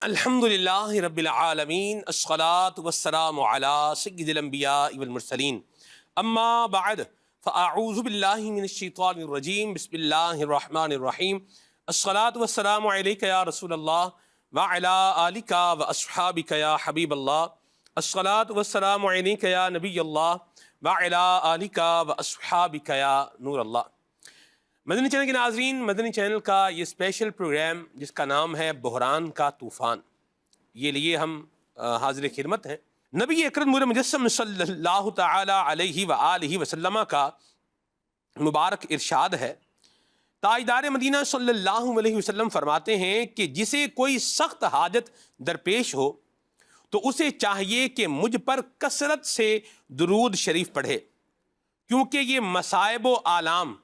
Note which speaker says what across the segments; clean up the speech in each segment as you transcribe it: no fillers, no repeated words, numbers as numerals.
Speaker 1: الحمدللہ رب العالمین الصلاة والسلام علی سید الانبیاء والمرسلین اما بعد فاعوذ باللہ من الشیطان الرجیم بسم اللہ الرحمن الرحیم الصلاة والسلام علیک یا رسول اللہ وعلی آلک واصحابک یا حبیب اللہ الصلاة والسلام علیک یا نبی اللہ وعلی آلک واصحابک یا نور اللہ۔ مدنی چینل کے ناظرین، مدنی چینل کا یہ اسپیشل پروگرام جس کا نام ہے بحران کا طوفان، یہ لیے ہم حاضر خدمت ہیں۔ نبی اکرم نور مجسم صلی اللہ تعالی علیہ وآلہ وسلم کا مبارک ارشاد ہے، تاجدار مدینہ صلی اللہ علیہ وسلم فرماتے ہیں کہ جسے کوئی سخت حاجت درپیش ہو تو اسے چاہیے کہ مجھ پر کثرت سے درود شریف پڑھے، کیونکہ یہ مصائب و آلام،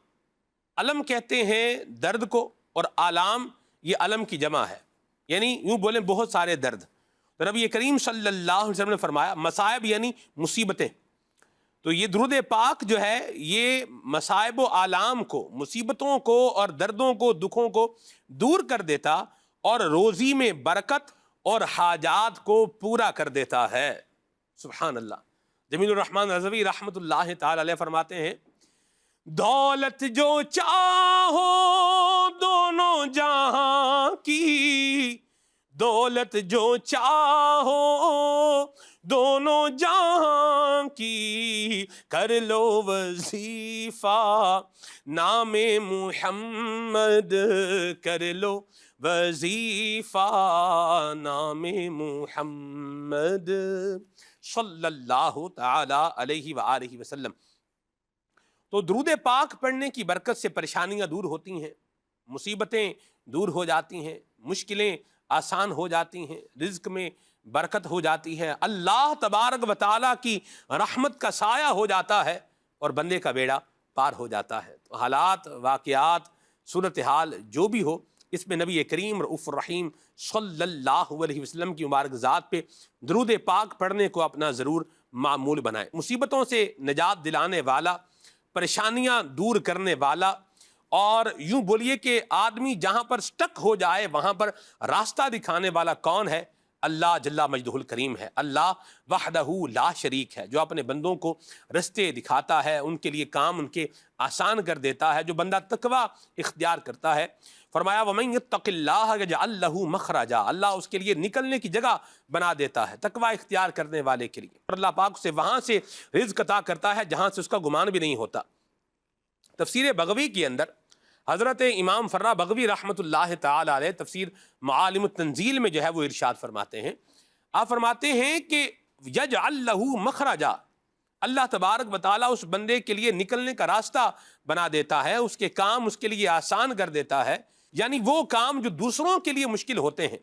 Speaker 1: علم کہتے ہیں درد کو، اور آلام یہ علم کی جمع ہے، یعنی یوں بولیں بہت سارے درد۔ تو نبی کریم صلی اللہ علیہ وسلم نے فرمایا مصائب یعنی مصیبتیں، تو یہ درود پاک جو ہے یہ مصائب و آلام کو، مصیبتوں کو اور دردوں کو، دکھوں کو دور کر دیتا اور روزی میں برکت اور حاجات کو پورا کر دیتا ہے۔ سبحان اللہ۔ جمیل الرحمن رضوی رحمۃ اللہ تعالی علیہ فرماتے ہیں، دولت جو چاہو دونوں جہاں کی، دولت جو چاہو دونوں جہاں کی، کر لو وظیفہ نام محمد، کر لو وظیفہ نام محمد صلی اللہ تعالی علیہ وآلہ وسلم۔ تو درود پاک پڑھنے کی برکت سے پریشانیاں دور ہوتی ہیں، مصیبتیں دور ہو جاتی ہیں، مشکلیں آسان ہو جاتی ہیں، رزق میں برکت ہو جاتی ہے، اللہ تبارک و تعالیٰ کی رحمت کا سایہ ہو جاتا ہے اور بندے کا بیڑا پار ہو جاتا ہے۔ تو حالات، واقعات، صورتحال جو بھی ہو، اس میں نبی کریم رؤوف الرحیم صلی اللہ علیہ وسلم کی مبارک ذات پہ درود پاک پڑھنے کو اپنا ضرور معمول بنائیں۔ مصیبتوں سے نجات دلانے والا، پریشانیاں دور کرنے والا، اور یوں بولیے کہ آدمی جہاں پر سٹک ہو جائے وہاں پر راستہ دکھانے والا کون ہے؟ اللہ جل مجدہ الکریم ہے۔ اللہ وحدہ لا شریک ہے، جو اپنے بندوں کو رستے دکھاتا ہے، ان کے لیے کام ان کے آسان کر دیتا ہے۔ جو بندہ تقوی اختیار کرتا ہے، فرمایا وَمَن يَتَّقِ اللَّهَ يَجْعَل لَّهُ مَخْرَجًا، اللہ اس کے لیے نکلنے کی جگہ بنا دیتا ہے تقوی اختیار کرنے والے کے لیے، اور اللہ پاک سے وہاں سے رزق عطا کرتا ہے جہاں سے اس کا گمان بھی نہیں ہوتا۔ تفسیر بغوی کے اندر حضرت امام فرا بغوی رحمۃ اللہ تعالی علیہ تفسیر معالم التنزیل میں جو ہے وہ ارشاد فرماتے ہیں، آپ فرماتے ہیں کہ یجعل لہ مخرجا، اللہ تبارک و تعالیٰ اس بندے کے لیے نکلنے کا راستہ بنا دیتا ہے، اس کے کام اس کے لیے آسان کر دیتا ہے، یعنی وہ کام جو دوسروں کے لیے مشکل ہوتے ہیں،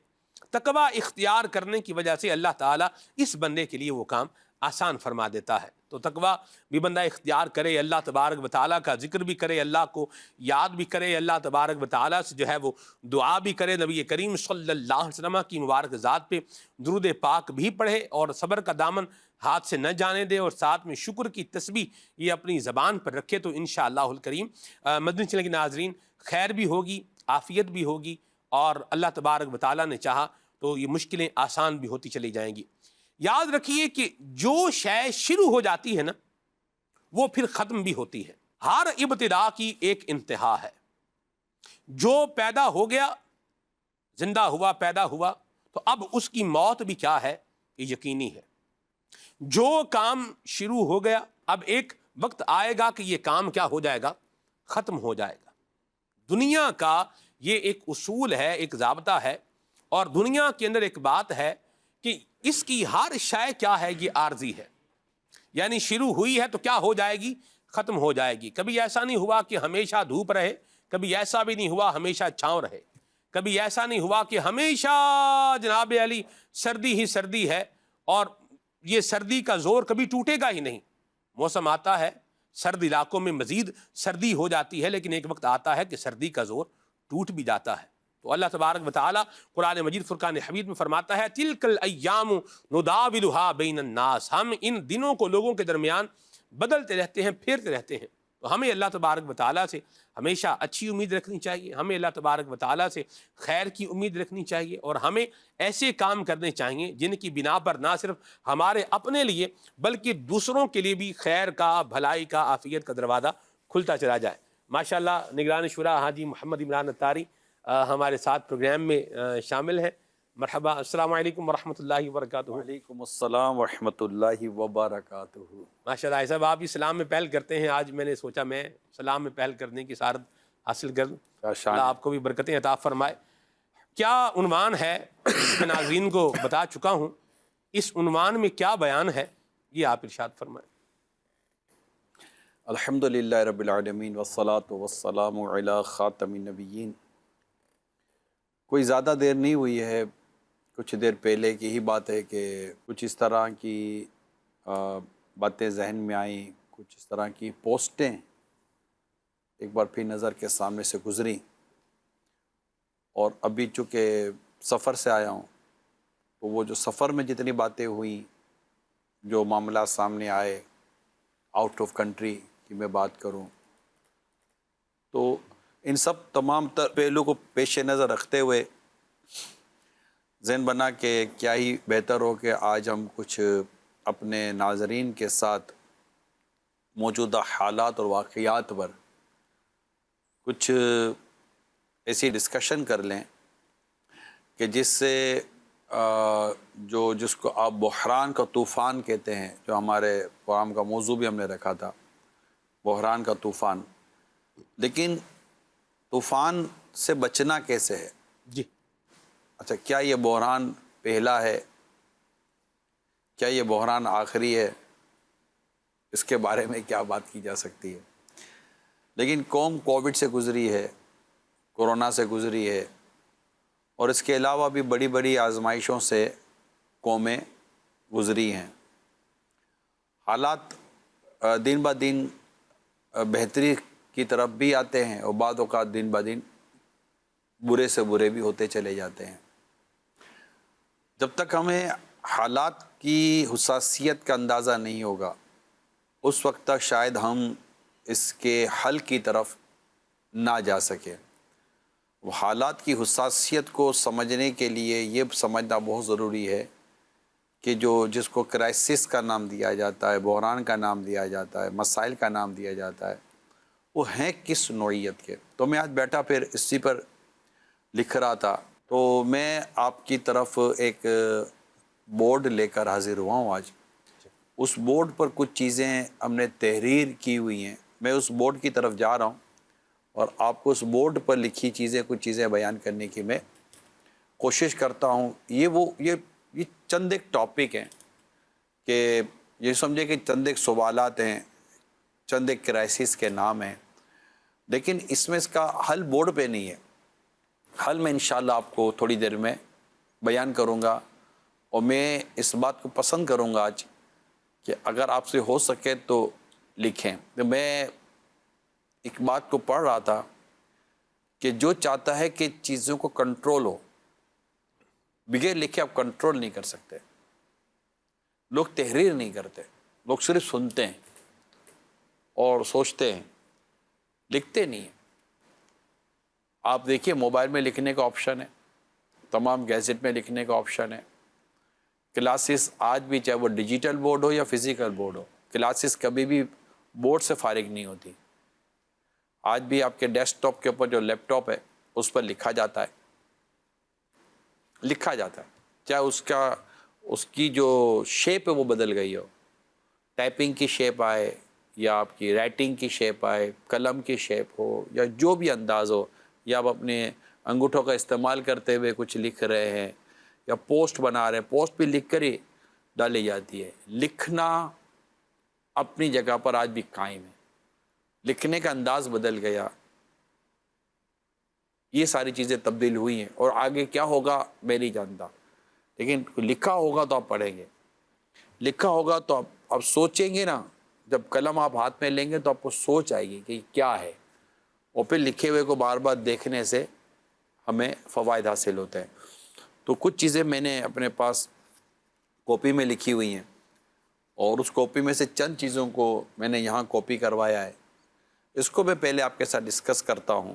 Speaker 1: تقوی اختیار کرنے کی وجہ سے اللہ تعالیٰ اس بندے کے لیے وہ کام آسان فرما دیتا ہے۔ تو تقوی بھی بندہ اختیار کرے، اللہ تبارک و تعالیٰ کا ذکر بھی کرے، اللہ کو یاد بھی کرے، اللہ تبارک و تعالیٰ سے جو ہے وہ دعا بھی کرے، نبی کریم صلی اللہ علیہ وسلم کی مبارک ذات پہ درود پاک بھی پڑھے، اور صبر کا دامن ہاتھ سے نہ جانے دے، اور ساتھ میں شکر کی تسبیح یہ اپنی زبان پر رکھے، تو انشاءاللہ الکریم مدنی چینل کے ناظرین خیر بھی ہوگی، عافیت بھی ہوگی، اور اللہ تبارک و تعالیٰ نے چاہا تو یہ مشکلیں آسان بھی ہوتی چلی جائیں گی۔ یاد رکھیے کہ جو شے شروع ہو جاتی ہے نا وہ پھر ختم بھی ہوتی ہے، ہر ابتدا کی ایک انتہا ہے۔ جو پیدا ہو گیا، زندہ ہوا، پیدا ہوا، تو اب اس کی موت بھی کیا ہے؟ یہ یقینی ہے۔ جو کام شروع ہو گیا، اب ایک وقت آئے گا کہ یہ کام کیا ہو جائے گا؟ ختم ہو جائے گا۔ دنیا کا یہ ایک اصول ہے، ایک ضابطہ ہے، اور دنیا کے اندر ایک بات ہے کہ اس کی ہر شے کیا ہے؟ یہ عارضی ہے، یعنی شروع ہوئی ہے تو کیا ہو جائے گی؟ ختم ہو جائے گی۔ کبھی ایسا نہیں ہوا کہ ہمیشہ دھوپ رہے، کبھی ایسا بھی نہیں ہوا ہمیشہ چھاؤں رہے، کبھی ایسا نہیں ہوا کہ ہمیشہ جناب علی سردی ہی سردی ہے، اور یہ سردی کا زور کبھی ٹوٹے گا ہی نہیں۔ موسم آتا ہے، سرد علاقوں میں مزید سردی ہو جاتی ہے، لیکن ایک وقت آتا ہے کہ سردی کا زور ٹوٹ بھی جاتا ہے۔ تو اللہ تبارک و تعالیٰ قرآن مجید فرقان حمید میں فرماتا ہے تِلْكَ الْأَيَّامُ نُدَاوِلُهَا بَيْنَ النَّاسِ، ہم ان دنوں کو لوگوں کے درمیان بدلتے رہتے ہیں، پھیرتے رہتے ہیں۔ تو ہمیں اللہ تبارک و تعالیٰ سے ہمیشہ اچھی امید رکھنی چاہیے، ہمیں اللہ تبارک و تعالیٰ سے خیر کی امید رکھنی چاہیے، اور ہمیں ایسے کام کرنے چاہیے جن کی بنا پر نہ صرف ہمارے اپنے لیے بلکہ دوسروں کے لیے بھی خیر کا، بھلائی کا، عافیت کا دروازہ کھلتا چلا جائے۔ ماشاءاللہ نگران شورا حاجی محمد عمران اتاری ہمارے ساتھ پروگرام میں شامل ہیں۔ مرحبا، السلام علیکم ورحمۃ اللہ وبرکاتہ۔
Speaker 2: وعلیکم السلام ورحمۃ اللہ وبرکاتہ۔
Speaker 1: ماشاءاللہ ایسا صاحب، آپ بھی سلام میں پہل کرتے ہیں، آج میں نے سوچا میں سلام میں پہل کرنے کی سعادت حاصل کروں۔ اللہ آپ کو بھی برکتیں عطا فرمائے۔ کیا عنوان ہے میں ناظرین کو بتا چکا ہوں، اس عنوان میں کیا بیان ہے یہ آپ ارشاد فرمائیں۔
Speaker 2: الحمد للہ رب العالمین والصلاة والسلام علی خاتم النبیین۔ کوئی زیادہ دیر نہیں ہوئی ہے، کچھ دیر پہلے کی ہی بات ہے کہ کچھ اس طرح کی باتیں ذہن میں آئیں، کچھ اس طرح کی پوسٹیں ایک بار پھر نظر کے سامنے سے گزریں، اور ابھی چونکہ سفر سے آیا ہوں تو وہ جو سفر میں جتنی باتیں ہوئیں، جو معاملات سامنے آئے آؤٹ آف کنٹری کی میں بات کروں، تو ان سب تمام تر پہلو کو پیش نظر رکھتے ہوئے ذہن بنا کہ کیا ہی بہتر ہو کہ آج ہم کچھ اپنے ناظرین کے ساتھ موجودہ حالات اور واقعات پر کچھ ایسی ڈسکشن کر لیں کہ جس سے جس کو آپ بحران کا طوفان کہتے ہیں، جو ہمارے پروگرام کا موضوع بھی ہم نے رکھا تھا، بحران کا طوفان، لیکن طوفان سے بچنا کیسے ہے؟
Speaker 1: جی
Speaker 2: اچھا، کیا یہ بحران پہلا ہے؟ کیا یہ بحران آخری ہے؟ اس کے بارے میں کیا بات کی جا سکتی ہے؟ لیکن قوم کووڈ سے گزری ہے، کورونا سے گزری ہے، اور اس کے علاوہ بھی بڑی بڑی آزمائشوں سے قومیں گزری ہیں۔ حالات دن بہ دن بہتری کی طرف بھی آتے ہیں، اور بعض اوقات دن بہ دن برے سے برے بھی ہوتے چلے جاتے ہیں۔ جب تک ہمیں حالات کی حساسیت کا اندازہ نہیں ہوگا، اس وقت تک شاید ہم اس کے حل کی طرف نہ جا سکیں۔ وہ حالات کی حساسیت کو سمجھنے کے لیے یہ سمجھنا بہت ضروری ہے کہ جس کو کرائسس کا نام دیا جاتا ہے، بحران کا نام دیا جاتا ہے، مسائل کا نام دیا جاتا ہے، وہ ہیں کس نوعیت کے۔ تو میں آج بیٹھا پھر اسی پر لکھ رہا تھا، تو میں آپ کی طرف ایک بورڈ لے کر حاضر ہوا ہوں آج۔ اس بورڈ پر کچھ چیزیں ہم نے تحریر کی ہوئی ہیں، میں اس بورڈ کی طرف جا رہا ہوں اور آپ کو اس بورڈ پر لکھی کچھ چیزیں بیان کرنے کی میں کوشش کرتا ہوں۔ یہ چند ایک ٹاپک ہیں کہ یہ سمجھے کہ چند ایک سوالات ہیں، چند ایک کرائسس کے نام ہیں، لیکن اس کا حل بورڈ پہ نہیں ہے۔ حل میں انشاءاللہ آپ کو تھوڑی دیر میں بیان کروں گا، اور میں اس بات کو پسند کروں گا آج کہ اگر آپ سے ہو سکے تو لکھیں۔ تو میں ایک بات کو پڑھ رہا تھا کہ جو چاہتا ہے کہ چیزوں کو کنٹرول ہو، بغیر لکھے آپ کنٹرول نہیں کر سکتے۔ لوگ تحریر نہیں کرتے، لوگ صرف سنتے ہیں اور سوچتے ہیں، لکھتے نہیں ہیں۔ آپ دیکھیے موبائل میں لکھنے کا آپشن ہے، تمام گیزٹ میں لکھنے کا آپشن ہے۔ کلاسز آج بھی، چاہے وہ ڈیجیٹل بورڈ ہو یا فزیکل بورڈ ہو، کلاسز کبھی بھی بورڈ سے فارغ نہیں ہوتی۔ آج بھی آپ کے ڈیسک ٹاپ کے اوپر جو لیپ ٹاپ ہے اس پر لکھا جاتا ہے، چاہے اس کی جو شیپ ہے وہ بدل گئی ہو، ٹائپنگ کی شیپ آئے یا آپ کی رائٹنگ کی شیپ آئے، قلم کی شیپ ہو یا جو بھی انداز ہو، یا آپ اپنے انگوٹھوں کا استعمال کرتے ہوئے کچھ لکھ رہے ہیں یا پوسٹ بنا رہے ہیں، پوسٹ بھی لکھ کر ہی ڈالی جاتی ہے۔ لکھنا اپنی جگہ پر آج بھی قائم ہے، لکھنے کا انداز بدل گیا، یہ ساری چیزیں تبدیل ہوئی ہیں، اور آگے کیا ہوگا میں نہیں جانتا، لیکن لکھا ہوگا تو آپ پڑھیں گے، لکھا ہوگا تو آپ سوچیں گے نا۔ جب قلم آپ ہاتھ میں لیں گے تو آپ کو سوچ آئے گی کہ کیا ہے، اور پھر لکھے ہوئے کو بار بار دیکھنے سے ہمیں فوائد حاصل ہوتے ہیں۔ تو کچھ چیزیں میں نے اپنے پاس کاپی میں لکھی ہوئی ہیں، اور اس کاپی میں سے چند چیزوں کو میں نے یہاں کاپی کروایا ہے۔ اس کو میں پہلے آپ کے ساتھ ڈسکس کرتا ہوں،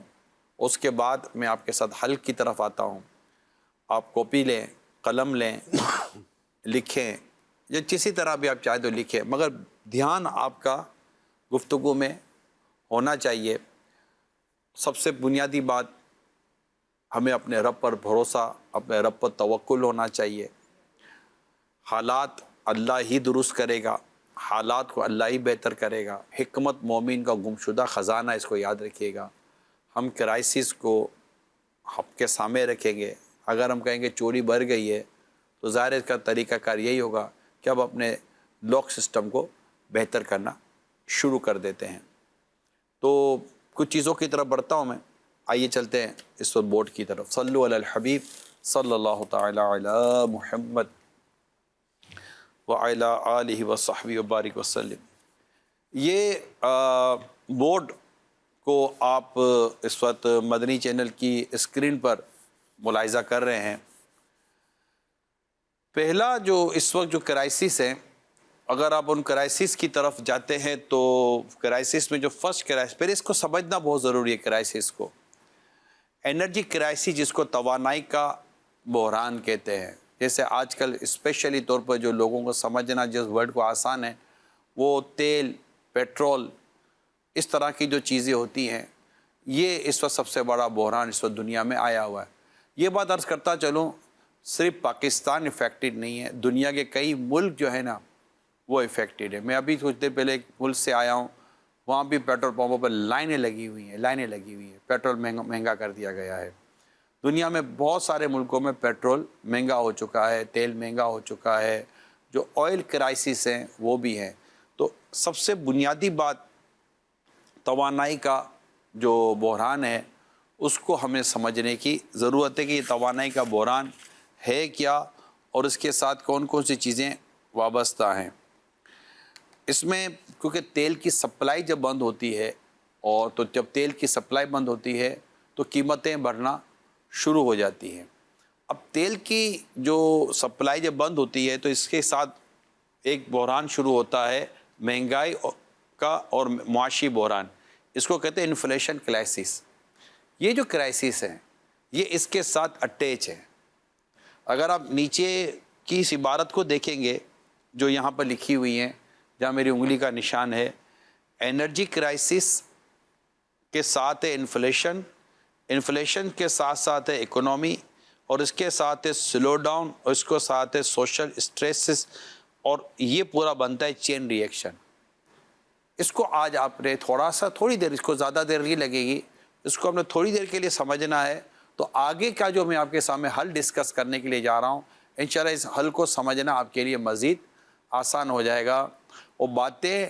Speaker 2: اس کے بعد میں آپ کے ساتھ حل کی طرف آتا ہوں۔ آپ کاپی لیں، قلم لیں، لکھیں، یا کسی طرح بھی آپ چاہے تو لکھیں، مگر دھیان آپ کا گفتگو میں ہونا چاہیے۔ سب سے بنیادی بات، ہمیں اپنے رب پر بھروسہ، اپنے رب پر توکل ہونا چاہیے۔ حالات اللہ ہی درست کرے گا، حالات کو اللہ ہی بہتر کرے گا۔ حکمت مومن کا گمشدہ خزانہ، اس کو یاد رکھیے گا۔ ہم کرائسس کو آپ کے سامنے رکھیں گے۔ اگر ہم کہیں گے چوری بڑھ گئی ہے تو ظاہر اس کا طریقہ کار یہی ہوگا کہ اب اپنے لاک سسٹم کو بہتر کرنا شروع کر دیتے ہیں۔ تو کچھ چیزوں کی طرف بڑھتا ہوں میں، آئیے چلتے ہیں اس وقت بورڈ کی طرف۔ صلو علی الحبیب صلی اللہ تعالی علی محمد وعلی آلہ وصحبہ وبارک وسلم۔ یہ بورڈ کو آپ اس وقت مدنی چینل کی اسکرین پر ملاحظہ کر رہے ہیں۔ پہلا جو اس وقت جو کرائسس ہیں، اگر آپ ان کرائسس کی طرف جاتے ہیں تو کرائسس میں جو فرسٹ کرائسس، پہلے اس کو سمجھنا بہت ضروری ہے۔ کرائسس کو انرجی کرائسس، جس کو توانائی کا بحران کہتے ہیں، جیسے آج کل اسپیشلی طور پر جو لوگوں کو سمجھنا جس ورڈ کو آسان ہے، وہ تیل، پیٹرول، اس طرح کی جو چیزیں ہوتی ہیں، یہ اس وقت سب سے بڑا بحران اس وقت دنیا میں آیا ہوا ہے۔ یہ بات عرض کرتا چلوں، صرف پاکستان افیکٹڈ نہیں ہے، دنیا کے کئی ملک جو ہے نا وہ افیکٹڈ ہے۔ میں ابھی کچھ دیر پہلے ایک ملک سے آیا ہوں، وہاں بھی پیٹرول پمپوں پر لائنیں لگی ہوئی ہیں، پیٹرول مہنگا کر دیا گیا ہے۔ دنیا میں بہت سارے ملکوں میں پیٹرول مہنگا ہو چکا ہے، تیل مہنگا ہو چکا ہے، جو آئل کرائسس ہیں وہ بھی ہیں۔ تو سب سے بنیادی بات، توانائی کا جو بحران ہے اس کو ہمیں سمجھنے کی ضرورت ہے کہ یہ توانائی کا بحران ہے کیا، اور اس کے ساتھ کون کون سی چیزیں وابستہ ہیں۔ اس میں کیونکہ تیل کی سپلائی جب بند ہوتی ہے، اور تو جب تیل کی سپلائی بند ہوتی ہے تو قیمتیں بڑھنا شروع ہو جاتی ہیں۔ اب تیل کی جو سپلائی جب بند ہوتی ہے تو اس کے ساتھ ایک بحران شروع ہوتا ہے، مہنگائی کا اور معاشی بحران۔ اس کو کہتے ہیں انفلیشن کرائسس۔ یہ جو کرائسس ہیں یہ اس کے ساتھ اٹیچ ہے۔ اگر آپ نیچے کی اس عبارت کو دیکھیں گے جو یہاں پر لکھی ہوئی ہیں، جہاں میری انگلی کا نشان ہے، انرجی کرائسس کے ساتھ ہے انفلیشن، انفلیشن کے ساتھ ساتھ ہے اکنومی، اور اس کے ساتھ ہے سلو ڈاؤن، اور اس کو ساتھ ہے سوشل اسٹریسز، اور یہ پورا بنتا ہے چین ری ایکشن۔ اس کو آج آپ نے تھوڑی دیر، اس کو زیادہ دیر نہیں لگے گی، اس کو ہم نے تھوڑی دیر کے لیے سمجھنا ہے، تو آگے کا جو میں آپ کے سامنے حل ڈسکس کرنے کے لیے جا رہا ہوں، انشاءاللہ اس حل کو سمجھنا آپ کے لیے مزید آسان ہو جائے گا۔ اور باتیں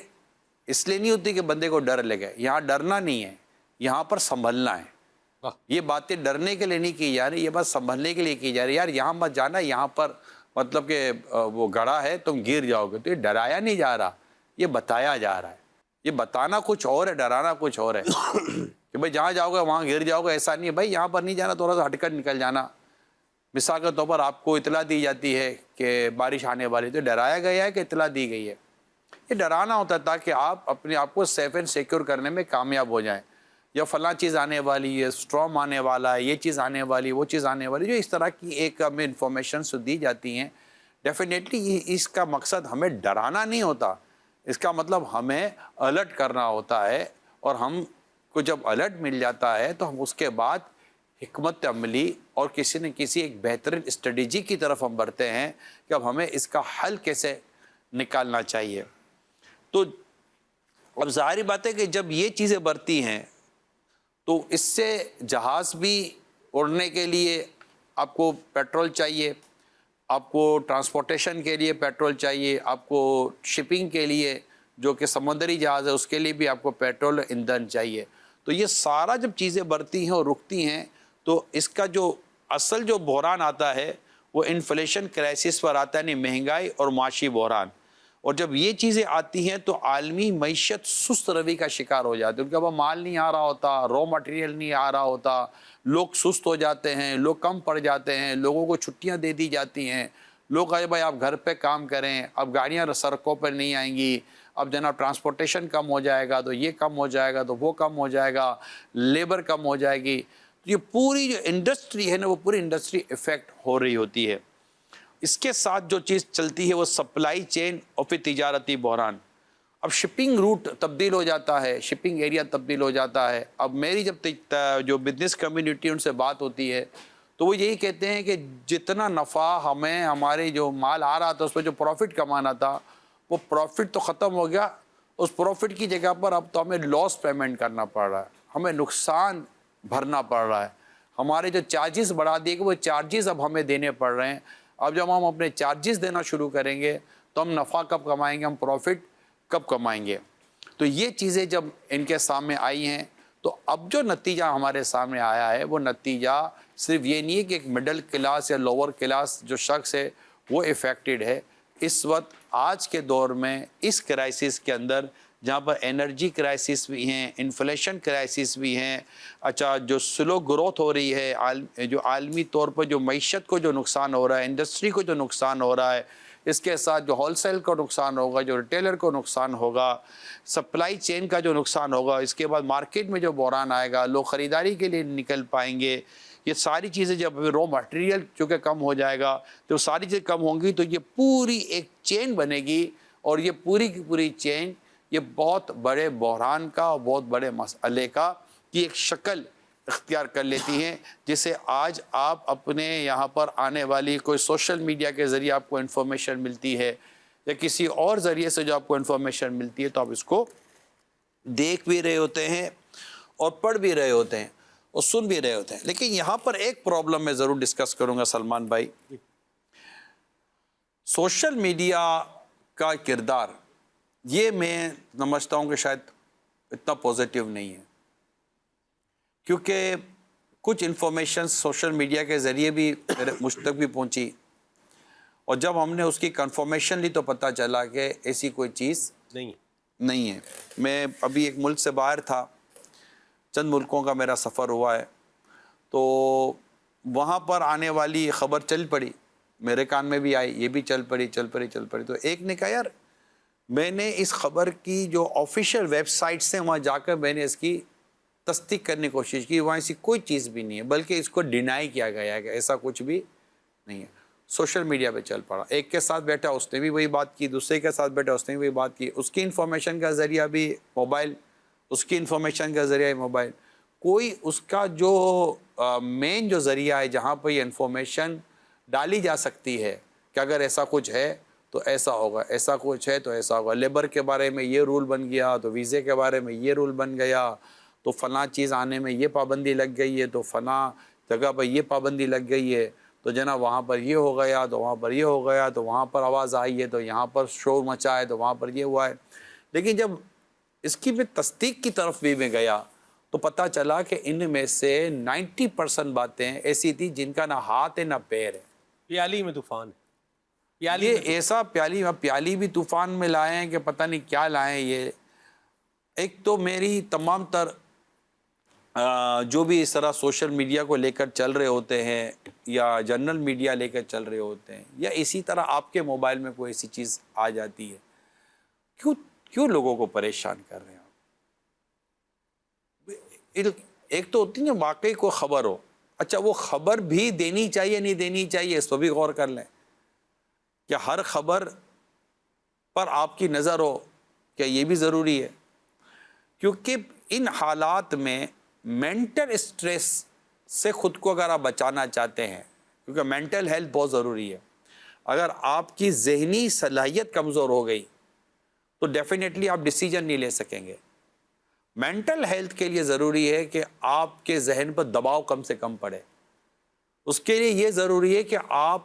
Speaker 2: اس لیے نہیں ہوتی کہ بندے کو ڈر لگے، یہاں ڈرنا نہیں ہے، یہاں پر سنبھلنا ہے۔ یہ باتیں ڈرنے کے لیے نہیں کی جا رہی، یہ بات سنبھلنے کے لیے کی جا رہی ہے۔ یار یہاں مت جانا، یہاں پر مطلب کہ وہ گڑھا ہے، تم گر جاؤ گے۔ تو یہ ڈرایا نہیں جا رہا، یہ بتایا جا رہا ہے۔ یہ بتانا کچھ اور ہے، ڈرانا کچھ اور ہے کہ بھائی جہاں جاؤ گے وہاں گر جاؤ گے، ایسا نہیں ہے بھائی، یہاں پر نہیں جانا، تھوڑا سا ہٹ کر نکل جانا۔ مثال کے طور پر آپ کو اطلاع دی جاتی ہے کہ بارش آنے والی، تو ڈرایا گیا ہے کہ اطلاع دی گئی ہے؟ یہ ڈرانا ہوتا ہے تاکہ آپ اپنے آپ کو سیف اینڈ سیکیور کرنے میں کامیاب ہو جائیں۔ یا فلاں چیز آنے والی ہے، اسٹرام آنے والا ہے، یہ چیز آنے والی، وہ چیز آنے والی، جو اس طرح کی ایک ہمیں انفارمیشنز دی جاتی ہیں، ڈیفینیٹلی اس کا مقصد ہمیں ڈرانا نہیں ہوتا، اس کا مطلب ہمیں الرٹ کرنا ہوتا ہے۔ اور ہم کو جب الرٹ مل جاتا ہے تو ہم اس کے بعد حکمت عملی اور کسی نہ کسی ایک بہترین اسٹریٹجی کی طرف ہم بڑھتے ہیں کہ اب ہمیں اس کا حل کیسے نکالنا چاہیے۔ تو اب ظاہری بات ہے کہ جب یہ چیزیں بڑھتی ہیں تو اس سے جہاز بھی اڑنے کے لیے آپ کو پیٹرول چاہیے، آپ کو ٹرانسپورٹیشن کے لیے پیٹرول چاہیے، آپ کو شپنگ کے لیے جو کہ سمندری جہاز ہے اس کے لیے بھی آپ کو پیٹرول ایندھن چاہیے۔ تو یہ سارا جب چیزیں بڑھتی ہیں اور رکتی ہیں تو اس کا جو اصل جو بحران آتا ہے وہ انفلیشن کرائسس پر آتا ہے، یعنی مہنگائی اور معاشی بحران۔ اور جب یہ چیزیں آتی ہیں تو عالمی معیشت سست روی کا شکار ہو جاتی ہے، ان کے پاس مال نہیں آ رہا ہوتا، را مٹیریل نہیں آ رہا ہوتا، لوگ سست ہو جاتے ہیں، لوگ کم پڑ جاتے ہیں، لوگوں کو چھٹیاں دے دی جاتی ہیں، لوگ کہے بھائی آپ گھر پہ کام کریں، اب گاڑیاں سڑکوں پر نہیں آئیں گی، اب جناب ٹرانسپورٹیشن کم ہو جائے گا تو یہ کم ہو جائے گا تو وہ کم ہو جائے گا، لیبر کم ہو جائے گی، تو یہ پوری جو انڈسٹری ہے نا وہ پوری انڈسٹری افیکٹ ہو رہی ہوتی ہے۔ اس کے ساتھ جو چیز چلتی ہے وہ سپلائی چین اور پھر تجارتی بحران۔ اب شپنگ روٹ تبدیل ہو جاتا ہے، شپنگ ایریا تبدیل ہو جاتا ہے۔ اب میری جب جو بزنس کمیونٹی ان سے بات ہوتی ہے تو وہ یہی کہتے ہیں کہ جتنا نفع ہمیں ہمارے جو مال آ رہا تھا اس پہ جو پروفٹ کمانا تھا وہ پروفٹ تو ختم ہو گیا، اس پروفٹ کی جگہ پر اب تو ہمیں لاس پیمنٹ کرنا پڑ رہا ہے، ہمیں نقصان بھرنا پڑ رہا ہے، ہمارے جو چارجز بڑھا دیے گئے وہ چارجز اب ہمیں دینے پڑ رہے ہیں۔ اب جب ہم اپنے چارجز دینا شروع کریں گے تو ہم نفع کب کمائیں گے، ہم پروفٹ کب کمائیں گے؟ تو یہ چیزیں جب ان کے سامنے آئی ہیں تو اب جو نتیجہ ہمارے سامنے آیا ہے وہ نتیجہ صرف یہ نہیں ہے کہ ایک مڈل کلاس یا لوور کلاس جو شخص ہے وہ افیکٹڈ ہے۔ اس وقت آج کے دور میں اس کرائسس کے اندر جہاں پر انرجی کرائسس بھی ہیں، انفلیشن کرائسس بھی ہیں، اچھا جو سلو گروتھ ہو رہی ہے، جو عالمی طور پر جو معیشت کو جو نقصان ہو رہا ہے، انڈسٹری کو جو نقصان ہو رہا ہے، اس کے ساتھ جو ہول سیل کو نقصان ہوگا، جو ریٹیلر کو نقصان ہوگا، سپلائی چین کا جو نقصان ہوگا، اس کے بعد مارکیٹ میں جو بحران آئے گا، لوگ خریداری کے لیے نکل پائیں گے، یہ ساری چیزیں جب رو مٹیریل چونکہ کم ہو جائے گا تو ساری چیزیں کم ہوں گی تو یہ پوری ایک چین بنے گی، اور یہ پوری کی پوری چین یہ بہت بڑے بحران کا، بہت بڑے مسئلے کا کی ایک شکل اختیار کر لیتی ہیں، جسے آج آپ اپنے یہاں پر آنے والی کوئی سوشل میڈیا کے ذریعے آپ کو انفارمیشن ملتی ہے یا کسی اور ذریعے سے جو آپ کو انفارمیشن ملتی ہے تو آپ اس کو دیکھ بھی رہے ہوتے ہیں اور پڑھ بھی رہے ہوتے ہیں اور سن بھی رہے ہوتے ہیں۔ لیکن یہاں پر ایک پرابلم میں ضرور ڈسکس کروں گا سلمان بھائی، سوشل میڈیا کا کردار یہ میں سمجھتا ہوں کہ شاید اتنا پازیٹیو نہیں ہے، کیونکہ کچھ انفارمیشن سوشل میڈیا کے ذریعے بھی مجھ تک بھی پہنچی، اور جب ہم نے اس کی کنفرمیشن لی تو پتہ چلا کہ ایسی کوئی چیز نہیں ہے۔ میں ابھی ایک ملک سے باہر تھا، چند ملکوں کا میرا سفر ہوا ہے، تو وہاں پر آنے والی خبر چل پڑی، میرے کان میں بھی آئی، یہ بھی چل پڑی تو ایک نے کہا یار میں نے اس خبر کی جو آفیشیل ویب سائٹس ہیں وہاں جا کر میں نے اس کی تصدیق کرنے کی کوشش کی، وہاں ایسی کوئی چیز بھی نہیں ہے، بلکہ اس کو ڈینائی کیا گیا ہے کہ ایسا کچھ بھی نہیں ہے۔ سوشل میڈیا پہ چل پڑا، ایک کے ساتھ بیٹھا اس نے بھی وہی بات کی، دوسرے کے ساتھ بیٹھا اس نے بھی وہی بات کی، اس کی انفارمیشن کا ذریعہ بھی موبائل، اس کی انفارمیشن کا ذریعہ موبائل، کوئی اس کا جو مین جو ذریعہ ہے جہاں پہ یہ انفارمیشن ڈالی جا سکتی ہے کہ اگر ایسا کچھ ہے تو ایسا ہوگا، ایسا کچھ ہے تو ایسا ہوگا، لیبر کے بارے میں یہ رول بن گیا تو ویزے کے بارے میں یہ رول بن گیا، تو فلاں چیز آنے میں یہ پابندی لگ گئی ہے، تو فلاں جگہ پر یہ پابندی لگ گئی ہے، تو جناب وہاں پر یہ ہو گیا تو وہاں پر یہ ہو گیا، تو وہاں پر آواز آئی ہے تو یہاں پر شور مچا ہے تو وہاں پر یہ ہوا ہے۔ لیکن جب اس کی بھی تصدیق کی طرف بھی میں گیا تو پتہ چلا کہ ان میں سے 90% باتیں ایسی تھی جن کا نہ ہاتھ ہے نہ پیر ہے۔
Speaker 1: پیالی میں طوفان،
Speaker 2: یہ ایسا پیالی بھی طوفان میں لائے ہیں کہ پتہ نہیں کیا لائے ہیں یہ۔ ایک تو میری تمام تر جو بھی اس طرح سوشل میڈیا کو لے کر چل رہے ہوتے ہیں یا جنرل میڈیا لے کر چل رہے ہوتے ہیں یا اسی طرح آپ کے موبائل میں کوئی ایسی چیز آ جاتی ہے، کیوں لوگوں کو پریشان کر رہے ہیں آپ؟ ایک تو ہوتی ہے نا واقعی کوئی خبر ہو، اچھا وہ خبر بھی دینی چاہیے نہیں دینی چاہیے اس پر بھی غور کر لیں، کیا ہر خبر پر آپ کی نظر ہو، کیا یہ بھی ضروری ہے؟ کیونکہ ان حالات میں مینٹل اسٹریس سے خود کو اگر آپ بچانا چاہتے ہیں، کیونکہ مینٹل ہیلتھ بہت ضروری ہے، اگر آپ کی ذہنی صلاحیت کمزور ہو گئی تو ڈیفینیٹلی آپ ڈیسیجن نہیں لے سکیں گے۔ مینٹل ہیلتھ کے لیے ضروری ہے کہ آپ کے ذہن پر دباؤ کم سے کم پڑے، اس کے لیے یہ ضروری ہے کہ آپ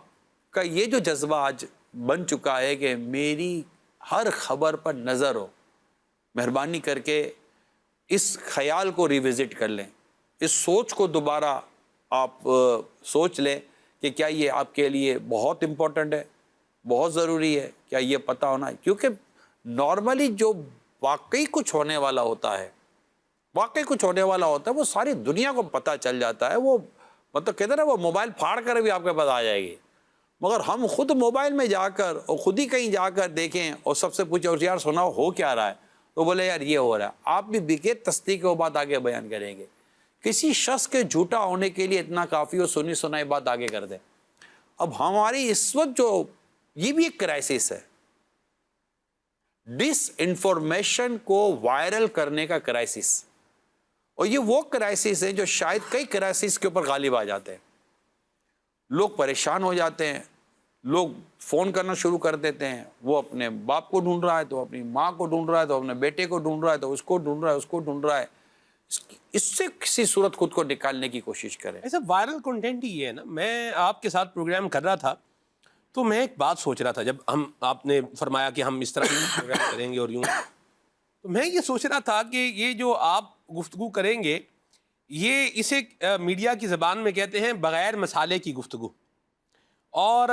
Speaker 2: کا یہ جو جذبہ آج بن چکا ہے کہ میری ہر خبر پر نظر ہو، مہربانی کر کے اس خیال کو ریوزٹ کر لیں، اس سوچ کو دوبارہ آپ سوچ لیں کہ کیا یہ آپ کے لیے بہت امپورٹنٹ ہے، بہت ضروری ہے، کیا یہ پتہ ہونا ہے؟ کیونکہ نارملی جو واقعی کچھ ہونے والا ہوتا ہے وہ ساری دنیا کو پتہ چل جاتا ہے، وہ مطلب کہتے ہیں نا وہ موبائل پھاڑ کر بھی آپ کے پاس آ جائے گی، مگر ہم خود موبائل میں جا کر اور خود ہی کہیں جا کر دیکھیں اور سب سے پوچھیں اور یار سناؤ ہو کیا رہا ہے، تو بولے یار یہ ہو رہا ہے، آپ بھی بغیر تصدیق وہ بات آگے بیان کریں گے۔ کسی شخص کے جھوٹا ہونے کے لیے اتنا کافی اور سنی سنائی بات آگے کر دیں۔ اب ہماری اس وقت جو یہ بھی ایک کرائسس ہے، ڈس انفارمیشن کو وائرل کرنے کا کرائسس، اور یہ وہ کرائسس ہے جو شاید کئی کرائسس کے اوپر غالب آ جاتے ہیں۔ لوگ پریشان ہو جاتے ہیں، لوگ فون کرنا شروع کر دیتے ہیں، وہ اپنے باپ کو ڈھونڈ رہا ہے تو اپنی ماں کو ڈھونڈ رہا ہے تو اپنے بیٹے کو ڈھونڈ رہا ہے تو اس کو ڈھونڈ رہا ہے، اس کو ڈھونڈ رہا ہے۔ اس سے کسی صورت خود کو نکالنے کی کوشش کریں۔
Speaker 1: ایسا وائرل کنٹینٹ ہی یہ ہے نا۔ میں آپ کے ساتھ پروگرام کر رہا تھا تو میں ایک بات سوچ رہا تھا، جب آپ نے فرمایا کہ ہم اس طرح پروگرام کریں گے اور یوں، تو میں یہ سوچ رہا تھا کہ یہ جو آپ گفتگو کریں گے، یہ اسے میڈیا کی زبان میں کہتے ہیں بغیر مسالے کی گفتگو، اور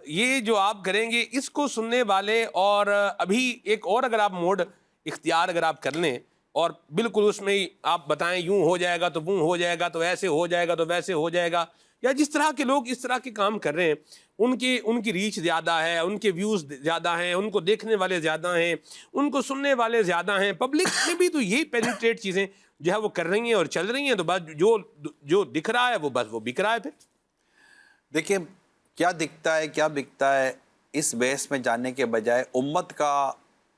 Speaker 1: یہ جو آپ کریں گے اس کو سننے والے، اور ابھی ایک اور اگر آپ موڈ اختیار اگر آپ کر لیں اور بالکل اس میں آپ بتائیں یوں ہو جائے گا تو وہ ہو جائے گا تو ایسے ہو جائے گا تو ویسے ہو جائے گا، یا جس طرح کے لوگ اس طرح کے کام کر رہے ہیں ان کی ریچ زیادہ ہے، ان کے ویوز زیادہ ہیں، ان کو دیکھنے والے زیادہ ہیں، ان کو سننے والے زیادہ ہیں، پبلک میں بھی تو یہی پینیٹریٹ چیزیں جو ہے وہ کر رہی ہیں اور چل رہی ہیں، تو بس جو دکھ رہا ہے وہ بس وہ بک رہا ہے۔ پھر
Speaker 2: دیکھیں کیا دکھتا ہے کیا بکتا ہے، اس بحث میں جانے کے بجائے امت کا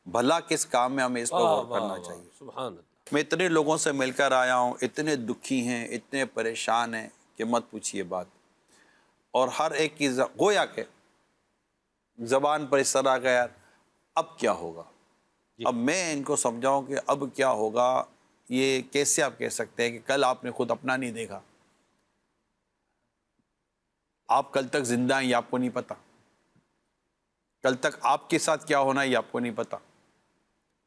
Speaker 2: بھلا کس کام میں ہمیں اس پر غور کرنا چاہیے۔
Speaker 1: سبحان اللہ۔
Speaker 2: میں اتنے لوگوں سے مل کر آیا ہوں، اتنے دکھی ہیں، اتنے پریشان ہیں کہ مت پوچھیے بات، اور ہر ایک کی گویا کہ زبان پر اس طرح کا یار اب کیا ہوگا، اب میں ان کو سمجھاؤں کہ اب کیا ہوگا، یہ کیسے آپ کہہ سکتے ہیں کہ کل آپ نے خود اپنا نہیں دیکھا، آپ کل تک زندہ ہیں یہ آپ کو نہیں پتا، کل تک آپ کے ساتھ کیا ہونا ہے یہ آپ کو نہیں پتا،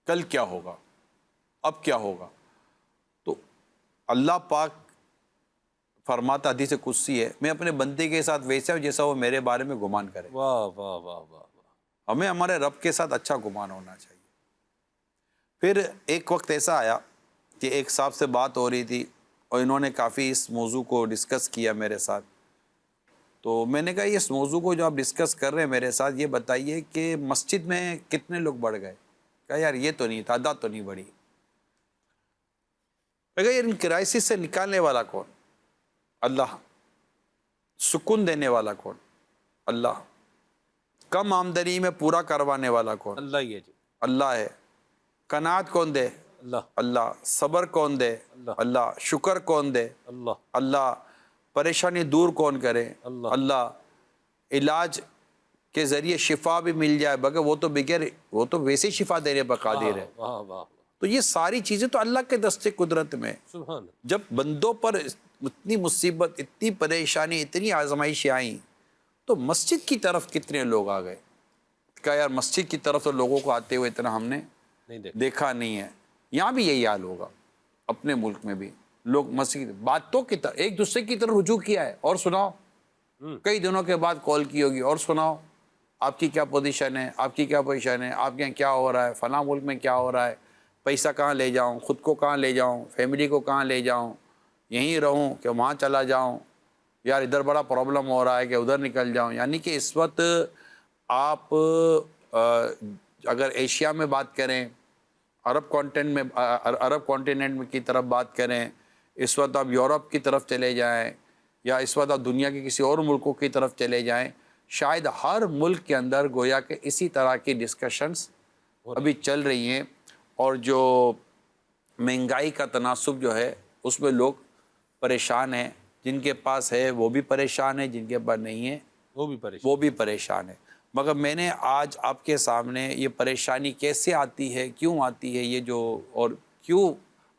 Speaker 2: کل کیا ہوگا، اب کیا ہوگا۔ تو اللہ پاک فرماتا، حدیث قدسی ہے، میں اپنے بندے کے ساتھ ویسا ہوں جیسا وہ میرے بارے میں گمان کرے۔
Speaker 1: واہ واہ واہ واہ۔
Speaker 2: ہمیں ہمارے رب کے ساتھ اچھا گمان ہونا چاہیے۔ پھر ایک وقت ایسا آیا کہ ایک صاحب سے بات ہو رہی تھی اور انہوں نے کافی اس موضوع کو ڈسکس کیا میرے ساتھ، تو میں نے کہا یہ اس موضوع کو جو آپ ڈسکس کر رہے ہیں میرے ساتھ، یہ بتائیے کہ مسجد میں کتنے لوگ بڑھ گئے؟ کہا یار یہ تو نہیں، تعداد تو نہیں بڑھی۔ میں کہا یار ان کرائسس سے نکالنے والا کون؟ اللہ۔ سکون دینے والا کون؟ اللہ۔ کم آمدنی میں پورا کروانے والا کون؟
Speaker 1: اللہ ہی ہے جی۔
Speaker 2: اللہ ہے۔ قناعت کون دے؟
Speaker 1: اللہ۔
Speaker 2: اللہ۔ صبر کون دے؟
Speaker 1: اللہ۔
Speaker 2: اللہ۔ شکر کون دے؟
Speaker 1: اللہ۔
Speaker 2: اللہ۔ پریشانی دور کون کرے؟
Speaker 1: اللہ۔
Speaker 2: اللہ۔ علاج کے ذریعے شفا بھی مل جائے، بغیر وہ تو ویسے شفا دینے پر قادر ہے۔
Speaker 1: واہ واہ۔
Speaker 2: تو یہ ساری چیزیں تو اللہ کے دستے قدرت میں۔
Speaker 1: سبحان اللہ۔
Speaker 2: جب بندوں پر اتنی مصیبت، اتنی پریشانی، اتنی آزمائشیں آئیں تو مسجد کی طرف کتنے لوگ آ گئے؟ کہا یار مسجد کی طرف تو لوگوں کو آتے ہوئے اتنا ہم نے
Speaker 1: نہیں
Speaker 2: دیکھا نہیں ہے۔ یہاں بھی یہی حال ہوگا، اپنے ملک میں بھی لوگ مسجد باتوں کی طرف ایک دوسرے کی طرف رجوع کیا ہے، اور سناؤ کئی دنوں کے بعد کال کی ہوگی، اور سناؤ آپ کی کیا پوزیشن ہے، آپ کی کیا پوزیشن ہے، آپ کے یہاں کیا ہو رہا ہے، فلاں ملک میں کیا ہو رہا ہے، پیسہ کہاں لے جاؤں، خود کو کہاں لے جاؤں، فیملی کو کہاں لے جاؤں، یہیں رہوں کہ وہاں چلا جاؤں، یار ادھر بڑا پرابلم ہو رہا ہے کہ ادھر نکل جاؤں۔ یعنی کہ اس وقت آپ اگر ایشیا میں بات کریں، عرب کانٹیننٹ کی طرف بات کریں، اس وقت آپ یورپ کی طرف چلے جائیں، یا اس وقت آپ دنیا کے کسی اور ملکوں کی طرف چلے جائیں، شاید ہر ملک کے اندر گویا کہ اسی طرح کی ڈسکشنز ابھی چل رہی ہیں، اور جو مہنگائی کا تناسب جو ہے اس میں لوگ پریشان ہیں، جن کے پاس ہے وہ بھی پریشان ہے، جن کے پاس نہیں ہے وہ بھی پریشان ہے۔ مگر میں نے آج آپ کے سامنے یہ پریشانی کیسے آتی ہے، کیوں آتی ہے، یہ جو اور کیوں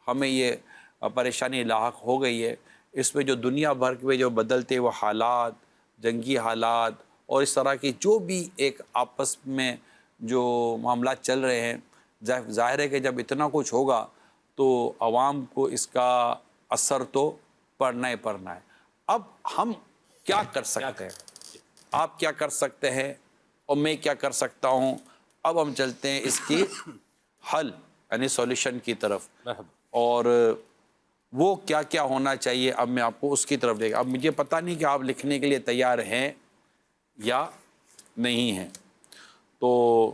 Speaker 2: ہمیں یہ پریشانی لاحق ہو گئی ہے، اس میں جو دنیا بھر میں جو بدلتے وہ حالات، جنگی حالات اور اس طرح کی جو بھی ایک آپس میں جو معاملات چل رہے ہیں، ظاہر ہے کہ جب اتنا کچھ ہوگا تو عوام کو اس کا اثر تو پڑنا ہی پڑنا ہے۔ اب ہم کیا کر سکتے ہیں، آپ کیا کر سکتے ہیں اور میں کیا کر سکتا ہوں؟ اب ہم چلتے ہیں اس کی حل یعنی سولوشن کی طرف، اور وہ کیا کیا ہونا چاہیے اب میں آپ کو اس کی طرف دے گا۔ اب مجھے پتہ نہیں کہ آپ لکھنے کے لیے تیار ہیں یا نہیں ہیں۔ تو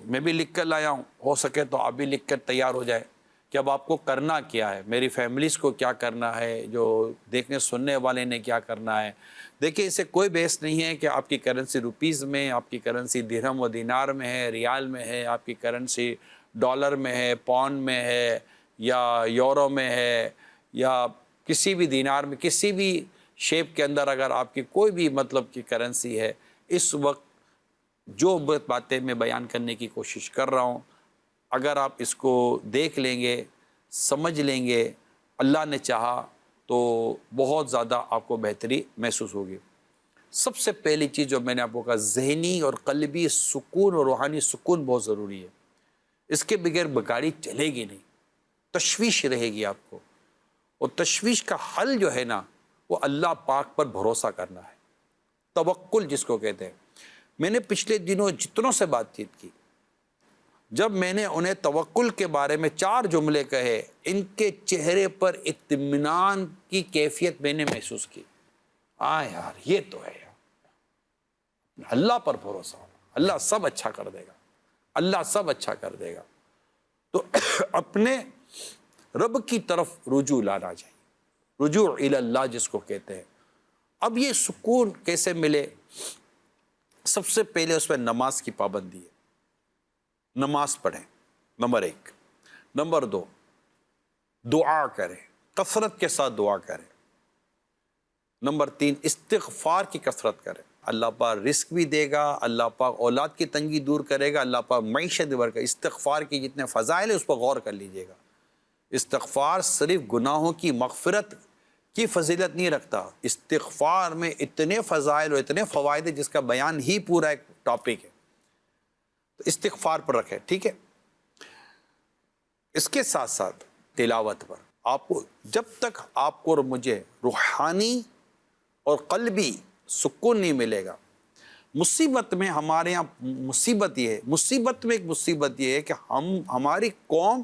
Speaker 2: میں بھی لکھ کر لایا ہوں، ہو سکے تو آپ بھی لکھ کر تیار ہو جائے کہ اب آپ کو کرنا کیا ہے، میری فیملیز کو کیا کرنا ہے، جو دیکھنے سننے والے نے کیا کرنا ہے۔ دیکھیں اسے کوئی بحث نہیں ہے کہ آپ کی کرنسی روپیز میں، آپ کی کرنسی درہم و دینار میں ہے، ریال میں ہے، آپ کی کرنسی ڈالر میں ہے، پاؤنڈ میں ہے، یا یورو میں ہے، یا کسی بھی دینار میں، کسی بھی شیپ کے اندر اگر آپ کی کوئی بھی مطلب کی کرنسی ہے، اس وقت جو باتیں میں بیان کرنے کی کوشش کر رہا ہوں، اگر آپ اس کو دیکھ لیں گے، سمجھ لیں گے، اللہ نے چاہا تو بہت زیادہ آپ کو بہتری محسوس ہوگی۔ سب سے پہلی چیز جو میں نے آپ کو کہا، ذہنی اور قلبی سکون اور روحانی سکون بہت ضروری ہے۔ اس کے بغیر گاڑی چلے گی نہیں، تشویش رہے گی آپ کو، اور تشویش کا حل جو ہے نا وہ اللہ پاک پر بھروسہ کرنا ہے، توکل جس کو کہتے ہیں۔ میں نے پچھلے دنوں جتنوں سے بات چیت کی، جب میں نے انہیں توکل کے بارے میں 4 جملے کہے، ان کے چہرے پر اطمینان کی کیفیت میں نے محسوس کی۔ یار یہ تو ہے یار، اللہ پر بھروسہ ہونا، اللہ سب اچھا کر دے گا، اللہ سب اچھا کر دے گا۔ تو اپنے رب کی طرف رجوع لانا چاہیے، رجوع الی اللہ جس کو کہتے ہیں۔ اب یہ سکون کیسے ملے؟ سب سے پہلے اس میں نماز کی پابندی ہے، نماز پڑھیں، نمبر 1۔ نمبر 2، دعا کریں، کثرت کے ساتھ دعا کریں۔ نمبر 3، استغفار کی کثرت کریں، اللہ پاک رزق بھی دے گا، اللہ پاک اولاد کی تنگی دور کرے گا، اللہ پاک معیشت بھی برکت۔ استغفار کی جتنے فضائل ہیں اس پر غور کر لیجئے گا۔ استغفار صرف گناہوں کی مغفرت کی فضیلت نہیں رکھتا، استغفار میں اتنے فضائل اور اتنے فوائد ہیں جس کا بیان ہی پورا ایک ٹاپک ہے۔ تو استغفار پر رکھیں، ٹھیک ہے۔ اس کے ساتھ ساتھ تلاوت پر، آپ کو جب تک آپ کو اور مجھے روحانی اور قلبی سکون نہیں ملے گا، مصیبت میں ہمارے یہاں مصیبت یہ ہے، مصیبت میں ایک مصیبت یہ ہے کہ ہماری قوم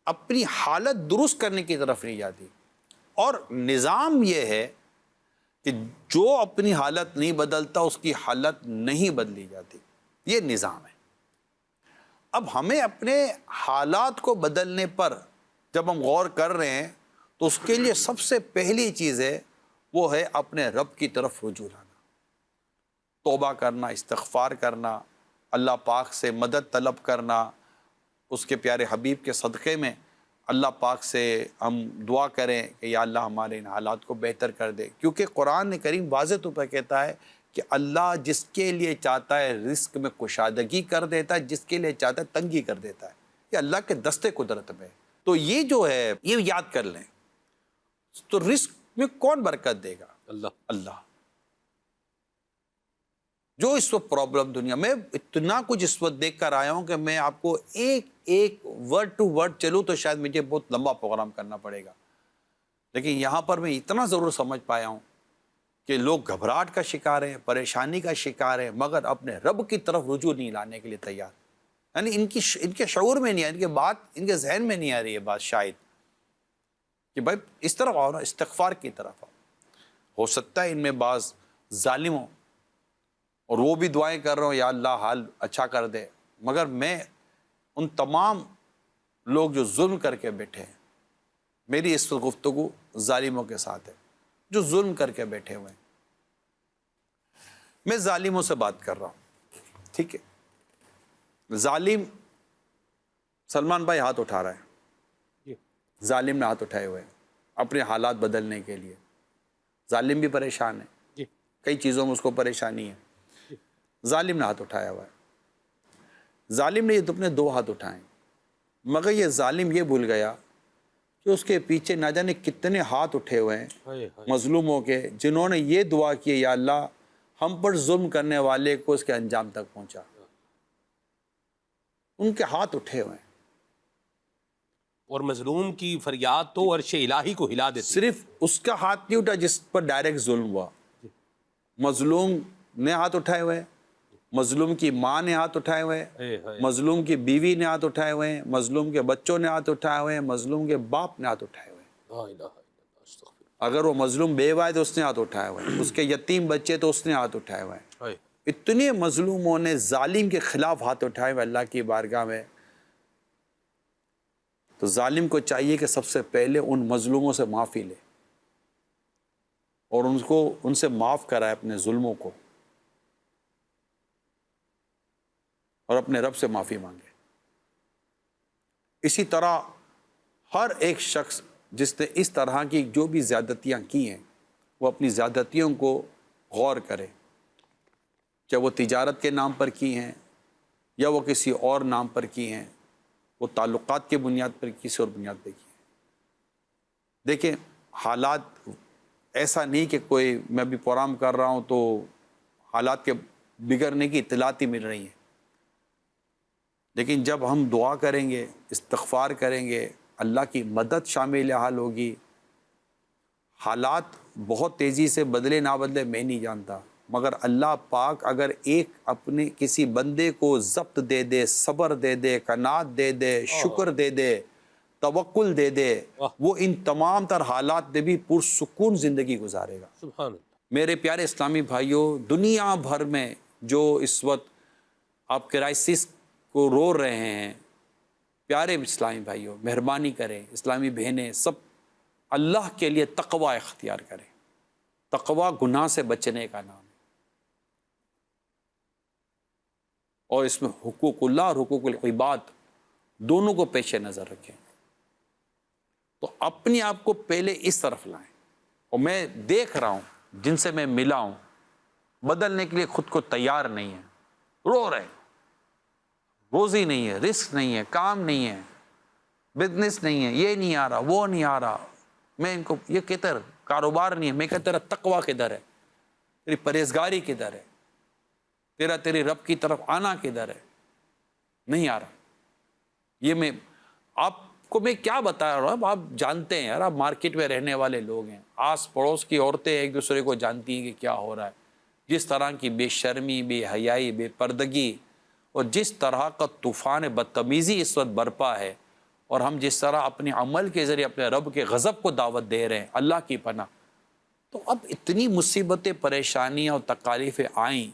Speaker 2: اپنی حالت درست کرنے کی طرف نہیں جاتی، اور نظام یہ ہے کہ جو اپنی حالت نہیں بدلتا اس کی حالت نہیں بدلی جاتی، یہ نظام ہے۔ اب ہمیں اپنے حالات کو بدلنے پر جب ہم غور کر رہے ہیں تو اس کے لیے سب سے پہلی چیز ہے وہ ہے اپنے رب کی طرف رجوع لانا، توبہ کرنا، استغفار کرنا، اللہ پاک سے مدد طلب کرنا، اس کے پیارے حبیب کے صدقے میں اللہ پاک سے ہم دعا کریں کہ یا اللہ ہمارے ان حالات کو بہتر کر دے، کیونکہ قرآن کریم واضح طور پر کہتا ہے کہ اللہ جس کے لیے چاہتا ہے رزق میں کشادگی کر دیتا ہے، جس کے لیے چاہتا ہے تنگی کر دیتا ہے، یہ اللہ کے دستے قدرت میں۔ تو یہ جو ہے یہ یاد کر لیں، تو رزق میں کون برکت دے گا؟ اللہ۔ جو اس وقت پرابلم دنیا میں، اتنا کچھ اس وقت دیکھ کر آیا ہوں کہ میں آپ کو ایک ورڈ ٹو ورڈ چلوں تو شاید مجھے بہت لمبا پروگرام کرنا پڑے گا، لیکن یہاں پر میں اتنا ضرور سمجھ پایا ہوں کہ لوگ گھبراہٹ کا شکار ہیں، پریشانی کا شکار ہیں، مگر اپنے رب کی طرف رجوع نہیں لانے کے لیے تیار، یعنی ان کے شعور میں نہیں ہے، ان کے ذہن میں نہیں آ رہی ہے بات شاید کہ بھائی اس طرف آؤ نا، استغفار کی طرف آؤ۔ ہو سکتا ہے ان میں بعض ظالم ہوں اور وہ بھی دعائیں کر رہا ہوں یا اللہ حال اچھا کر دے، مگر میں ان تمام لوگ جو ظلم کر کے بیٹھے ہیں، میری اس وقت گفتگو ظالموں کے ساتھ ہے جو ظلم کر کے بیٹھے ہوئے ہیں۔ میں ظالموں سے بات کر رہا ہوں، ٹھیک ہے۔ ظالم سلمان بھائی ہاتھ اٹھا رہا ہے، ظالم نے ہاتھ اٹھائے ہوئے ہیں اپنے حالات بدلنے کے لیے۔ ظالم بھی پریشان ہے، کئی چیزوں میں اس کو پریشانی ہے، ظالم نے ہاتھ اٹھایا ہوا ہے۔ ظالم نے یہ اپنے 2 ہاتھ اٹھائے، مگر یہ ظالم یہ بھول گیا کہ اس کے پیچھے نہ جانے کتنے ہاتھ اٹھے ہوئے ہیں مظلوموں کے، جنہوں نے یہ دعا کی یا اللہ ہم پر ظلم کرنے والے کو اس کے انجام تک پہنچا۔ ان کے ہاتھ اٹھے ہوئے ہیں،
Speaker 1: اور مظلوم کی فریاد تو عرش الہی کو ہلا دیتی۔
Speaker 2: صرف اس کا ہاتھ نہیں اٹھا جس پر ڈائریکٹ ظلم ہوا، مظلوم نے ہاتھ اٹھائے ہوئے ہیں، مظلوم کی ماں نے ہاتھ اٹھائے ہوئے ہیں، مظلوم کی بیوی نے ہاتھ اٹھائے ہوئے ہیں، مظلوم کے بچوں نے ہاتھ اٹھائے ہوئے ہیں، مظلوم کے باپ نے ہاتھ اٹھائے ہوئے ہیں۔ اگر وہ مظلوم بیوہ ہے تو اس نے ہاتھ اٹھائے ہوئے ہیں، اس کے یتیم بچے تو اس نے ہاتھ اٹھائے ہوئے ہیں۔ اتنے مظلوموں نے ظالم کے خلاف ہاتھ اٹھائے ہوئے اللہ کی بارگاہ میں، تو ظالم کو چاہیے کہ سب سے پہلے ان مظلوموں سے معافی لے اور ان سے معاف کرائے اپنے ظلموں کو، اور اپنے رب سے معافی مانگے۔ اسی طرح ہر ایک شخص جس نے اس طرح کی جو بھی زیادتیاں کی ہیں، وہ اپنی زیادتیوں کو غور کرے، چاہے وہ تجارت کے نام پر کی ہیں یا وہ کسی اور نام پر کی ہیں، وہ تعلقات کی بنیاد پر کسی اور بنیاد پہ کی ہیں۔ دیکھیں حالات ایسا نہیں کہ کوئی میں بھی پروگرام کر رہا ہوں تو حالات کے بگڑنے کی اطلاعات ہی مل رہی ہیں، لیکن جب ہم دعا کریں گے، استغفار کریں گے، اللہ کی مدد شامل حال ہوگی۔ حالات بہت تیزی سے بدلے نہ بدلے میں نہیں جانتا، مگر اللہ پاک اگر ایک اپنے کسی بندے کو ضبط دے دے، صبر دے دے، قناعت دے دے، شکر دے دے، توکل دے دے، وہ ان تمام تر حالات میں بھی پرسکون زندگی گزارے گا۔
Speaker 1: سبحان اللہ۔
Speaker 2: میرے پیارے اسلامی بھائیوں، دنیا بھر میں جو اس وقت آپ کرائسس کو رو رہے ہیں، پیارے اسلامی بھائیوں مہربانی کریں، اسلامی بہنیں سب اللہ کے لیے تقوی اختیار کریں۔ تقوی گناہ سے بچنے کا نام ہے، اور اس میں حقوق اللہ اور حقوق العباد دونوں کو پیش نظر رکھیں۔ تو اپنے آپ کو پہلے اس طرف لائیں، اور میں دیکھ رہا ہوں جن سے میں ملا ہوں بدلنے کے لیے خود کو تیار نہیں ہے، رو رہے ہیں، روزی نہیں ہے، رزق نہیں ہے، کام نہیں ہے، بزنس نہیں ہے، یہ نہیں آ رہا، وہ نہیں آ رہا، میں ان کو یہ کہتا ہے کاروبار نہیں ہے، میں کہتا ہے تقوی کدھر ہے، تیری پرہیزگاری کدھر ہے، تیری رب کی طرف آنا کدھر ہے، نہیں آ رہا۔ یہ میں آپ کو میں کیا بتا رہا ہوں، آپ جانتے ہیں یار، آپ مارکیٹ میں رہنے والے لوگ ہیں، آس پڑوس کی عورتیں ایک دوسرے کو جانتی ہیں کہ کیا ہو رہا ہے، جس طرح کی بے شرمی، بے حیائی، بے پردگی، اور جس طرح کا طوفان بدتمیزی اس وقت برپا ہے، اور ہم جس طرح اپنے عمل کے ذریعے اپنے رب کے غضب کو دعوت دے رہے ہیں، اللہ کی پناہ، تو اب اتنی مصیبتیں، پریشانیاں اور تکالیفیں آئیں،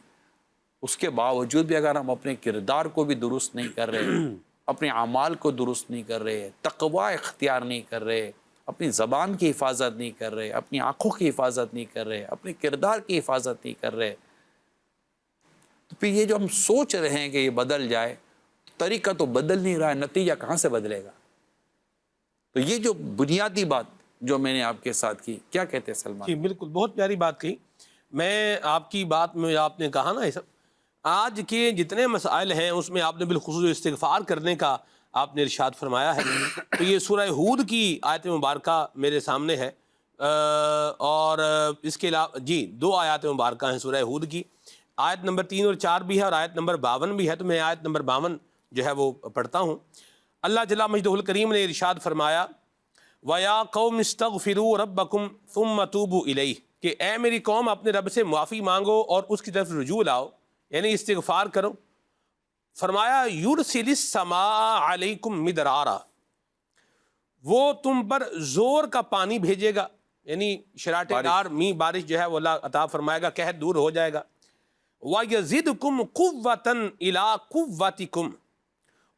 Speaker 2: اس کے باوجود بھی اگر ہم اپنے کردار کو بھی درست نہیں کر رہے، اپنے اعمال کو درست نہیں کر رہے، تقوی اختیار نہیں کر رہے، اپنی زبان کی حفاظت نہیں کر رہے، اپنی آنکھوں کی حفاظت نہیں کر رہے، اپنے کردار کی حفاظت نہیں کر رہے، تو پھر یہ جو ہم سوچ رہے ہیں کہ یہ بدل جائے، طریقہ تو بدل نہیں رہا ہے، نتیجہ کہاں سے بدلے گا؟ تو یہ جو بنیادی بات جو میں نے آپ کے ساتھ کی، کیا کہتے ہیں سلمان؟
Speaker 1: جی بالکل، بہت پیاری بات کہی۔ میں آپ کی بات میں آپ نے کہا نا، آج کے جتنے مسائل ہیں اس میں آپ نے بالخصوص استغفار کرنے کا آپ نے ارشاد فرمایا ہے، تو یہ سورہ ہود کی آیت مبارکہ میرے سامنے ہے، اور اس کے علاوہ جی 2 آیات مبارکہ ہیں سورہ ہود کی، آیت نمبر 3 اور 4 بھی ہے، اور آیت نمبر 52 بھی ہے، تو میں آیت نمبر 52 جو ہے وہ پڑھتا ہوں۔ اللہ جل مجدہ الکریم نے ارشاد فرمایا، وَيَا قَوْمِ اسْتَغْفِرُوا رَبَّكُمْ ثُمَّ تُوبُوا إِلَيْهِ، کہ اے میری قوم اپنے رب سے معافی مانگو اور اس کی طرف رجوع لاؤ، یعنی استغفار کرو۔ فرمایا یُرْسِلِ السَّمَاءَ عَلَيْكُمْ مِدْرَارًا، وہ تم پر زور کا پانی بھیجے گا، یعنی شراٹے دار بارش جو ہے وہ اللہ عطا فرمائے گا، قحط دور ہو جائے گا۔ وَيَزِدْكُمْ قُوَّةً إِلَىٰ قُوَّتِكُمْ،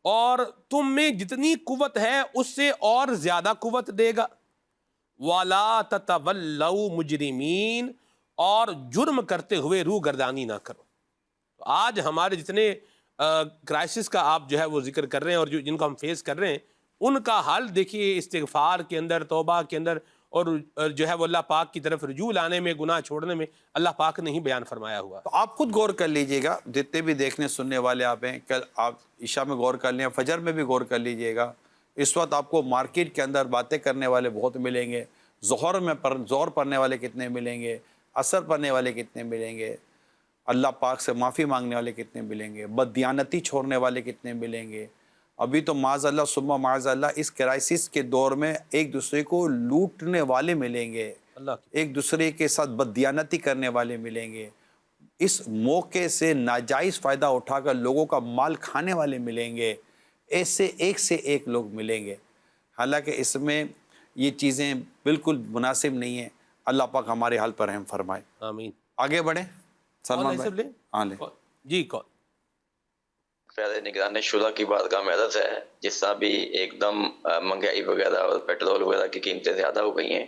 Speaker 1: اور تم میں جتنی قوت ہے اس سے اور زیادہ قوت دے گا۔ وَلَا تَتَوَلَّوْا مُجْرِمِينَ، اور جرم کرتے ہوئے روح گردانی نہ کرو۔ تو آج ہمارے جتنے کرائسس کا آپ جو ہے وہ ذکر کر رہے ہیں، اور جن کو ہم فیس کر رہے ہیں، ان کا حل دیکھیے استغفار کے اندر، توبہ کے اندر، اور جو ہے وہ اللہ پاک کی طرف رجوع لانے میں، گناہ چھوڑنے میں اللہ پاک نے ہی بیان فرمایا ہوا۔
Speaker 2: تو آپ خود غور کر لیجئے گا، جتنے بھی دیکھنے سننے والے آپ ہیں، کل آپ عشاء میں غور کر لیں، فجر میں بھی غور کر لیجئے گا۔ اس وقت آپ کو مارکیٹ کے اندر باتیں کرنے والے بہت ملیں گے، ظہر میں زور پڑھنے والے کتنے ملیں گے، عصر پڑھنے والے کتنے ملیں گے، اللہ پاک سے معافی مانگنے والے کتنے ملیں گے، بددیانتی چھوڑنے والے کتنے ملیں گے۔ ابھی تو معاذ اللہ ثم معاذ اللہ اس کرائسس کے دور میں ایک دوسرے کو لوٹنے والے ملیں گے،
Speaker 1: اللہ کی
Speaker 2: ایک دوسرے کے ساتھ بددیانتی کرنے والے ملیں گے، اس موقع سے ناجائز فائدہ اٹھا کر لوگوں کا مال کھانے والے ملیں گے، ایسے ایک سے ایک لوگ ملیں گے۔ حالانکہ اس میں یہ چیزیں بالکل مناسب نہیں ہیں۔ اللہ پاک ہمارے حال پر رحم فرمائے۔
Speaker 1: آمین۔
Speaker 2: آگے بڑھیں۔ سلمان
Speaker 1: ایسے
Speaker 2: بھائی
Speaker 1: لیں؟
Speaker 2: ہاں لیں.
Speaker 1: جی کال.
Speaker 3: پیارے نگران شورا کی بات کا مدد ہے. جس طرح بھی ایک دم مہنگائی وغیرہ اور پیٹرول وغیرہ کی قیمتیں زیادہ ہو گئی ہیں,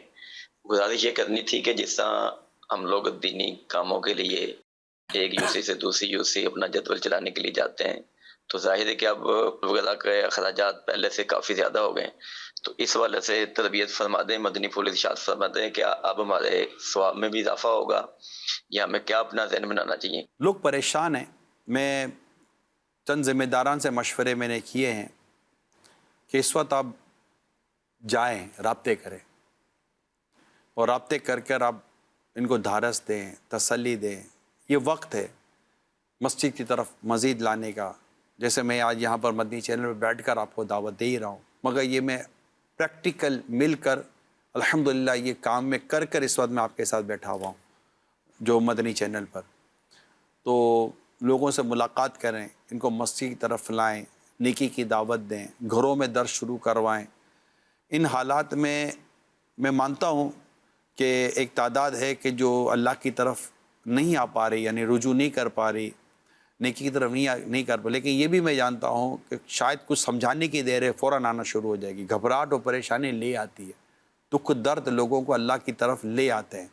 Speaker 3: گزارش یہ کرنی تھی کہ جس طرح ہم لوگ دینی کاموں کے لیے ایک یوسی سے دوسری یوسی اپنا جدول چلانے کے لیے جاتے ہیں, تو ظاہر ہے کہ اب وغیرہ کے اخراجات پہلے سے کافی زیادہ ہو گئے, تو اس والے سے تربیت فرما دیں, مدنی پھول ارشاد فرما دیں کہ اب ہمارے ثواب میں بھی اضافہ ہوگا, یا ہمیں کیا اپنا ذہن بنانا چاہیے.
Speaker 2: لوگ پریشان ہیں. میں چند ذمہ داران سے مشورے میں نے کیے ہیں کہ اس وقت آپ جائیں, رابطے کریں, اور رابطے کر کر آپ ان کو دھارس دیں, تسلی دیں. یہ وقت ہے مسجد کی طرف مزید لانے کا. جیسے میں آج یہاں پر مدنی چینل پہ بیٹھ کر آپ کو دعوت دے ہی رہا ہوں, مگر یہ میں پریکٹیکل مل کر الحمدللہ یہ کام میں کر کر اس وقت میں آپ کے ساتھ بیٹھا ہوا ہوں جو مدنی چینل پر. تو لوگوں سے ملاقات کریں, ان کو مسجد کی طرف لائیں, نیکی کی دعوت دیں, گھروں میں درس شروع کروائیں. ان حالات میں مانتا ہوں کہ ایک تعداد ہے کہ جو اللہ کی طرف نہیں آ پا رہی, یعنی رجوع نہیں کر پا رہی, نیکی کی طرف نہیں کر پا, لیکن یہ بھی میں جانتا ہوں کہ شاید کچھ سمجھانے کی دیر ہے فوراً آنا شروع ہو جائے گی. گھبراہٹ اور پریشانی لے آتی ہے, دکھ درد لوگوں کو اللہ کی طرف لے آتے ہیں,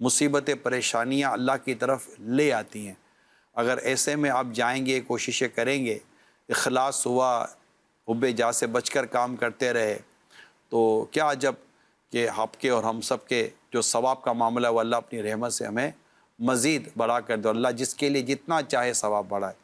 Speaker 2: مصیبتیں پریشانیاں اللہ کی طرف لے آتی ہیں. اگر ایسے میں آپ جائیں گے, کوششیں کریں گے, اخلاص ہوا, حب جا سے بچ کر کام کرتے رہے, تو کیا عجب کہ آپ کے اور ہم سب کے جو ثواب کا معاملہ ہے وہ اللہ اپنی رحمت سے ہمیں مزید بڑھا کر دو. اللہ جس کے لیے جتنا چاہے ثواب بڑھائے.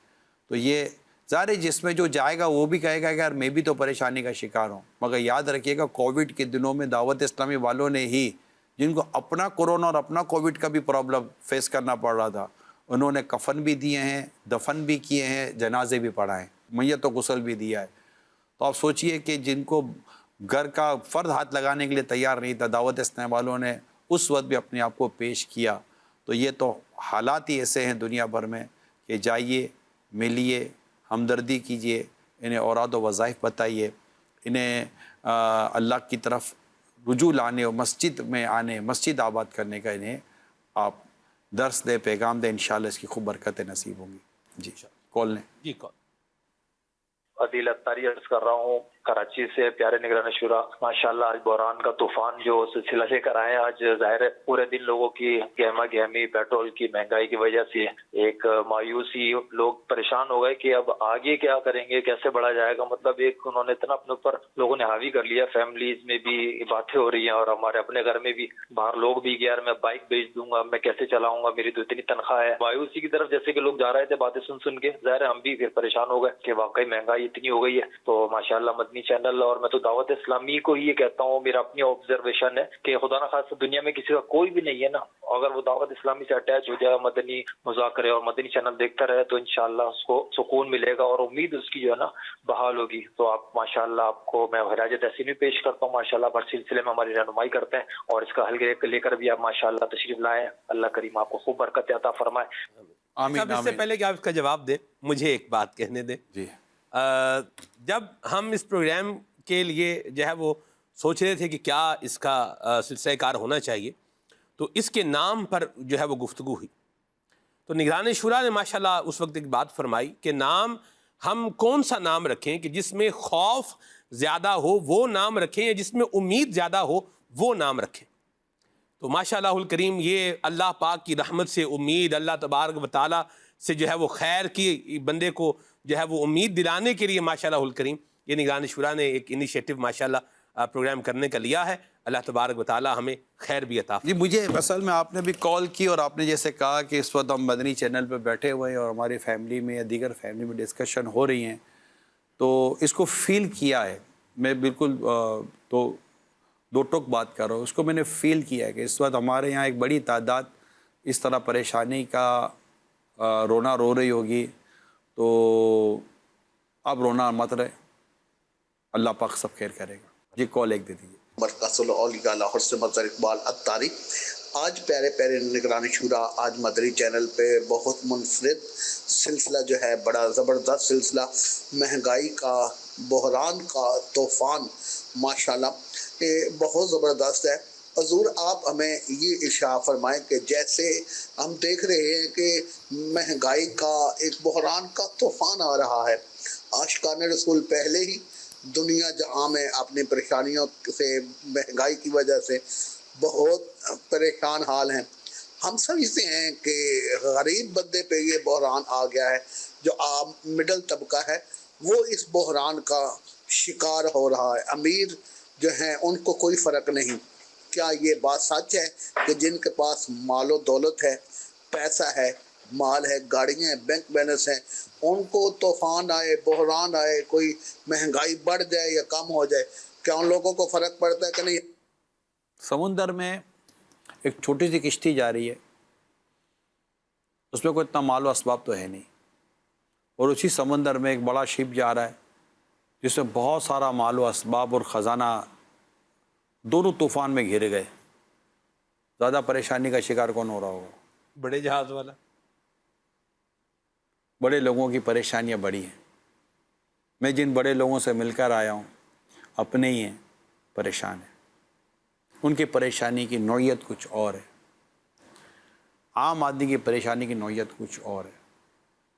Speaker 2: تو یہ ظاہر جس میں جو جائے گا وہ بھی کہے گا کہ یار میں بھی تو پریشانی کا شکار ہوں. مگر یاد رکھیے گا کووڈ کے دنوں میں دعوت اسلامی والوں نے ہی, جن کو اپنا کورونا اور اپنا کووڈ کا بھی پرابلم فیس کرنا پڑ رہا تھا, انہوں نے کفن بھی دیے ہیں, دفن بھی کیے ہیں, جنازے بھی پڑھائے, میت و غسل بھی دیا ہے. تو آپ سوچئے کہ جن کو گھر کا فرد ہاتھ لگانے کے لیے تیار نہیں تھا, دعوت اسلامی والوں نے اس وقت بھی اپنے آپ کو پیش کیا. تو یہ تو حالات ہی ایسے ہیں دنیا بھر میں کہ جائیے, ملیے, ہمدردی کیجیے, انہیں اوراد و وظائف بتائیے, انہیں اللہ کی طرف رجوع لانے اور مسجد میں آنے, مسجد آباد کرنے کا انہیں آپ درس دے, پیغام دے. انشاءاللہ اس کی خوب برکتیں نصیب ہوں گی. جی کال لیں.
Speaker 1: جی کال.
Speaker 4: عدیل اتاری عرض کر رہا ہوں کراچی سے. پیارے نگران شورا, ماشاءاللہ آج بحران کا طوفان جو سلسلہ لے کر آئے ہیں, آج ظاہر ہے پورے دن لوگوں کی گہما گہمی, پیٹرول کی مہنگائی کی وجہ سے ایک مایوسی, لوگ پریشان ہو گئے کہ اب آگے کیا کریں گے, کیسے بڑھا جائے گا. مطلب ایک انہوں نے اتنا اپنے اوپر لوگوں نے حاوی کر لیا, فیملیز میں بھی باتیں ہو رہی ہیں اور ہمارے اپنے گھر میں بھی باہر لوگ بھی کہ یار میں بائک بیچ دوں گا, میں کیسے چلاؤں گا, میری تو اتنی تنخواہ ہے. مایوسی کی طرف جیسے کہ لوگ جا رہے تھے باتیں سن کے, ظاہر ہے ہم بھی پھر پریشان ہو گئے کہ واقعی مہنگائی اتنی ہو گئی ہے. تو ماشاءاللہ مدنی چینل اور میں تو دعوت اسلامی کو ہی یہ کہتا ہوں, میرا اپنی آبزرویشن ہے کہ خدا نہ خاص دنیا میں کسی کا کوئی بھی نہیں ہے نا, اگر وہ دعوت اسلامی سے اٹیچ ہو جائے, مدنی مذاکرے اور مدنی چینل دیکھتا رہے, تو انشاءاللہ اس کو سکون ملے گا اور امید اس کی جو ہے نا بحال ہوگی. تو آپ ماشاءاللہ, آپ کو میں خراج تحسین بھی پیش کرتا ہوں. ماشاءاللہ ہر سلسلے میں ہماری رہنمائی کرتے ہیں اور اس کا حل لے کر بھی آپ ماشاءاللہ تشریف لائیں. اللہ کریم آپ کو خوب برکت عطا فرمائے.
Speaker 2: آمین.
Speaker 1: اس سے پہلے کہ آپ اس کا جواب دیں, مجھے ایک بات کہنے دیں.
Speaker 2: جی
Speaker 1: جب ہم اس پروگرام کے لیے جو ہے وہ سوچ رہے تھے کہ کیا اس کا سلسلہ کار ہونا چاہیے, تو اس کے نام پر جو ہے وہ گفتگو ہوئی. تو نگران شورا نے ماشاءاللہ اس وقت ایک بات فرمائی کہ نام ہم کون سا نام رکھیں کہ جس میں خوف زیادہ ہو وہ نام رکھیں, یا جس میں امید زیادہ ہو وہ نام رکھیں. تو ماشاءاللہ الکریم یہ اللہ پاک کی رحمت سے امید, اللہ تبارک و تعالیٰ سے جو ہے وہ خیر کی بندے کو جو ہے وہ امید دلانے کے لیے ماشاءاللہ الکریم یہ نگران شورا نے ایک انیشیٹو ماشاءاللہ پروگرام کرنے کا لیا ہے. اللہ تبارک و تعالیٰ ہمیں خیر بھی عطا فرمائے.
Speaker 2: جی مجھے اصل میں آپ نے بھی کال کی اور آپ نے جیسے کہا کہ اس وقت ہم مدنی چینل پہ بیٹھے ہوئے ہیں اور ہماری فیملی میں یا دیگر فیملی میں ڈسکشن ہو رہی ہیں, تو اس کو فیل کیا ہے. میں بالکل دو ٹوک بات کر رہا ہوں, اس کو میں نے فیل کیا ہے کہ اس وقت ہمارے یہاں ایک بڑی تعداد اس طرح پریشانی کا رونا رو رہی ہوگی. تو آپ رونا مت رہے, اللہ پاک سب خیر کرے گا. جی کال ایک دے دیجیے.
Speaker 5: مرکز الاولیاء لاہور سے مظہر اقبال اتاری. آج پیارے نگران شورا, آج مدنی چینل پہ بہت منفرد سلسلہ جو ہے, بڑا زبردست سلسلہ, مہنگائی کا, بحران کا طوفان, ماشاءاللہ بہت زبردست ہے. حضور آپ ہمیں یہ ارشاد فرمائیں کہ جیسے ہم دیکھ رہے ہیں کہ مہنگائی کا ایک بحران کا طوفان آ رہا ہے، عاشقان رسول پہلے ہی دنیا جہاں میں اپنی پریشانیوں سے، مہنگائی کی وجہ سے بہت پریشان حال ہیں، ہم سمجھتے ہیں کہ غریب بندے پہ یہ بحران آ گیا ہے، جو عام مڈل طبقہ ہے وہ اس بحران کا شکار ہو رہا ہے، امیر جو ہیں ان کو کوئی فرق نہیں۔ کیا یہ بات سچ ہے کہ جن کے پاس مال و دولت ہے، پیسہ ہے، مال ہے، گاڑیاں ہیں، بینک بیلنس ہیں، ان کو طوفان آئے، بحران آئے، کوئی مہنگائی بڑھ جائے یا کم ہو جائے، کیا ان لوگوں کو فرق پڑتا ہے کہ نہیں؟
Speaker 2: سمندر میں ایک چھوٹی سی کشتی جا رہی ہے، اس میں کوئی اتنا مال و اسباب تو ہے نہیں، اور اسی سمندر میں ایک بڑا شپ جا رہا ہے جس میں بہت سارا مال و اسباب اور خزانہ دونوں طوفان میں گھرے گئے۔ زیادہ پریشانی کا شکار کون ہو رہا ہوگا؟
Speaker 1: بڑے جہاز والا۔
Speaker 2: بڑے لوگوں کی پریشانیاں بڑی ہیں۔ میں جن بڑے لوگوں سے مل کر آیا ہوں اپنے ہی ہیں، پریشان ہیں، ان کی پریشانی کی نوعیت کچھ اور ہے، عام آدمی کی پریشانی کی نوعیت کچھ اور ہے،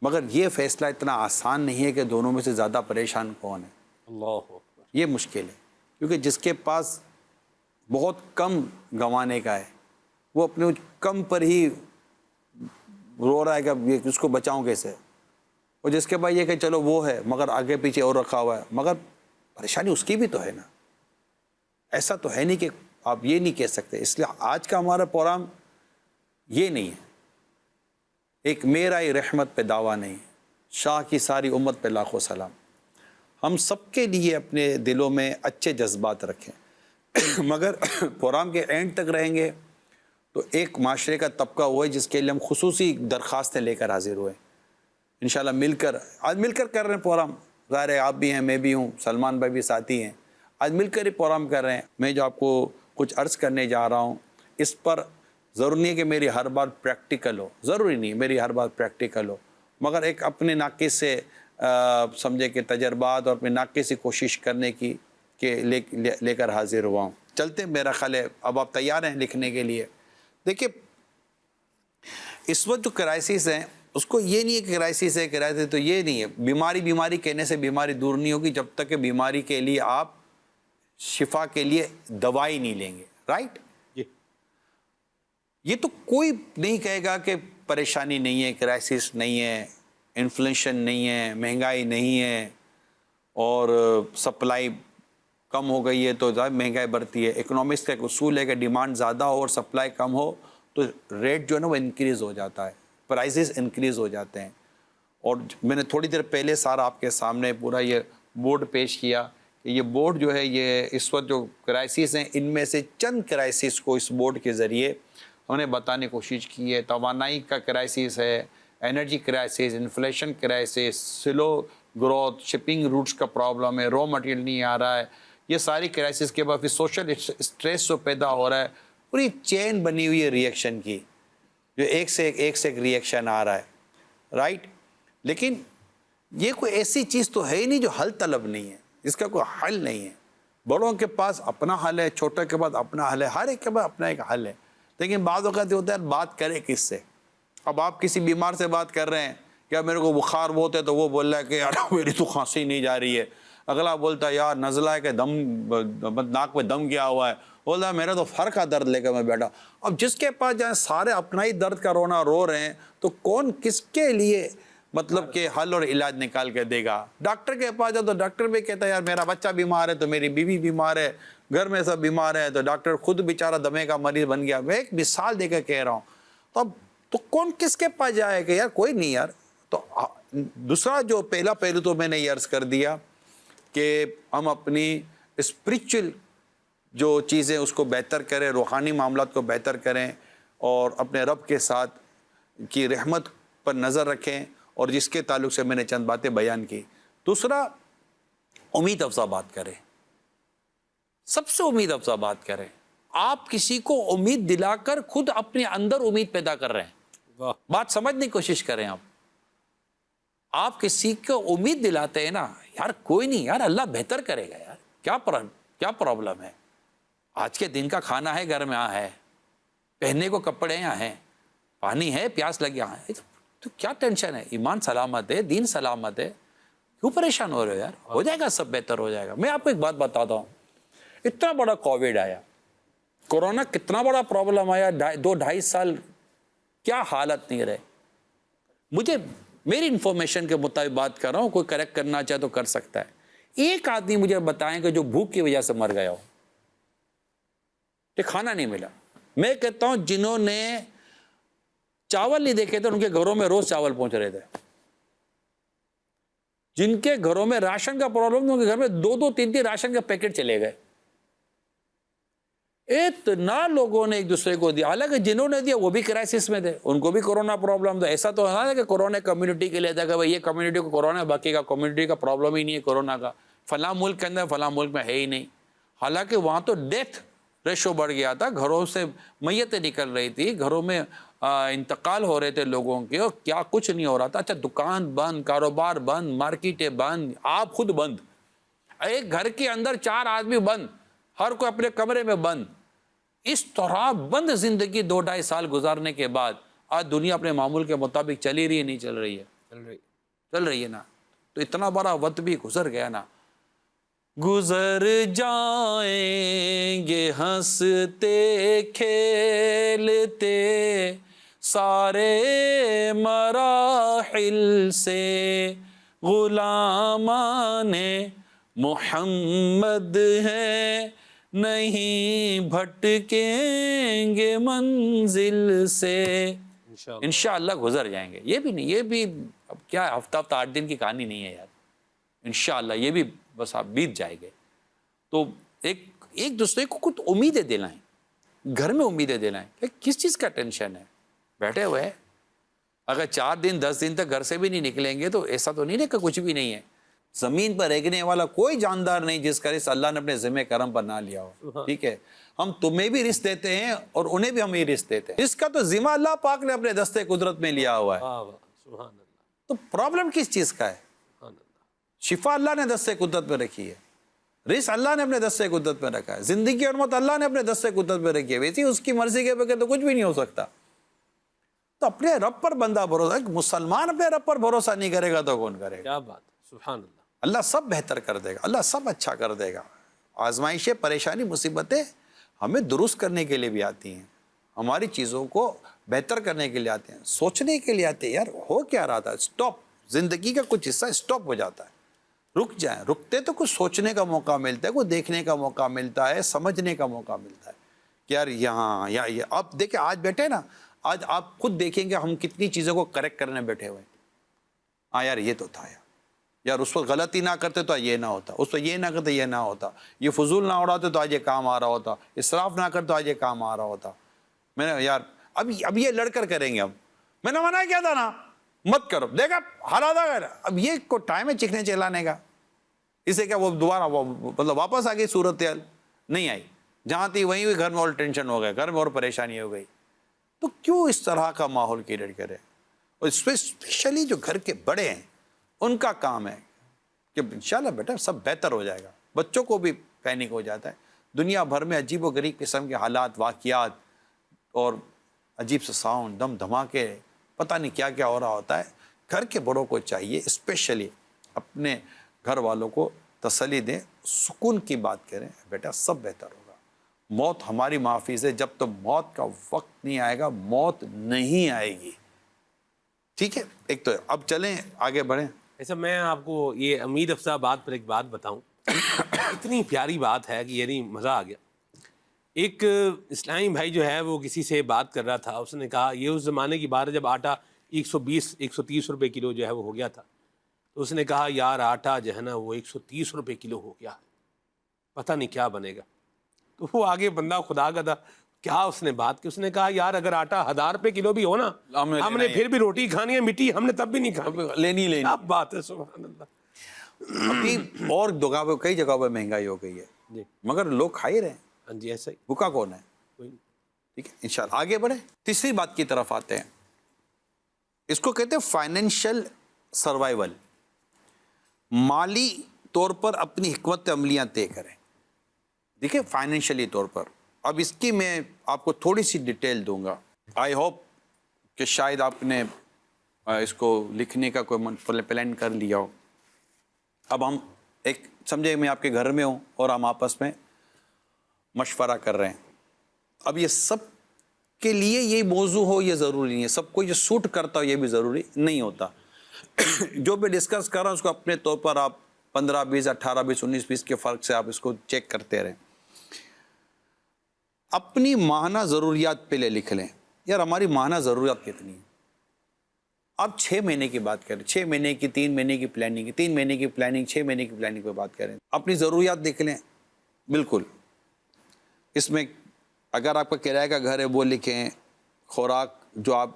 Speaker 2: مگر یہ فیصلہ اتنا آسان نہیں ہے کہ دونوں میں سے زیادہ پریشان کون ہے۔
Speaker 1: اللہ اکبر۔
Speaker 2: یہ مشکل ہے، کیونکہ جس کے پاس بہت کم گنوانے کا ہے وہ اپنے کم پر ہی رو رہا ہے کہ اب یہ اس کو بچاؤں کیسے، اور جس کے پاس یہ کہ چلو وہ ہے مگر آگے پیچھے اور رکھا ہوا ہے، مگر پریشانی اس کی بھی تو ہے نا۔ ایسا تو ہے نہیں کہ آپ یہ نہیں کہہ سکتے۔ اس لیے آج کا ہمارا پروگرام یہ نہیں ہے، ایک میرا ہی رحمت پہ دعویٰ نہیں ہے، شاہ کی ساری امت پہ لاکھوں سلام۔ ہم سب کے لیے اپنے دلوں میں اچھے جذبات رکھیں، مگر پروگرام کے اینڈ تک رہیں گے تو ایک معاشرے کا طبقہ وہ ہے جس کے لیے ہم خصوصی درخواستیں لے کر حاضر ہوئے، انشاءاللہ مل کر، آج مل کر کر رہے ہیں پروگرام، ظاہر ہے آپ بھی ہیں، میں بھی ہوں، سلمان بھائی بھی ساتھی ہیں، آج مل کر ہی پروگرام کر رہے ہیں۔ میں جو آپ کو کچھ عرض کرنے جا رہا ہوں اس پر ضروری نہیں ہے کہ میری ہر بات پریکٹیکل ہو، ضروری نہیں میری ہر بات پریکٹیکل ہو، مگر ایک اپنے ناقص سے سمجھے کہ تجربات اور اپنے ناقص سے کوشش کرنے کی کہ لے کر حاضر ہوا ہوں۔ چلتے ہیں، میرا خیال ہے اب آپ تیار ہیں لکھنے کے لیے۔ دیکھیے اس وقت جو کرائسس ہیں اس کو یہ نہیں ہے کہ کرائسس ہے، کرائسس تو یہ نہیں ہے، بیماری کہنے سے بیماری دور نہیں ہوگی جب تک کہ بیماری کے لیے آپ شفا کے لیے دوائی نہیں لیں گے، رائٹ؟ یہ تو کوئی نہیں کہے گا کہ پریشانی نہیں ہے، کرائسس نہیں ہے، انفلیشن نہیں ہے، مہنگائی نہیں ہے، اور سپلائی کم ہو گئی ہے تو زیادہ مہنگائی بڑھتی ہے۔ اکنامکس کا ایک اصول ہے کہ ڈیمانڈ زیادہ ہو اور سپلائی کم ہو تو ریٹ جو ہے نا وہ انکریز ہو جاتا ہے، پرائزز انکریز ہو جاتے ہیں۔ اور میں نے تھوڑی دیر پہلے سارا آپ کے سامنے پورا یہ بورڈ پیش کیا کہ یہ بورڈ جو ہے یہ اس وقت جو کرائسس ہیں ان میں سے چند کرائسس کو اس بورڈ کے ذریعے ہم نے بتانے کی کوشش کی ہے۔ توانائی کا کرائسس ہے، انرجی کرائسس، انفلیشن کرائسس، سلو گروتھ، شپنگ روٹس کا پرابلم ہے، را مٹیریل نہیں آ رہا ہے، یہ ساری کرائسس کے بعد پھر سوشل اسٹریس جو پیدا ہو رہا ہے، پوری چین بنی ہوئی ہے ریئیکشن کی، جو ایک سے ایک ریئیکشن آ رہا ہے، رائٹ؟ لیکن یہ کوئی ایسی چیز تو ہے ہی نہیں جو حل طلب نہیں ہے، اس کا کوئی حل نہیں ہے۔ بڑوں کے پاس اپنا حل ہے، چھوٹوں کے پاس اپنا حل ہے، ہر ایک کے پاس اپنا ایک حل ہے، لیکن بعض اوقات یہ ہوتا ہے بات کرے کس سے۔ اب آپ کسی بیمار سے بات کر رہے ہیں، کیا میرے کو بخار بہت ہے تو وہ بول رہا ہے کہ یار میری تو کھانسی نہیں جا رہی ہے، اگلا بولتا ہے یار نزلہ ہے کہ ناک پہ دم کیا ہوا ہے، بولتا ہے میرا تو فر کا درد لے کر میں بیٹھا۔ اب جس کے پاس جائیں سارے اپنا ہی درد کا رونا رو رہے ہیں تو کون کس کے لیے مطلب کہ حل اور علاج نکال کے دے گا؟ ڈاکٹر کے پاس جاؤ تو ڈاکٹر بھی کہتا ہے یار میرا بچہ بیمار ہے تو میری بیوی بیمار ہے، گھر میں سب بیمار ہے، تو ڈاکٹر خود بیچارہ دمے کا مریض بن گیا۔ میں ایک مثال دے کر کہہ رہا ہوں، تو اب تو کون کس کے پاس جائے کہ یار کوئی نہیں یار۔ تو دوسرا جو پہلا پہلو تو میں نے یہ عرض کر دیا کہ ہم اپنی اسپریچول جو چیزیں اس کو بہتر کریں، روحانی معاملات کو بہتر کریں، اور اپنے رب کے ساتھ کی رحمت پر نظر رکھیں، اور جس کے تعلق سے میں نے چند باتیں بیان کی۔ دوسرا امید افزا بات کریں، سب سے امید افزا بات کریں۔ آپ کسی کو امید دلا کر خود اپنے اندر امید پیدا کر رہے ہیں۔ بات سمجھنے کی کوشش کریں۔ آپ کسی کو امید دلاتے ہیں نا، یار کوئی نہیں، یار اللہ بہتر کرے گا، یار کیا پرابلم ہے، آج کے دن کا کھانا ہے گھر میں یہاں ہے, پہننے کو کپڑے یہاں ہیں, پانی ہے, پیاس لگ یہاں ہے, تو کیا ٹینشن ہے؟ ایمان سلامت ہے, دین سلامت ہے, کیوں پریشان ہو رہے ہو یار؟ ہو جائے گا, سب بہتر ہو جائے گا. میں آپ کو ایک بات بتاتا ہوں, اتنا بڑا کووڈ آیا, کورونا کتنا بڑا پرابلم آیا, 2-2.5 سال کیا حالت نہیں رہے. مجھے میری انفارمیشن کے مطابق بات کر رہا ہوں, کوئی کریکٹ کرنا چاہے تو کر سکتا ہے. ایک آدمی مجھے بتائیں کہ جو بھوک کی وجہ سے مر گیا ہو, کہ کھانا نہیں ملا. میں کہتا ہوں جنہوں نے چاول نہیں دیکھے تھے ان کے گھروں میں روز چاول پہنچ رہے تھے. جن کے گھروں میں راشن کا پرابلم تھا ان کے گھر میں 2-2-3 راشن کا پیکٹ چلے گئے. اتنا لوگوں نے ایک دوسرے کو دیا, حالانکہ جنہوں نے دیا وہ بھی کرائسس میں تھے, ان کو بھی کورونا پرابلم تھا. ایسا تو ہے کہ کورونا کمیونٹی کے لیے تھا کہ بھائی یہ کمیونٹی کو کورونا ہے, باقی کا کمیونٹی کا پرابلم ہی نہیں ہے کورونا کا, فلاں ملک کے اندر فلاں ملک میں ہے ہی نہیں. حالانکہ وہاں تو ڈیتھ ریشو بڑھ گیا تھا, گھروں سے میتیں نکل رہی تھی, گھروں میں انتقال ہو رہے تھے لوگوں کے, اور کیا کچھ نہیں ہو رہا تھا. اچھا دکان بند, کاروبار بند, مارکیٹیں بند, آپ خود بند, ایک گھر کے اندر 4 آدمی بند, ہر کوئی اپنے کمرے میں بند. اس طرح بند زندگی 2-2.5 سال گزارنے کے بعد آج دنیا اپنے معمول کے مطابق چل ہی رہی ہے, نہیں چل رہی ہے؟ چل رہی ہے نا. تو اتنا بڑا وقت بھی گزر گیا نا. گزر جائیں گے ہنستے کھیلتے سارے مراحل سے, غلامان محمد ہیں نہیں بھٹکیں گے منزل سے. انشاءاللہ گزر جائیں گے. یہ بھی نہیں, یہ بھی اب کیا ہفتہ 8 دن کی کہانی نہیں ہے یار. انشاءاللہ یہ بھی بس آپ بیت جائے گے. تو ایک دوسرے کو کچھ امیدیں دلائیں, گھر میں امیدیں دلائیں. کہ کس چیز کا ٹینشن ہے؟ بیٹھے ہوئے ہیں, اگر 4 دن 10 دن تک گھر سے بھی نہیں نکلیں گے تو ایسا تو نہیں ہے کہ کچھ بھی نہیں ہے. زمین پر رہنے والا کوئی جاندار نہیں جس کا رزق اللہ نے اپنے ذمہ کرم پر نہ لیا ہو. ٹھیک ہے, ہم تمہیں بھی رزق دیتے ہیں اور انہیں بھی ہم یہ رزق دیتے ہیں. اس کا تو ذمہ اللہ پاک نے اپنے دستے قدرت میں لیا ہوا ہے. تو پرابلم کس چیز کا ہے؟ شفا اللہ نے دستے قدرت میں رکھی ہے, رزق اللہ نے اپنے دستے قدرت میں رکھا ہے, زندگی اور موت اللہ نے اپنے دستے قدرت میں رکھی ہے. ویسے اس کی مرضی کے بغیر تو کچھ بھی نہیں ہو سکتا. تو اپنے رب پر بندہ بھروسہ, مسلمان اپنے رب پر بھروسہ نہیں کرے گا تو کون کرے گا؟
Speaker 1: کیا بات, سبحان اللہ.
Speaker 2: اللہ سب بہتر کر دے گا, اللہ سب اچھا کر دے گا. آزمائشیں, پریشانی, مصیبتیں ہمیں درست کرنے کے لیے بھی آتی ہیں, ہماری چیزوں کو بہتر کرنے کے لیے آتے ہیں, سوچنے کے لیے آتے ہیں. یار ہو کیا رہا تھا, اسٹاپ. زندگی کا کچھ حصہ اسٹاپ ہو جاتا ہے, رک جائیں. رکتے تو کچھ سوچنے کا موقع ملتا ہے, کچھ دیکھنے کا موقع ملتا ہے, سمجھنے کا موقع ملتا ہے کہ یار یہاں یا یہ. اب دیکھیں آج بیٹھے نا, آج آپ خود دیکھیں گے ہم کتنی چیزوں کو کریکٹ کرنے بیٹھے ہوئے. ہاں یار یہ تو تھا یار اس وقت غلطی نہ کرتے تو یہ نہ ہوتا, اس وقت یہ نہ کرتے یہ نہ ہوتا, یہ فضول نہ اڑاتے تو آج یہ کام آ رہا ہوتا, اسراف نہ کرتے تو آج یہ کام آ رہا ہوتا. میں نے یار اب یہ لڑ کر کریں گے, اب میں نے منع کیا تھا نا مت کرو, دیکھا حالات آ گئے. اب یہ کو ٹائم ہے چکنے چلانے کا, اسے کیا وہ دوبارہ مطلب واپس آ گئی صورتحال؟ نہیں آئی, جہاں تھی وہیں ہوئی, گھر میں اور ٹینشن ہو گئے, گھر میں اور پریشانی ہو گئی. تو کیوں اس طرح کا ماحول کریٹ کرے؟ اور اسپیشلی جو گھر کے بڑے ہیں ان کا کام ہے کہ انشاءاللہ بیٹا سب بہتر ہو جائے گا. بچوں کو بھی پینک ہو جاتا ہے, دنیا بھر میں عجیب و غریب قسم کے حالات, واقعات اور عجیب سے ساؤنڈ, دم دھماکے, پتہ نہیں کیا کیا ہو رہا ہوتا ہے. گھر کے بڑوں کو چاہیے اسپیشلی اپنے گھر والوں کو تسلی دیں, سکون کی بات کریں, بیٹا سب بہتر ہوگا. موت ہماری محافظ ہے, جب تک موت کا وقت نہیں آئے گا موت نہیں آئے گی. ٹھیک ہے, ایک تو اب چلیں آگے بڑھیں.
Speaker 1: ایسا میں آپ کو یہ امید افزا بات پر ایک بات بتاؤں, اتنی پیاری بات ہے کہ یعنی مزہ آ گیا. ایک اسلامی بھائی جو ہے وہ کسی سے بات کر رہا تھا, اس نے کہا یہ اس زمانے کی بات ہے جب آٹا 120-130 روپے کلو جو ہے وہ ہو گیا تھا. تو اس نے کہا یار آٹا جو ہے نا وہ 130 روپے کلو ہو گیا, پتہ نہیں کیا بنے گا. تو وہ آگے بندہ خدا کا تھا, کیا اس نے بات کی, اس نے کہا یار اگر آٹا 1000 روپے کلو بھی ہو نا, ہم نے پھر بھی روٹی کھانی ہے, مٹی ہم نے تب بھی نہیں کھانی, لینی. اب بات ہے سبحان اللہ.
Speaker 2: ابھی اور جگہ پہ کئی جگہوں پہ مہنگائی ہو گئی ہے, مگر لوگ کھا ہی رہے ہیں.
Speaker 1: ہاں جی ایسا ہی,
Speaker 2: بھوکا کون ہے؟ ٹھیک ہے, انشاءاللہ آگے بڑھیں. تیسری بات کی طرف آتے ہیں, اس کو کہتے ہیں فائنینشیل سروائیول. مالی طور پر اپنی حکمت عملیاں طے کریں. دیکھیں فائنینشلی طور پر. اب اس کی میں آپ کو تھوڑی سی ڈیٹیل دوں گا. آئی ہوپ کہ شاید آپ نے اس کو لکھنے کا کوئی پلان کر لیا ہو. اب ہم ایک سمجھے میں آپ کے گھر میں ہوں اور ہم آپس میں مشورہ کر رہے ہیں. اب یہ سب کے لیے یہ موضوع ہو یہ ضروری نہیں ہے, سب کو یہ سوٹ کرتا ہو یہ بھی ضروری نہیں ہوتا. جو بھی ڈسکس کر رہا ہوں اس کو اپنے طور پر آپ 15 20 18 20 19 20 کے فرق سے آپ اس کو چیک کرتے رہیں. اپنی ماہانہ ضروریات پہلے لکھ لیں. یار ہماری ماہانہ ضروریات کتنی ہیں؟ آپ 6 مہینے کی بات کریں, 6 مہینے کی, 3 مہینے کی پلاننگ, 3 مہینے کی پلاننگ, 6 مہینے کی پلاننگ پہ بات کریں. اپنی ضروریات دیکھ لیں. بالکل اس میں اگر آپ کا کرایہ کا گھر ہے وہ لکھیں, خوراک جو آپ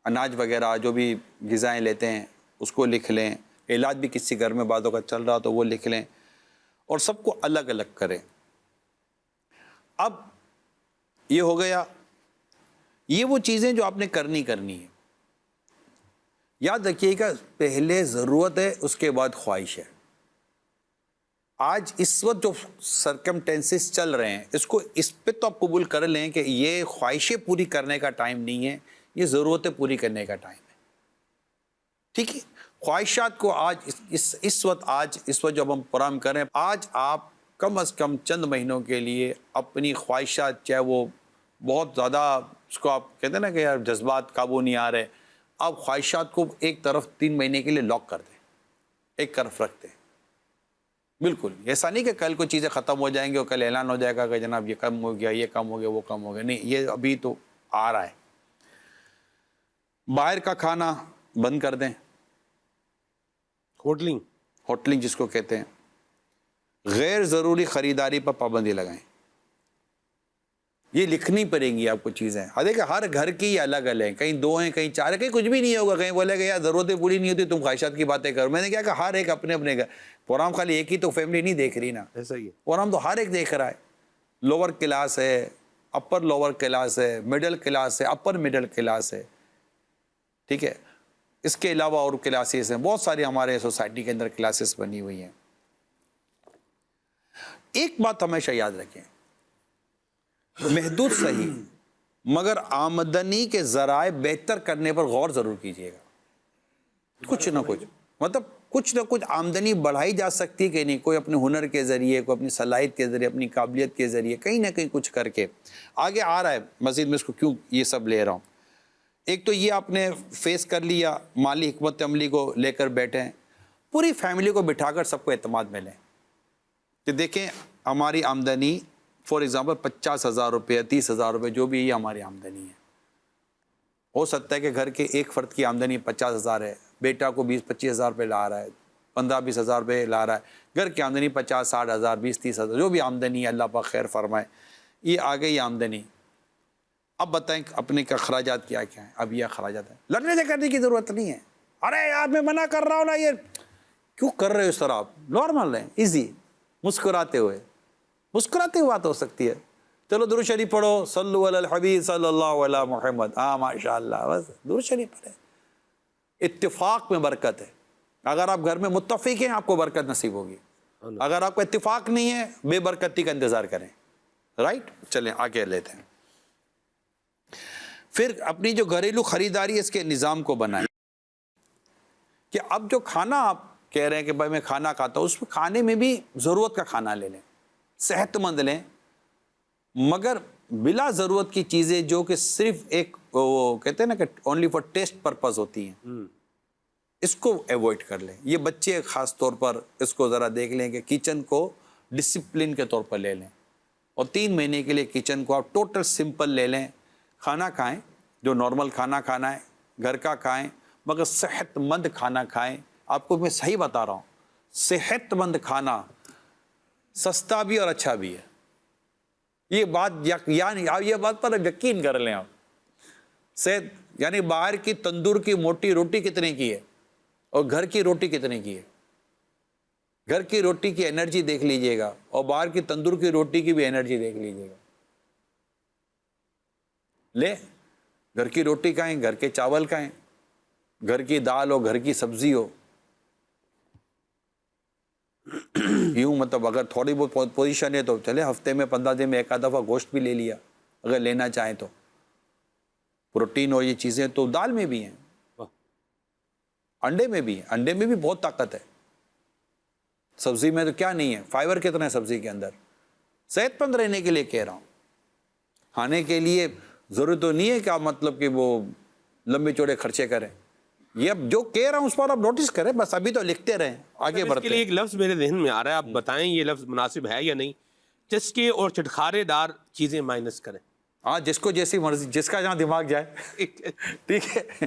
Speaker 2: اناج وغیرہ جو بھی غذائیں لیتے ہیں اس کو لکھ لیں, علاج بھی کسی گھر میں بعدوں کا چل رہا تو وہ لکھ لیں, اور سب کو الگ الگ کریں. اب یہ ہو گیا, یہ وہ چیزیں جو آپ نے کرنی ہے. یاد رکھیے گا پہلے ضرورت ہے اس کے بعد خواہش ہے. آج اس وقت جو سرکمٹینسز چل رہے ہیں اس پہ تو آپ قبول کر لیں کہ یہ خواہشیں پوری کرنے کا ٹائم نہیں ہے, یہ ضرورتیں پوری کرنے کا ٹائم ہے. ٹھیک ہے, خواہشات کو آج اس وقت جب ہم پرام کریں, آج آپ کم از کم چند مہینوں کے لیے اپنی خواہشات, چاہے وہ بہت زیادہ اس کو آپ کہتے ہیں نا کہ یار جذبات قابو نہیں آ رہے, آپ خواہشات کو ایک طرف 3 مہینے کے لیے لاک کر دیں, ایک طرف رکھ دیں. بالکل ایسا نہیں کہ کل کو چیزیں ختم ہو جائیں گی اور کل اعلان ہو جائے گا کہ جناب یہ کم ہو گیا, یہ کم ہو گیا, وہ کم ہو گیا. نہیں, یہ ابھی تو آ رہا ہے. باہر کا کھانا بند کر دیں, ہوٹلنگ جس کو کہتے ہیں. غیر ضروری خریداری پر پابندی لگائیں. یہ لکھنی پڑیں گی آپ کو چیزیں. دیکھیں ہر گھر کی الگ الگ ہیں, کہیں 2 ہیں, کہیں 4 ہیں, کہیں کچھ بھی نہیں ہوگا, کہیں بولے گا یار ضرورتیں پوری نہیں ہوتی تم خواہشات کی باتیں کرو. میں نے کہا کہ ہر ایک اپنے اپنے گھر, پروگرام خالی ایک ہی تو فیملی نہیں دیکھ رہی نا,
Speaker 1: ایسا ہی ہے.
Speaker 2: پروگرام تو ہر ایک دیکھ رہا ہے. لوور کلاس ہے, اپر لوور کلاس ہے, مڈل کلاس ہے, اپر مڈل کلاس ہے. ٹھیک ہے, اس کے علاوہ اور کلاسز ہیں, بہت ساری ہمارے سوسائٹی کے اندر کلاسز بنی ہوئی ہیں. ایک بات ہمیشہ یاد رکھیں, محدود صحیح مگر آمدنی کے ذرائع بہتر کرنے پر غور ضرور کیجیے گا. کچھ نہ کچھ مطلب کچھ نہ کچھ آمدنی بڑھائی جا سکتی ہے کہ نہیں, کوئی اپنے ہنر کے ذریعے, کوئی اپنی صلاحیت کے ذریعے, اپنی قابلیت کے ذریعے کہیں نہ کہیں کچھ کر کے آگے آ رہا ہے. مزید میں اس کو کیوں یہ سب لے رہا ہوں, ایک تو یہ آپ نے فیس کر لیا, مالی حکمت عملی کو لے کر بیٹھے ہیں. پوری فیملی کو بٹھا کر سب کو اعتماد میں لیں کہ دیکھیں ہماری آمدنی فار ایگزامپل 50,000 روپے, 30,000 روپے, جو بھی یہ ہماری آمدنی ہے. ہو سکتا ہے کہ گھر کے ایک فرد کی آمدنی 50,000 ہے, بیٹا کو 20-25,000 روپے لا رہا ہے, 15-20,000 روپے لا رہا ہے, گھر کی آمدنی 50-60,000, 20-30,000, جو بھی آمدنی ہے اللہ پاک خیر فرمائے, یہ آ گئی آمدنی. اب بتائیں اپنے کے اخراجات کیا کیا ہیں. اب یہ اخراجات ہیں, لڑنے سے کرنے کی ضرورت نہیں ہے. ارے یار میں منع کر رہا ہوں نا, یہ کیوں کر رہے ہو اس طرح؟ آپ نارمل رہیں, ایزی, مسکراتے ہوئے بات ہو سکتی ہے. چلو درود شریف پڑھو, صلو علی الحبیب صلی اللہ علیہ محمد. ہاں ماشاء اللہ, بس درود شریف پڑھے. اتفاق میں برکت ہے. اگر آپ گھر میں متفق ہیں آپ کو برکت نصیب ہوگی. اگر آپ کو اتفاق نہیں ہے بے برکتی کا انتظار کریں. رائٹ, چلیں آگے لیتے ہیں. پھر اپنی جو گھریلو خریداری ہے اس کے نظام کو بنائیں کہ اب جو کھانا آپ کہہ رہے ہیں کہ بھائی میں کھانا کھاتا ہوں, اس میں کھانے میں بھی ضرورت کا کھانا لے لیں, صحت مند لیں, مگر بلا ضرورت کی چیزیں جو کہ صرف ایک وہ کہتے ہیں نا کہ اونلی فار ٹیسٹ پرپز ہوتی ہیں, اس کو ایوائڈ کر لیں. یہ بچے خاص طور پر اس کو ذرا دیکھ لیں کہ کچن کو ڈسپلن کے طور پر لے لیں, اور 3 مہینے کے لیے کچن کو آپ ٹوٹل سمپل لے لیں. کھانا کھائیں جو نارمل کھانا کھانا ہے, گھر کا کھائیں, مگر صحت مند کھانا کھائیں. آپ کو میں صحیح بتا رہا ہوں, صحت مند کھانا سستا بھی اور اچھا بھی ہے. یہ بات یہ بات پر یقین کر لیں آپ. صحت یعنی باہر کی تندور کی موٹی روٹی کتنے کی ہے اور گھر کی روٹی کتنے کی ہے. گھر کی روٹی کی انرجی دیکھ لیجئے گا اور باہر کی تندور کی روٹی کی بھی انرجی دیکھ لیجئے گا. لے گھر کی روٹی کھائیں, گھر کے چاول کھائیں, گھر کی دال ہو, گھر کی سبزی ہو. یوں مطلب اگر تھوڑی بہت پوزیشن ہے تو چلے ہفتے میں 15 دن میں ایک آدھ دفعہ گوشت بھی لے لیا اگر لینا چاہیں تو. پروٹین اور یہ چیزیں تو دال میں بھی ہیں, انڈے میں بھی ہیں, انڈے میں بھی بہت طاقت ہے. سبزی میں تو کیا نہیں ہے, فائبر کتنا ہے سبزی کے اندر. صحت مند رہنے کے لیے کہہ رہا ہوں, کھانے کے لیے ضرورت تو نہیں ہے کہ آپ مطلب کہ وہ لمبے چوڑے خرچے کریں. یہ اب جو کہہ رہا ہوں اس پر آپ نوٹس کریں, بس ابھی تو لکھتے رہیں, آگے
Speaker 1: اس
Speaker 2: بڑھتے
Speaker 1: کے لیے ایک لفظ میرے ذہن میں آ رہا ہے, آپ بتائیں یہ لفظ مناسب ہے یا نہیں. چسکے اور چٹخارے دار چیزیں مائنس کریں.
Speaker 2: ہاں, جس کو جیسی مرضی, جس کا جہاں دماغ جائے. ٹھیک ہے.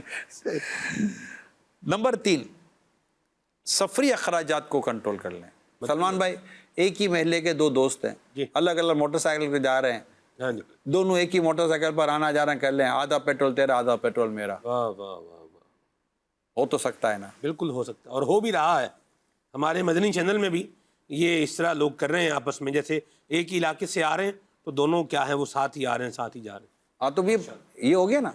Speaker 2: نمبر 3, سفری اخراجات کو کنٹرول کر لیں. سلمان بھائی ایک ہی محلے کے 2 دوست ہیں,
Speaker 1: جی.
Speaker 2: الگ الگ موٹر سائیکل پہ جا رہے ہیں,
Speaker 1: ہاں جی,
Speaker 2: دونوں ایک ہی موٹر سائیکل پر آنا جا رہے ہیں, کر لیں آدھا پیٹرول تیرا آدھا پیٹرول میرا.
Speaker 1: واہ واہ واہ واہ,
Speaker 2: ہو تو سکتا ہے نا.
Speaker 1: بالکل ہو سکتا ہے اور ہو بھی رہا ہے. ہمارے مدنی چینل میں بھی یہ اس طرح لوگ کر رہے ہیں آپس میں, جیسے ایک ہی علاقے سے آ رہے ہیں تو دونوں کیا ہیں وہ ساتھ ہی آ رہے ہیں, ساتھ ہی جا رہے ہیں.
Speaker 2: ہاں تو یہ ہو گیا نا.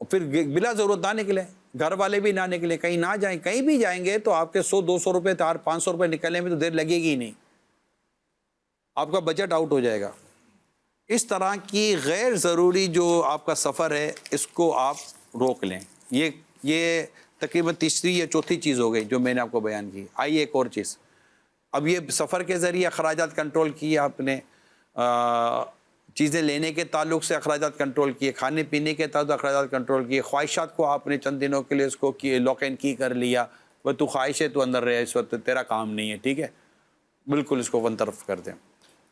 Speaker 2: اور پھر بلا ضرورت نہ نکلے, گھر والے بھی نہ نکلے, کہیں نہ جائیں. کہیں بھی جائیں گے تو آپ کے 100-200 روپے 500 روپے نکلنے میں تو دیر لگے گی ہی نہیں, آپ کا بجٹ آؤٹ ہو جائے گا. اس طرح کی غیر ضروری جو آپ کا سفر ہے اس کو آپ روک لیں. یہ تقریباً تیسری یا چوتھی چیز ہو گئی جو میں نے آپ کو بیان کی. آئیے ایک اور چیز, اب یہ سفر کے ذریعے اخراجات کنٹرول کیے آپ نے, چیزیں لینے کے تعلق سے اخراجات کنٹرول کیے, کھانے پینے کے تعلق اخراجات کنٹرول کیے, خواہشات کو آپ نے چند دنوں کے لیے اس کو لاک اینڈ کی کر لیا. وہ تو خواہش ہے تو اندر رہے, اس وقت تیرا کام نہیں ہے, ٹھیک ہے, بالکل اس کو ون طرف کر دیں.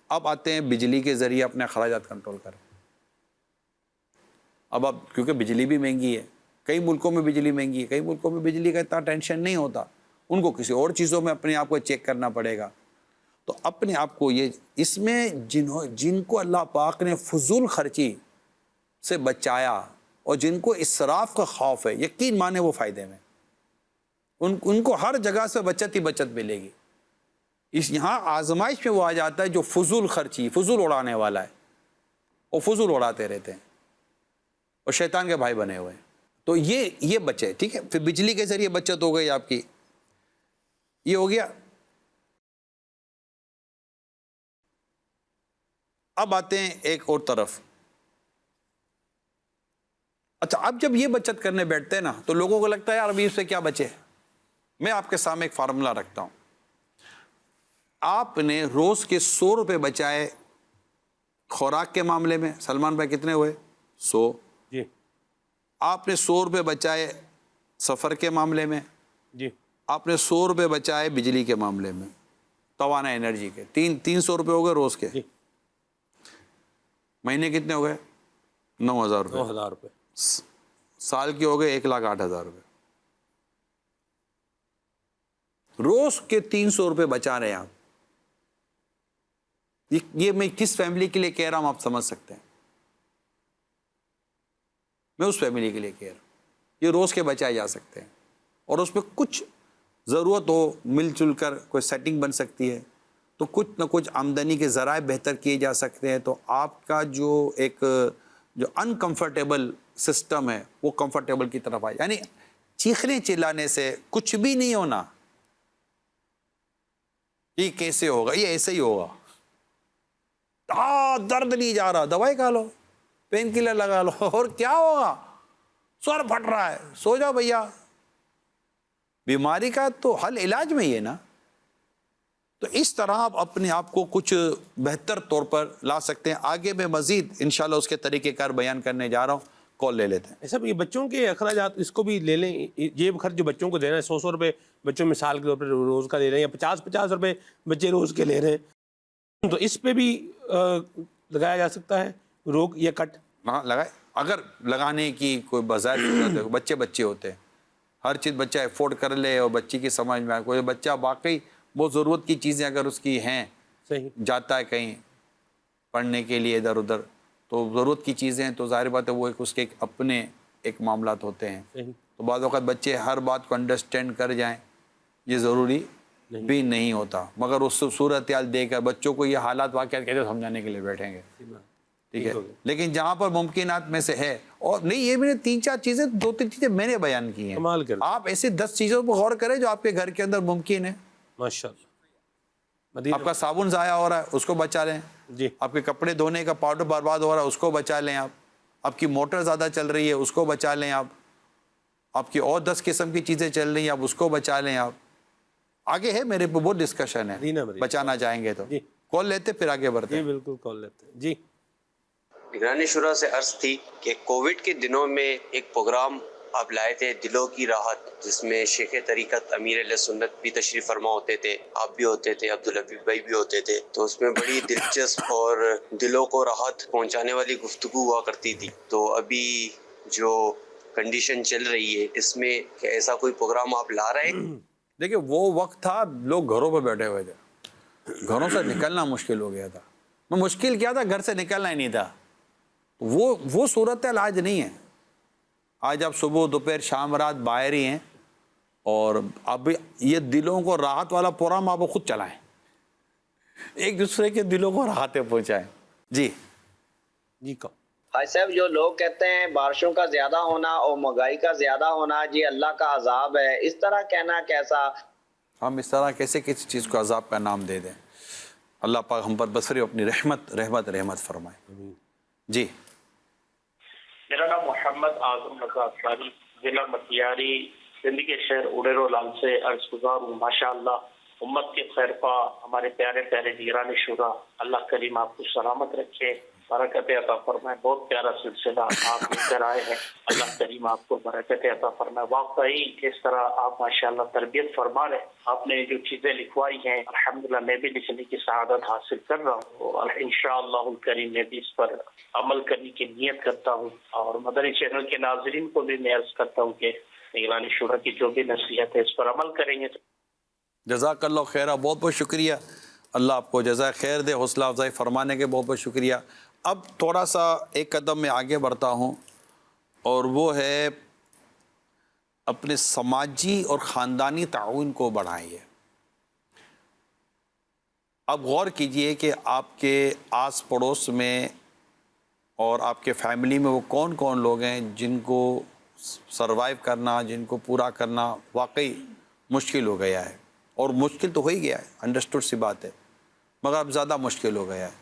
Speaker 2: اب آتے ہیں بجلی کے ذریعے اپنے اخراجات کنٹرول کریں. اب کیونکہ بجلی بھی مہنگی ہے, کئی ملکوں میں بجلی مہنگی ہے, کئی ملکوں میں بجلی کا اتنا ٹینشن نہیں ہوتا, ان کو کسی اور چیزوں میں اپنے آپ کو چیک کرنا پڑے گا. تو اپنے آپ کو یہ اس میں جن کو اللہ پاک نے فضول خرچی سے بچایا اور جن کو اسراف کا خوف ہے, یقین مانے وہ فائدے میں, ان کو ہر جگہ سے بچت ہی بچت ملے گی. یہاں آزمائش میں وہ آ جاتا ہے جو فضول خرچی, فضول اڑانے والا ہے, وہ فضول اڑاتے رہتے ہیں اور شیطان کے بھائی بنے ہوئے ہیں. تو یہ بچے, ٹھیک ہے. پھر بجلی کے ذریعے بچت ہو گئی آپ کی, یہ ہو گیا. اب آتے ہیں ایک اور طرف. اچھا, اب جب یہ بچت کرنے بیٹھتے ہیں نا تو لوگوں کو لگتا ہے یار ابھی اس سے کیا بچے. میں آپ کے سامنے ایک فارمولا رکھتا ہوں. آپ نے روز کے 100 روپے بچائے خوراک کے معاملے میں. سلمان بھائی کتنے ہوئے؟ 100.
Speaker 1: جی. آپ
Speaker 2: نے 100 روپے بچائے سفر کے معاملے میں.
Speaker 1: جی.
Speaker 2: آپ نے 100 روپے بچائے بجلی کے معاملے میں, توانائی انرجی کے. 300 روپے ہو گئے روز کے.
Speaker 1: جی.
Speaker 2: مہینے کتنے ہو گئے؟ 9,000 روپے.
Speaker 1: 9,000 روپے.
Speaker 2: سال کے ہو گئے 1,08,000 روپے. روز کے 300 روپے بچا رہے ہیں آپ. یہ میں کس فیملی کے لیے کہہ رہا ہوں آپ سمجھ سکتے ہیں. میں اس فیملی کے لیے کہہ رہا ہوں. یہ روز کے بچائے جا سکتے ہیں اور اس میں کچھ ضرورت ہو مل جل کر کوئی سیٹنگ بن سکتی ہے تو کچھ نہ کچھ آمدنی کے ذرائع بہتر کیے جا سکتے ہیں. تو آپ کا جو انکمفرٹیبل سسٹم ہے وہ کمفرٹیبل کی طرف آئے. یعنی چیخنے چلانے سے کچھ بھی نہیں ہونا. یہ کیسے ہوگا؟ یہ ایسے ہی ہوگا. درد نہیں جا رہا, دوائی کھا لو, پین کلر لگا لو, اور کیا ہوگا؟ سر پھٹ رہا ہے, سو جاؤ بھیا. بیماری کا تو حل علاج میں ہی ہے نا. تو اس طرح آپ اپنے آپ کو کچھ بہتر طور پر لا سکتے ہیں. آگے میں مزید انشاءاللہ اس کے طریقہ کار بیان کرنے جا رہا ہوں. کال لے لیتے ہیں.
Speaker 1: ایسا یہ بچوں کے اخراجات اس کو بھی لے لیں. جیب خرچ جو بچوں کو دے رہے ہیں 100 روپے بچوں مثال کے طور پر روز کا لے رہے ہیں, یا 50 روپے بچے روز کے لے رہے ہیں, تو اس پہ بھی لگایا جا سکتا ہے روک یا کٹ.
Speaker 2: ہاں لگائے. اگر لگانے کی کوئی بظاہر ضرورت ہے, بچے ہوتے ہیں, ہر چیز بچہ افورڈ کر لے اور بچی کی سمجھ میں آئے. کوئی بچہ واقعی بہت ضرورت کی چیزیں اگر اس کی ہیں,
Speaker 1: صحیح
Speaker 2: جاتا ہے کہیں پڑھنے کے لیے ادھر ادھر, تو ضرورت کی چیزیں ہیں, تو ظاہر بات ہے وہ اس کے اپنے ایک معاملات ہوتے ہیں.
Speaker 1: صحیح.
Speaker 2: تو بعض اوقات بچے ہر بات کو انڈرسٹینڈ کر جائیں, یہ ضروری بھی نہیں ہوتا. مگر اس صورتحال دے کر بچوں کو یہ حالات واقعات کہتے سمجھانے کے لیے بیٹھیں گے, ٹھیک ہے. لیکن جہاں پر ممکنات میں سے ہے, اور نہیں یہ میں نے 3-4 چیزیں 2-3 چیزیں میں نے بیان کی ہیں.
Speaker 1: کمال کر.
Speaker 2: آپ ایسے 10 چیزوں پر غور کریں جو آپ کے گھر کے اندر ممکن ہے.
Speaker 1: ماشاءاللہ. مدینہ
Speaker 2: آپ کا صابن ضائع ہو رہا ہے اس کو بچا لیں،
Speaker 1: جی
Speaker 2: آپ کے کپڑے دھونے کا پاؤڈر برباد ہو رہا ہے اس کو بچا لیں، آپ کی موٹر زیادہ چل رہی ہے اس کو بچا لیں، آپ کی اور 10 قسم کی چیزیں چل رہی ہیں آپ اس کو بچا لیں۔ آپ آگے ہے، میرے پہ بہت ڈسکشن ہے،
Speaker 1: مدینہ
Speaker 2: بچانا چاہیں گے تو
Speaker 1: جی
Speaker 2: کال لیتے پھر آگے بڑھتے
Speaker 1: جی
Speaker 2: ہیں۔
Speaker 1: بالکل کال لیتے ہیں جی۔
Speaker 6: نگرانی شورا سے عرض تھی کہ کووڈ کے دنوں میں ایک پروگرام آپ لائے تھے دلوں کی راحت، جس میں شیخ طریقت امیر اہل سنت بھی تشریف فرما ہوتے تھے، آپ بھی ہوتے تھے، عبدالحبیب بھائی بھی ہوتے تھے، تو اس میں بڑی دلچسپ اور دلوں کو راحت پہنچانے والی گفتگو ہوا کرتی تھی۔ تو ابھی جو کنڈیشن چل رہی ہے اس میں کیا ایسا کوئی پروگرام آپ لا رہے ہیں؟
Speaker 2: دیکھیں وہ وقت تھا لوگ گھروں پہ بیٹھے ہوئے تھے، گھروں سے نکلنا مشکل ہو گیا تھا، مشکل کیا تھا، گھر سے نکلنا ہی نہیں تھا۔ وہ صورتحال آج نہیں ہے، آج آپ صبح دوپہر شام رات باہر ہی ہیں، اور اب یہ دلوں کو راحت والا پروگرام آپ خود چلائیں، ایک دوسرے کے دلوں کو راحتیں پہنچائیں۔ جی
Speaker 1: جی کو
Speaker 7: حاج صاحب جو لوگ کہتے ہیں بارشوں کا زیادہ ہونا اور مہنگائی کا زیادہ ہونا جی اللہ کا عذاب ہے، اس طرح کہنا کیسا؟
Speaker 2: ہم اس طرح کیسے کسی چیز کو عذاب کا نام دے دیں؟ اللہ پاک ہم پر بصری اپنی رحمت فرمائے۔ جی
Speaker 8: میرا نام محمد اعظم رضا اصلانی، ضلع مٹیاری، زندگی شہر اڈیرو لال سے عرض گزار ہوں۔ ماشاءاللہ امت کے خیر خواہ ہمارے پیارے پیارے نگران شورا، اللہ کریم آپ کو سلامت رکھے، برکت عطا فرمائے۔ بہت پیارا سلسلہ آپ لے کر آئے ہیں، اللہ کریم آپ کو برکت عطا فرمائے۔ واقعی جس طرح آپ ماشاءاللہ تربیت فرما رہے ہیں، آپ نے جو چیزیں لکھوائی ہیں الحمدللہ میں بھی لکھنے کی سعادت حاصل کر رہا ہوں، اور انشاءاللہ الکریم میں بھی اس پر عمل کرنے کی نیت کرتا ہوں، اور مدنی چینل کے ناظرین کو بھی میں عرض کرتا ہوں کہ نگرانی شورا کی جو بھی نصیحت ہے اس پر عمل کریں گے۔
Speaker 2: جزاک اللہ خیرہ، بہت بہت شکریہ، اللہ آپ کو جزائے خیر دے، حوصلہ افزائی فرمانے کے بہت بہت شکریہ۔ اب تھوڑا سا ایک قدم میں آگے بڑھتا ہوں، اور وہ ہے اپنے سماجی اور خاندانی تعاون کو بڑھائیے۔ اب غور کیجئے کہ آپ کے آس پڑوس میں اور آپ کے فیملی میں وہ کون کون لوگ ہیں جن کو سروائیو کرنا، جن کو پورا کرنا واقعی مشکل ہو گیا ہے، اور مشکل تو ہو ہی گیا ہے، انڈرسٹوڈ سی بات ہے، مگر اب زیادہ مشکل ہو گیا ہے۔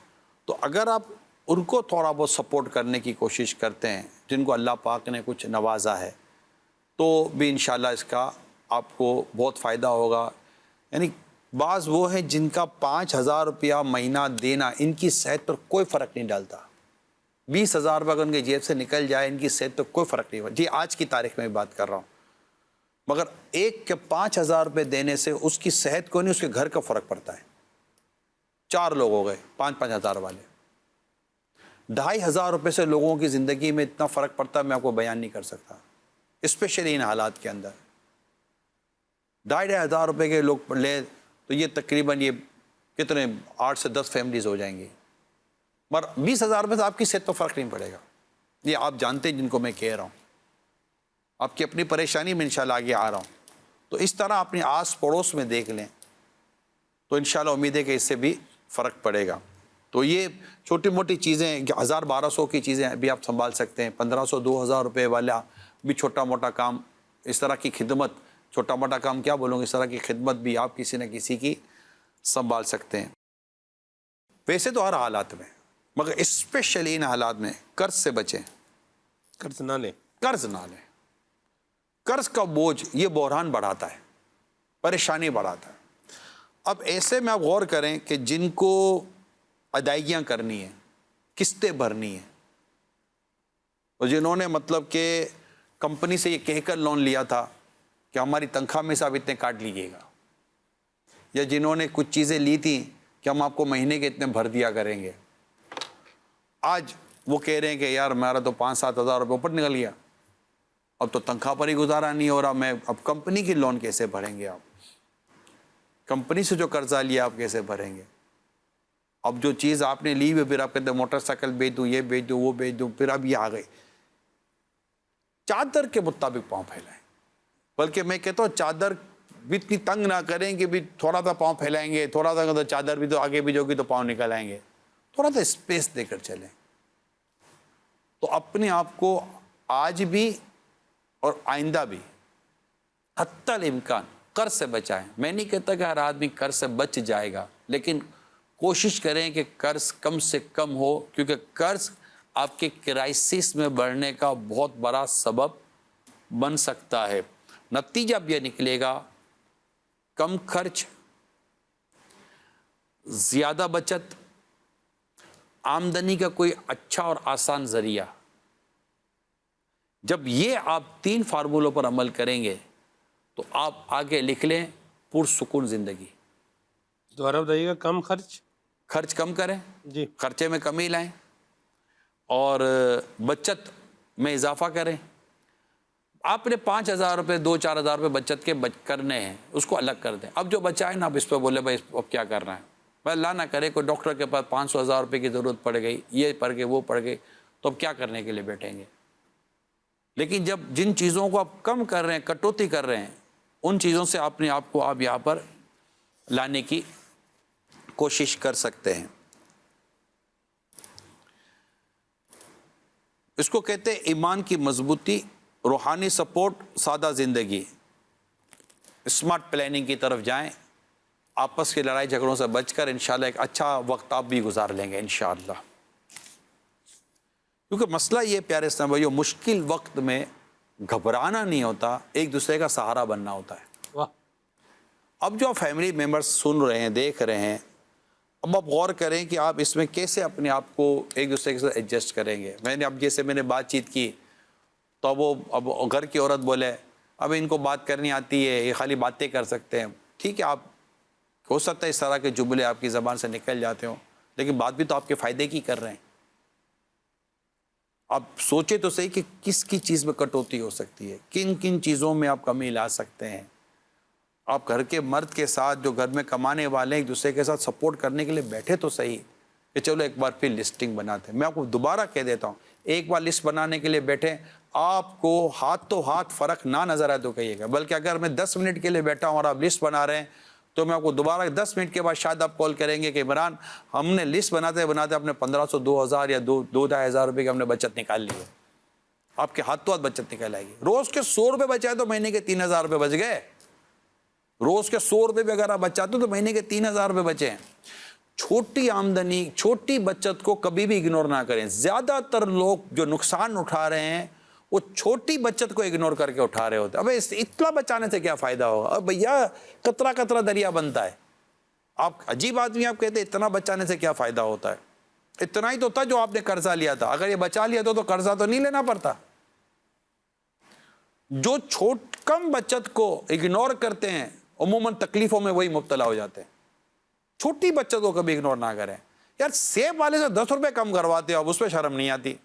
Speaker 2: تو اگر آپ ان کو تھوڑا بہت سپورٹ کرنے کی کوشش کرتے ہیں، جن کو اللہ پاک نے کچھ نوازا ہے، تو بھی انشاءاللہ اس کا آپ کو بہت فائدہ ہوگا۔ یعنی بعض وہ ہیں جن کا 5,000 روپیہ مہینہ دینا ان کی صحت پر کوئی فرق نہیں ڈالتا، 20,000 روپیہ اگر ان کی جیب سے نکل جائے ان کی صحت پر کوئی فرق نہیں ہوگا۔ جی آج کی تاریخ میں بات کر رہا ہوں، مگر ایک کے 5,000 روپے دینے سے اس کی صحت کو نہیں، اس کے گھر کا فرق پڑتا ہے۔ 4 لوگ ہو گئے 5-5 ہزار والے، 2,500 روپے سے لوگوں کی زندگی میں اتنا فرق پڑتا ہے میں آپ کو بیان نہیں کر سکتا، اسپیشلی ان حالات کے اندر۔ 2,500 روپے کے لوگ لیں تو یہ تقریباً یہ کتنے 8 سے 10 فیملیز ہو جائیں گی، مگر 20,000 روپے سے آپ کی صحت پر فرق نہیں پڑے گا، یہ آپ جانتے ہیں جن کو میں کہہ رہا ہوں۔ آپ کی اپنی پریشانی میں انشاءاللہ آگے آ رہا ہوں، تو اس طرح اپنے آس پڑوس میں دیکھ لیں تو انشاءاللہ امید ہے کہ اس سے بھی فرق پڑے گا۔ تو یہ چھوٹی موٹی چیزیں 1,000-1,200 کی چیزیں بھی آپ سنبھال سکتے ہیں، 1,500-2,000 روپے والا بھی چھوٹا موٹا کام، اس طرح کی خدمت، چھوٹا موٹا کام کیا بولوں گا، اس طرح کی خدمت بھی آپ کسی نہ کسی کی سنبھال سکتے ہیں۔ ویسے تو ہر حالات میں، مگر اسپیشلی ان حالات میں قرض سے بچیں،
Speaker 1: قرض نہ لیں،
Speaker 2: قرض نہ لیں۔ قرض کا بوجھ یہ بحران بڑھاتا ہے، پریشانی بڑھاتا ہے۔ اب ایسے میں آپ غور کریں کہ جن کو ادائیگیاں کرنی ہیں، قسطیں بھرنی ہیں، اور جنہوں نے مطلب کہ کمپنی سے یہ کہہ کر لون لیا تھا کہ ہماری تنخواہ میں سے آپ اتنے کاٹ لیجیے گا، یا جنہوں نے کچھ چیزیں لی تھیں کہ ہم آپ کو مہینے کے اتنے بھر دیا کریں گے، آج وہ کہہ رہے ہیں کہ یار میرا تو 5-7 ہزار روپے اوپر نکل گیا، اب تو تنخواہ پر ہی گزارا نہیں ہو رہا، میں اب کمپنی کی لون کیسے بھریں گے، آپ کمپنی سے جو قرضہ لیا آپ کیسے بھریں گے؟ اب جو چیز آپ نے لی ہوئی پھر آپ کہتے ہیں موٹر سائیکل بیچ دوں، یہ بیچ دوں، وہ بیچ دوں، پھر اب یہ آ گئے۔ چادر کے مطابق پاؤں پھیلائیں، بلکہ میں کہتا ہوں چادر بھی اتنی تنگ نہ کریں کہ بھی تھوڑا سا پاؤں پھیلائیں گے، تھوڑا سا تو چادر بھی تو آگے بھی جوگی تو پاؤں نکل آئیں گے، تھوڑا سا اسپیس دے کر چلیں۔ تو اپنے آپ کو آج بھی اور آئندہ بھی حتی الامکان قرض سے بچائیں۔ میں نہیں کہتا کہ ہر آدمی قرض سے بچ جائے گا، لیکن کوشش کریں کہ قرض کم سے کم ہو، کیونکہ قرض آپ کے کرائسس میں بڑھنے کا بہت بڑا سبب بن سکتا ہے۔ نتیجہ اب یہ نکلے گا کم خرچ، زیادہ بچت، آمدنی کا کوئی اچھا اور آسان ذریعہ۔ جب یہ آپ 3 فارمولوں پر عمل کریں گے تو آپ آگے لکھ لیں پرسکون زندگی۔
Speaker 1: دوبارہ بتائیے گا۔ کم
Speaker 2: خرچ کم کریں،
Speaker 1: جی،
Speaker 2: خرچے میں کمی لائیں، اور بچت میں اضافہ کریں۔ آپ نے 5,000 روپے 2-4 روپے بچت کے کرنے ہیں، اس کو الگ کر دیں۔ اب جو بچائے نا، آپ اس پہ بولے بھائی اب کیا کرنا ہے، بھائی اللہ نہ کرے کوئی ڈاکٹر کے پاس 500,000 روپے کی ضرورت پڑ گئی، یہ پڑ گئی وہ پڑ گئی، تو اب کیا کرنے کے لیے بیٹھیں گے؟ لیکن جب جن چیزوں کو آپ کم کر رہے ہیں، کٹوتی کر رہے ہیں، ان چیزوں سے اپنے آپ کو آپ یہاں پر لانے کی کوشش کر سکتے ہیں۔ اس کو کہتے ہیں ایمان کی مضبوطی، روحانی سپورٹ، سادہ زندگی۔ اسمارٹ پلاننگ کی طرف جائیں، آپس کی لڑائی جھگڑوں سے بچ کر انشاءاللہ ایک اچھا وقت آپ بھی گزار لیں گے انشاءاللہ۔ کیونکہ مسئلہ یہ پیارے اسلام بھائیو، مشکل وقت میں گھبرانا نہیں ہوتا، ایک دوسرے کا سہارا بننا ہوتا ہے۔
Speaker 1: واہ،
Speaker 2: اب جو فیملی ممبرز سن رہے ہیں، دیکھ رہے ہیں، اب آپ غور کریں کہ آپ اس میں کیسے اپنے آپ کو ایک دوسرے کے ساتھ ایڈجسٹ کریں گے۔ میں نے اب جیسے میں نے بات چیت کی تو اب گھر کی عورت بولے اب ان کو بات کرنی آتی ہے، یہ خالی باتیں کر سکتے ہیں، ٹھیک ہے، آپ ہو سکتا ہے اس طرح کے جملے آپ کی زبان سے نکل جاتے ہوں، لیکن بات بھی تو آپ کے فائدے کی کر رہے ہیں۔ آپ سوچے تو صحیح کہ کس کی چیز میں کٹوتی ہو سکتی ہے، کن کن چیزوں میں آپ کمی لا سکتے ہیں۔ آپ گھر کے مرد کے ساتھ جو گھر میں کمانے والے ہیں، ایک دوسرے کے ساتھ سپورٹ کرنے کے لیے بیٹھے تو صحیح کہ چلو ایک بار پھر لسٹنگ بناتے ہیں۔ میں آپ کو دوبارہ کہہ دیتا ہوں، ایک بار لسٹ بنانے کے لیے بیٹھیں، آپ کو ہاتھ تو ہاتھ فرق نہ نظر آئے تو کہیے گا، بلکہ اگر میں 10 منٹ کے لیے بیٹھا ہوں اور آپ لسٹ بنا رہے ہیں تو میں آپ کو دوبارہ 10 منٹ کے بعد شاید آپ کال کریں گے کہ عمران ہم نے لسٹ بناتے بناتے اپنے 1,500 2,000 یا 2,000 روپے کی ہم نے بچت نکال لی ہے۔ آپ کے ہاتھ تو ہاتھ بچت نکال آئے گی۔ روز کے 100 روپے بچائے تو مہینے کے 3,000 روپے بچ گئے۔ روز کے 100 روپے بھی اگر آپ بچاتے تو مہینے کے 3,000 روپے بچے ہیں۔ چھوٹی آمدنی، چھوٹی بچت کو کبھی بھی اگنور نہ کریں۔ زیادہ تر لوگ جو نقصان اٹھا رہے ہیں وہ چھوٹی بچت کو اگنور کر کے اٹھا رہے ہوتے ہیں۔ اب اتنا بچانے سے کیا فائدہ ہوگا؟ اب بھیا قطرہ قطرہ دریا بنتا ہے۔ آپ عجیب آدمی، آپ کہتے ہیں اتنا بچانے سے کیا فائدہ ہوتا ہے؟ اتنا ہی تو تھا جو آپ نے قرضہ لیا تھا، اگر یہ بچا لیا تو قرضہ تو نہیں لینا پڑتا۔ جو کم بچت کو اگنور کرتے ہیں عموماً تکلیفوں میں وہی مبتلا ہو جاتے ہیں۔ چھوٹی بچت کو کبھی اگنور نہ کریں۔ یار سیب والے سے 10 روپے کم کرواتے ہو، اب اس پہ شرم نہیں آتی؟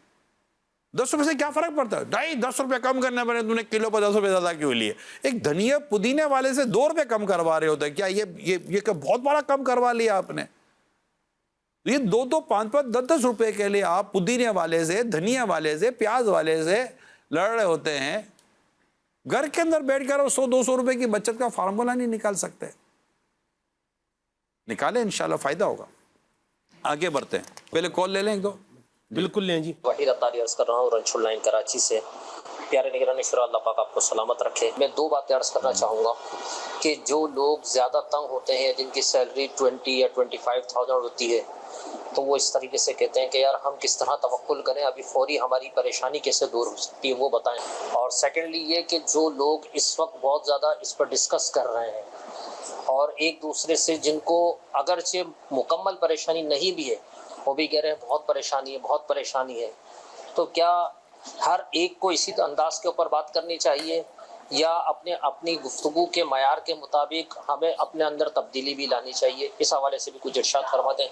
Speaker 2: 10 روپے سے کیا فرق پڑتا ہے؟ 10 روپے کم کرنے پڑے، تم نے کلو پر 10 روپے زیادہ کیوں لیے؟ ایک دھنیا پودینے والے سے 2 روپے کم کروا رہے ہوتے ہیں، کیا یہ کہ بہت بڑا کم کروا لیا آپ نے؟ یہ 2 5 10 روپے کے لیے آپ پودینے والے سے، دھنیا والے سے، پیاز والے سے لڑ رہے ہوتے ہیں۔ گھر کے اندر بیٹھ کر 100-200 روپے کی بچت کا فارمولہ نہیں نکال سکتے؟ نکالیں، انشاءاللہ فائدہ ہوگا۔ آگے بڑھتے ہیں، پہلے کال لے لیں ایک دو۔
Speaker 1: بالکل لیں جی۔
Speaker 9: وحید اتاری عرض کر رہا ہوں، رنچھول لائن کراچی سے۔ پیارے نگران شورا، اللہ پاک آپ کو سلامت رکھے۔ میں 2 باتیں عرض کرنا چاہوں گا کہ جو لوگ زیادہ تنگ ہوتے ہیں، جن کی سیلری 20 یا 25,000 ہوتی ہے، تو وہ اس طریقے سے کہتے ہیں کہ یار ہم کس طرح توکل کریں، ابھی فوری ہماری پریشانی کیسے دور ہو سکتی ہے، وہ بتائیں۔ اور سیکنڈلی یہ کہ جو لوگ اس وقت بہت زیادہ اس پر ڈسکس کر رہے ہیں اور ایک دوسرے سے، جن کو اگرچہ مکمل پریشانی نہیں بھی ہے، وہ بھی کہہ رہے ہیں بہت پریشانی ہے، بہت پریشانی ہے، تو کیا ہر ایک کو اسی انداز کے اوپر بات کرنی چاہیے، یا اپنی گفتگو کے معیار کے مطابق ہمیں اپنے اندر تبدیلی بھی لانی چاہیے؟ اس حوالے سے بھی کچھ ارشاد فرما دیں۔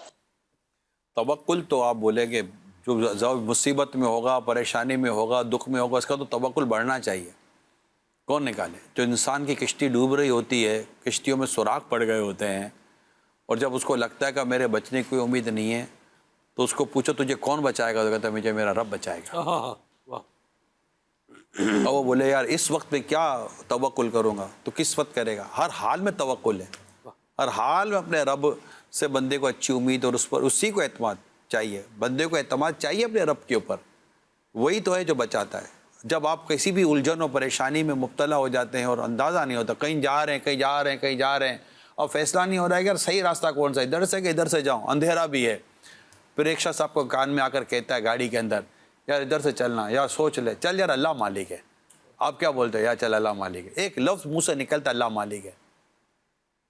Speaker 2: توکل تو آپ بولیں گے جو مصیبت میں ہوگا، پریشانی میں ہوگا، دکھ میں ہوگا، اس کا تو توکل بڑھنا چاہیے۔ کون نکالے؟ جو انسان کی کشتی ڈوب رہی ہوتی ہے، کشتیوں میں سوراخ پڑ گئے ہوتے ہیں، اور جب اس کو لگتا ہے کہ میرے بچنے کی کوئی امید نہیں ہے، تو اس کو پوچھو تجھے کون بچائے گا؟ تو کہتا ہے مجھے میرا رب بچائے گا۔ اور وہ بولے یار اس وقت میں کیا توکل کروں گا؟ تو کس وقت کرے گا؟ ہر حال میں توکل ہے، ہر حال میں اپنے رب سے بندے کو اچھی امید اور اس پر اسی کو اعتماد چاہیے۔ بندے کو اعتماد چاہیے اپنے رب کے اوپر، وہی تو ہے جو بچاتا ہے۔ جب آپ کسی بھی الجھن اور پریشانی میں مبتلا ہو جاتے ہیں اور اندازہ نہیں ہوتا، کہیں جا رہے ہیں کہیں جا رہے ہیں کہیں جا رہے ہیں، اور فیصلہ نہیں ہو رہا ہے کہ یار صحیح راستہ کون سا ہے، ادھر سے کہ ادھر سے جاؤں، اندھیرا بھی ہے. پھر ایک شخص آپ کو کان میں آ کر کہتا ہے گاڑی کے اندر، یار ادھر سے چلنا، یار سوچ لے، چل یار اللہ مالک ہے. آپ کیا بولتے ہیں؟ یار چل اللہ مالک ہے. ایک لفظ منہ سے نکلتا اللہ مالک ہے،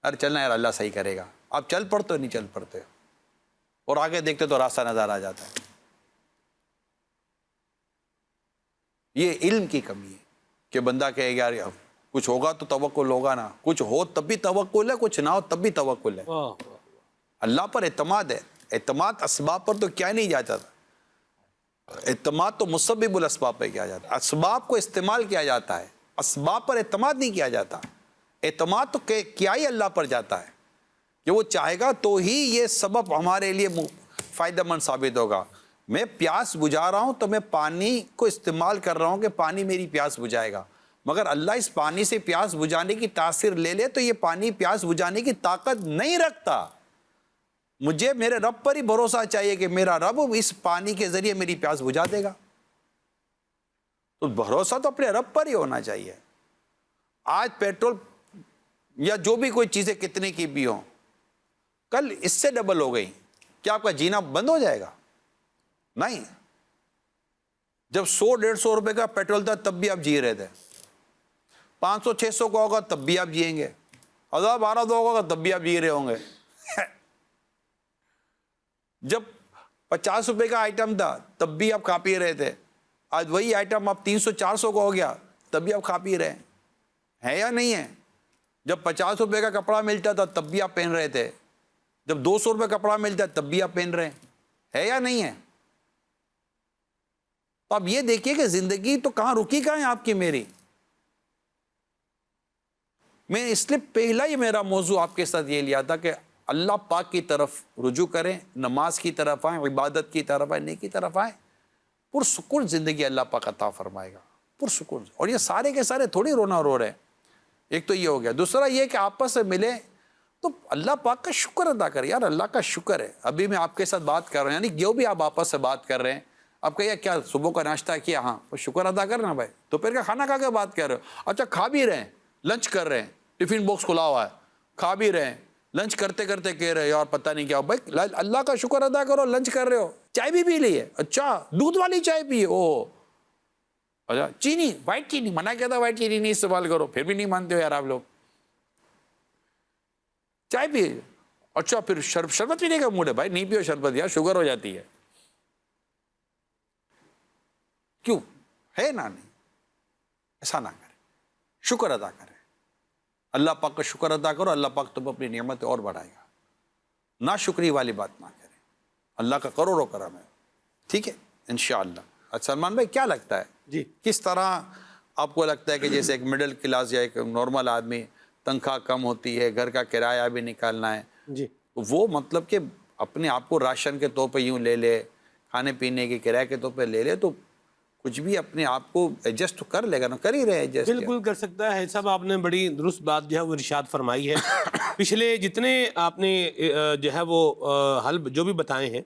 Speaker 2: یار چلنا یار اللہ صحیح کرے گا. آپ چل پڑتے ہو، نہیں چل پڑتے ہو، اور آگے دیکھتے تو راستہ نظر آ جاتا ہے. یہ علم کی کمی ہے کہ بندہ کہے یار کچھ ہوگا تو توکل ہوگا نا، کچھ ہو تب بھی توکل ہے، کچھ نہ ہو تب بھی توکل ہے. اللہ پر اعتماد ہے. اعتماد اسباب پر تو کیا نہیں جاتا تھا، اعتماد تو مسبب الاسباب پہ کیا جاتا ہے. اسباب کو استعمال کیا جاتا ہے، اسباب پر اعتماد نہیں کیا جاتا. اعتماد تو کیا ہی اللہ پر جاتا ہے کہ وہ چاہے گا تو ہی یہ سبب ہمارے لیے فائدہ مند ثابت ہوگا. میں پیاس بجھا رہا ہوں تو میں پانی کو استعمال کر رہا ہوں کہ پانی میری پیاس بجھائے گا، مگر اللہ اس پانی سے پیاس بجھانے کی تاثیر لے لے تو یہ پانی پیاس بجھانے کی طاقت نہیں رکھتا. مجھے میرے رب پر ہی بھروسہ چاہیے کہ میرا رب اس پانی کے ذریعے میری پیاس بجھا دے گا. تو بھروسہ تو اپنے رب پر ہی ہونا چاہیے. آج پیٹرول یا جو بھی کوئی چیزیں کتنے کی بھی ہوں، کل اس سے ڈبل ہو گئی، کیا آپ کا جینا بند ہو جائے گا؟ نہیں. جب 100-150 روپے کا پیٹرول تھا تب بھی آپ جی رہے تھے، 500-600 کا ہوگا تب بھی آپ جیئیں گے، 1000-1200 ہوگا تب بھی آپ جی رہے ہوں گے. جب 50 روپے کا آئٹم تھا تب بھی آپ کھا پی رہے تھے، آج وہی آئٹم آپ 300-400 کا ہو گیا تب بھی آپ کھا پی رہے ہیں یا نہیں ہے؟ جب 50 روپے کا کپڑا ملتا تھا تب بھی آپ پہن رہے تھے، جب 200 روپے کا کپڑا ملتا ہے تب بھی آپ پہن رہے ہیں یا نہیں ہے؟ تو آپ یہ دیکھیے کہ زندگی تو کہاں رکی کہاں ہے آپ کی میری. میں اس لیے پہلا ہی میرا موضوع آپ کے ساتھ یہ لیا تھا کہ اللہ پاک کی طرف رجوع کریں، نماز کی طرف آئیں، عبادت کی طرف آئیں، نیکی کی طرف آئیں. پرسکون زندگی اللہ پاک عطا فرمائے گا، پرسکون. اور یہ سارے کے سارے تھوڑی رونا رو رہے ہیں. ایک تو یہ ہو گیا. دوسرا یہ کہ آپس سے ملے تو اللہ پاک کا شکر ادا کریں. یار اللہ کا شکر ہے ابھی میں آپ کے ساتھ بات کر رہا ہوں، یعنی جو بھی آپ آپس سے بات کر رہے ہیں، آپ کہیے کیا صبح کا ناشتہ کیا؟ ہاں، وہ شکر ادا کرنا بھائی. دوپہر کا کھانا کھا کے بات کر رہے ہو، اچھا کھا بھی رہے ہیں، لنچ کر رہے ہیں، ٹفن باکس کھلا ہوا ہے، کھا بھی رہے ہیں، لنچ کرتے کرتے کہہ رہے یار پتہ نہیں کیا. بھائی اللہ کا شکر ادا کرو، لنچ کر رہے ہو، چائے بھی پی لی ہے، اچھا دودھ والی چائے پیے، او اچھا چینی، وائٹ چینی منع کیا تھا، وائٹ چینی نہیں استعمال کرو، پھر بھی نہیں مانتے ہو یار آپ لوگ. چائے پیے، اچھا پھر شربت پینے کا موڈ ہے، بھائی نہیں پیو شربت یار، شوگر ہو جاتی ہے. کیوں ہے نا؟ نہیں، ایسا نہ کریں، شکر ادا کریں. اللہ پاک کا شکر ادا کرو، اللہ پاک تم اپنی نعمت اور بڑھائے گا. نا شکری والی بات نہ کریں، اللہ کا کروڑوں کرم ہے. ٹھیک ہے انشاءاللہ. اچھا سلمان بھائی کیا لگتا ہے
Speaker 1: جی
Speaker 2: کس طرح آپ کو لگتا ہے کہ جیسے ایک مڈل کلاس یا ایک نارمل آدمی، تنخواہ کم ہوتی ہے، گھر کا کرایہ بھی نکالنا ہے،
Speaker 1: جی
Speaker 2: وہ مطلب کہ اپنے آپ کو راشن کے طور پہ یوں لے لے، کھانے پینے کے کرایہ کے طور پہ لے لے، تو کچھ بھی اپنے آپ کو ایڈجسٹ کر لے گا نا، کر ہی رہے ایڈجسٹ.
Speaker 1: بالکل کر سکتا ہے صاحب. آپ نے بڑی درست بات جو ہے وہ ارشاد فرمائی ہے. پچھلے جتنے آپ نے جو ہے وہ حل جو بھی بتائے ہیں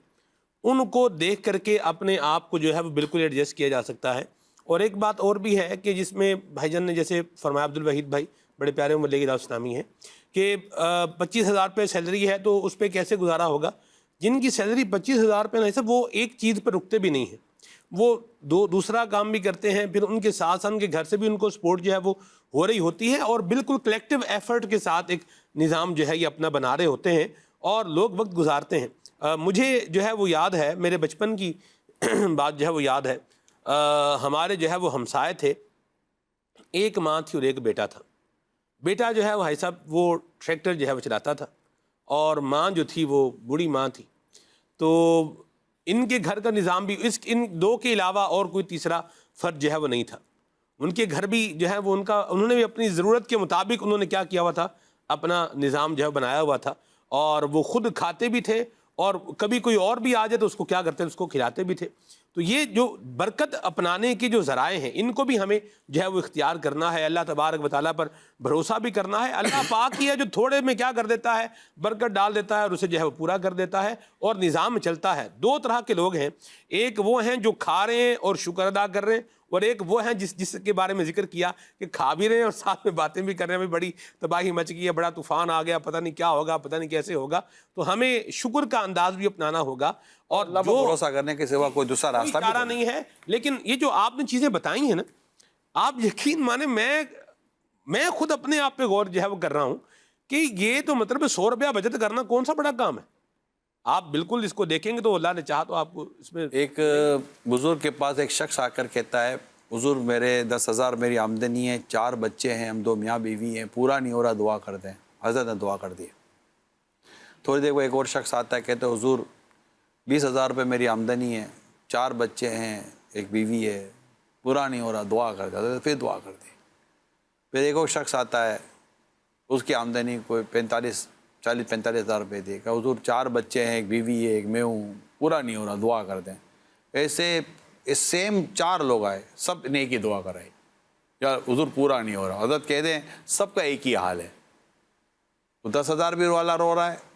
Speaker 1: ان کو دیکھ کر کے اپنے آپ کو جو ہے وہ بالکل ایڈجسٹ کیا جا سکتا ہے. اور ایک بات اور بھی ہے کہ جس میں بھائی جان نے جیسے فرمایا، عبد الوحید بھائی بڑے پیارے مبلغ دعوت اسلامی ہیں، کہ 25,000 روپے سیلری ہے تو اس پہ کیسے گزارا ہوگا. جن کی سیلری 25,000 روپے نہیں صاحب، وہ ایک چیز پہ رکتے بھی نہیں ہیں، وہ دوسرا کام بھی کرتے ہیں، پھر ان کے ساتھ ساتھ ان کے گھر سے بھی ان کو سپورٹ جو ہے وہ ہو رہی ہوتی ہے، اور بالکل کلیکٹیو ایفرٹ کے ساتھ ایک نظام جو ہے یہ اپنا بنا رہے ہوتے ہیں اور لوگ وقت گزارتے ہیں. مجھے جو ہے وہ یاد ہے، میرے بچپن کی بات جو ہے وہ یاد ہے. ہمارے جو ہے وہ ہمسائے تھے، ایک ماں تھی اور ایک بیٹا تھا. بیٹا جو ہے وہ بھائی صاحب وہ ٹریکٹر جو ہے وہ چلاتا تھا، اور ماں جو تھی وہ بوڑھی ماں تھی. تو ان کے گھر کا نظام بھی ان دو کے علاوہ اور کوئی تیسرا فرد جو ہے وہ نہیں تھا. ان کے گھر بھی جو ہے وہ انہوں نے بھی اپنی ضرورت کے مطابق انہوں نے کیا کیا ہوا تھا، اپنا نظام جو ہے بنایا ہوا تھا، اور وہ خود کھاتے بھی تھے، اور کبھی کوئی اور بھی آ جائے تو اس کو کیا کرتے ہیں، اس کو کھلاتے بھی تھے. تو یہ جو برکت اپنانے کے جو ذرائع ہیں ان کو بھی ہمیں جو ہے وہ اختیار کرنا ہے. اللہ تبارک و تعالیٰ پر بھروسہ بھی کرنا ہے. اللہ پاک ہی ہے جو تھوڑے میں کیا کر دیتا ہے، برکت ڈال دیتا ہے اور اسے جو ہے وہ پورا کر دیتا ہے، اور نظام چلتا ہے. دو طرح کے لوگ ہیں، ایک وہ ہیں جو کھا رہے ہیں اور شکر ادا کر رہے ہیں، اور ایک وہ ہیں جس کے بارے میں ذکر کیا کہ کھا بھی رہے ہیں اور ساتھ میں باتیں بھی کر رہے ہیں، بڑی تباہی مچ گئی ہے، بڑا طوفان آ گیا، پتہ نہیں کیا ہوگا، پتہ نہیں کیسے ہوگا. تو ہمیں شکر کا انداز بھی اپنانا ہوگا اور
Speaker 2: اللہ پر بھروسہ کرنے کے سوا کوئی دوسرا راستہ
Speaker 1: کوئی چارہ نہیں ہے. لیکن یہ جو آپ نے چیزیں بتائی ہیں نا، آپ یقین مانیں میں خود اپنے آپ پہ غور جو ہے وہ کر رہا ہوں کہ یہ تو مطلب 100 روپیہ بچت کرنا کون سا بڑا کام ہے. آپ بالکل اس کو دیکھیں گے تو اللہ نے چاہا تو آپ کو اس میں.
Speaker 2: ایک بزرگ کے پاس ایک شخص آ کر کہتا ہے حضور میرے 10,000 میری آمدنی ہے، 4 بچے ہیں، ہم 2 میاں بیوی ہیں، پورا نہیں ہو رہا، دعا کر دیں. حضرت نے دعا کر دی. تھوڑی دیر کو ایک اور شخص آتا ہے، کہتے ہیں حضور 20,000 روپے میری آمدنی ہے، 4 بچے ہیں، ایک بیوی ہے، پورا نہیں ہو رہا، دعا کر دیں. پھر دعا کر دی. پھر ایک اور شخص آتا ہے، اس کی آمدنی کوئی 40-45 ہزار روپے دی، کہ حضور 4 بچے ہیں، ایک بیوی ہے، ایک میں ہوں، پورا نہیں ہو رہا، دعا کر دیں. ایسے سیم 4 لوگ آئے، سب نے ایک ہی دعا کرائی، یار حضور پورا نہیں ہو رہا. حضرت کہتے ہیں سب کا ایک ہی حال ہے. 10,000 بھی والا رو رہا ہے،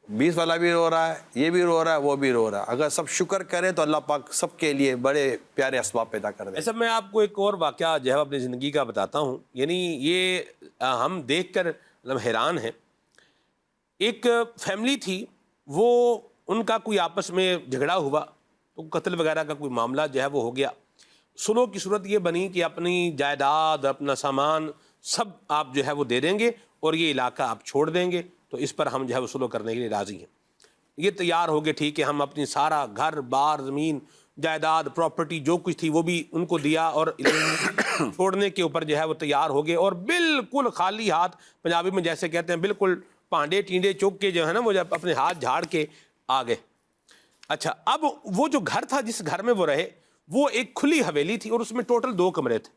Speaker 2: 20 والا بھی رو رہا ہے، یہ بھی رو رہا ہے، وہ بھی رو رہا ہے. اگر سب شکر کریں تو اللہ پاک سب کے لیے بڑے پیارے اسباب پیدا کر دے.
Speaker 1: ایسا میں آپ کو ایک اور واقعہ جو ہے اپنی زندگی کا بتاتا ہوں. یعنی یہ ہم دیکھ کر مطلب حیران ہیں. ایک فیملی تھی، وہ ان کا کوئی آپس میں جھگڑا ہوا تو قتل وغیرہ کا کوئی معاملہ جو ہے وہ ہو گیا. سلو کی صورت یہ بنی کہ اپنی جائیداد، اپنا سامان سب آپ جو ہے وہ دے دیں گے اور یہ علاقہ آپ چھوڑ دیں گے، تو اس پر ہم جو ہے وہ سلو کرنے کے لیے راضی ہیں. یہ تیار ہو گئے، ٹھیک ہے، ہم اپنی سارا گھر بار زمین جائیداد پراپرٹی جو کچھ تھی وہ بھی ان کو دیا اور چھوڑنے کے اوپر جو ہے وہ تیار ہو گئے اور بالکل خالی ہاتھ، پنجابی میں جیسے کہتے ہیں بالکل پانڈے ٹینڈے چوک کے جو ہے نا وہ جب اپنے ہاتھ جھاڑ کے آ گئے. اچھا، اب وہ جو گھر تھا جس گھر میں وہ رہے وہ ایک کھلی حویلی تھی اور اس میں ٹوٹل 2 کمرے تھے.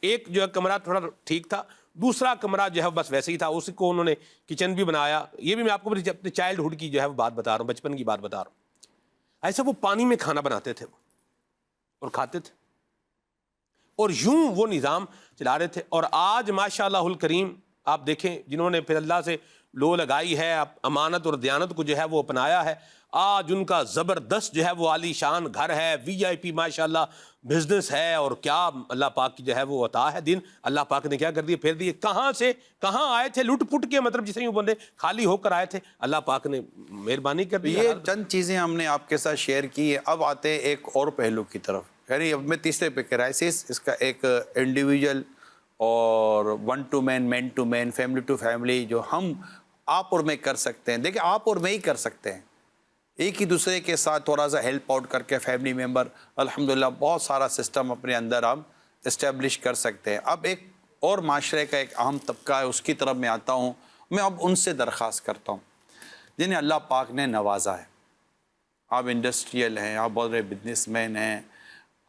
Speaker 1: ایک جو ہے کمرہ تھوڑا ٹھیک تھا، دوسرا کمرہ جو ہے بس ویسے ہی تھا، اسی کو انہوں نے کچن بھی بنایا. یہ بھی میں آپ کو اپنے چائلڈ ہوڈ کی جو ہے وہ بات بتا رہا ہوں، بچپن کی بات بتا رہا ہوں. ایسا وہ پانی میں کھانا بناتے تھے اور کھاتے تھے اور یوں وہ نظام چلا رہے تھے. اور آج ماشاء اللہ الکریم آپ دیکھیں جنہوں نے پھر اللہ سے لو لگائی ہے، امانت اور دیانت کو جو ہے وہ اپنایا ہے، آج ان کا زبردست جو ہے وہ عالی شان گھر ہے، VIP ماشاءاللہ بزنس ہے. اور کیا اللہ پاک کی جو ہے وہ عطا ہے دن. اللہ پاک نے کیا کر دیا، پھر دیے. کہاں سے کہاں آئے تھے لٹ پٹ کے، مطلب جس طرح بندے خالی ہو کر آئے تھے، اللہ پاک نے مہربانی کر دی.
Speaker 2: یہ چند چیزیں ہم نے آپ کے ساتھ شیئر کی ہے. اب آتے ہیں ایک اور پہلو کی طرف. یعنی اب میں تیسرے پہ کرائسس، اس کا ایک انڈیویجول اور 1 to man، man to man, family to family, جو ہم آپ اور میں کر سکتے ہیں. دیکھیں آپ اور میں ہی کر سکتے ہیں، ایک ہی دوسرے کے ساتھ تھوڑا سا ہیلپ آؤٹ کر کے فیملی ممبر الحمدللہ بہت سارا سسٹم اپنے اندر ہم اسٹیبلش کر سکتے ہیں. اب ایک اور معاشرے کا ایک اہم طبقہ ہے، اس کی طرف میں آتا ہوں. میں اب ان سے درخواست کرتا ہوں جنہیں اللہ پاک نے نوازا ہے. آپ انڈسٹریل ہیں، آپ بہت بڑے بزنس مین ہیں،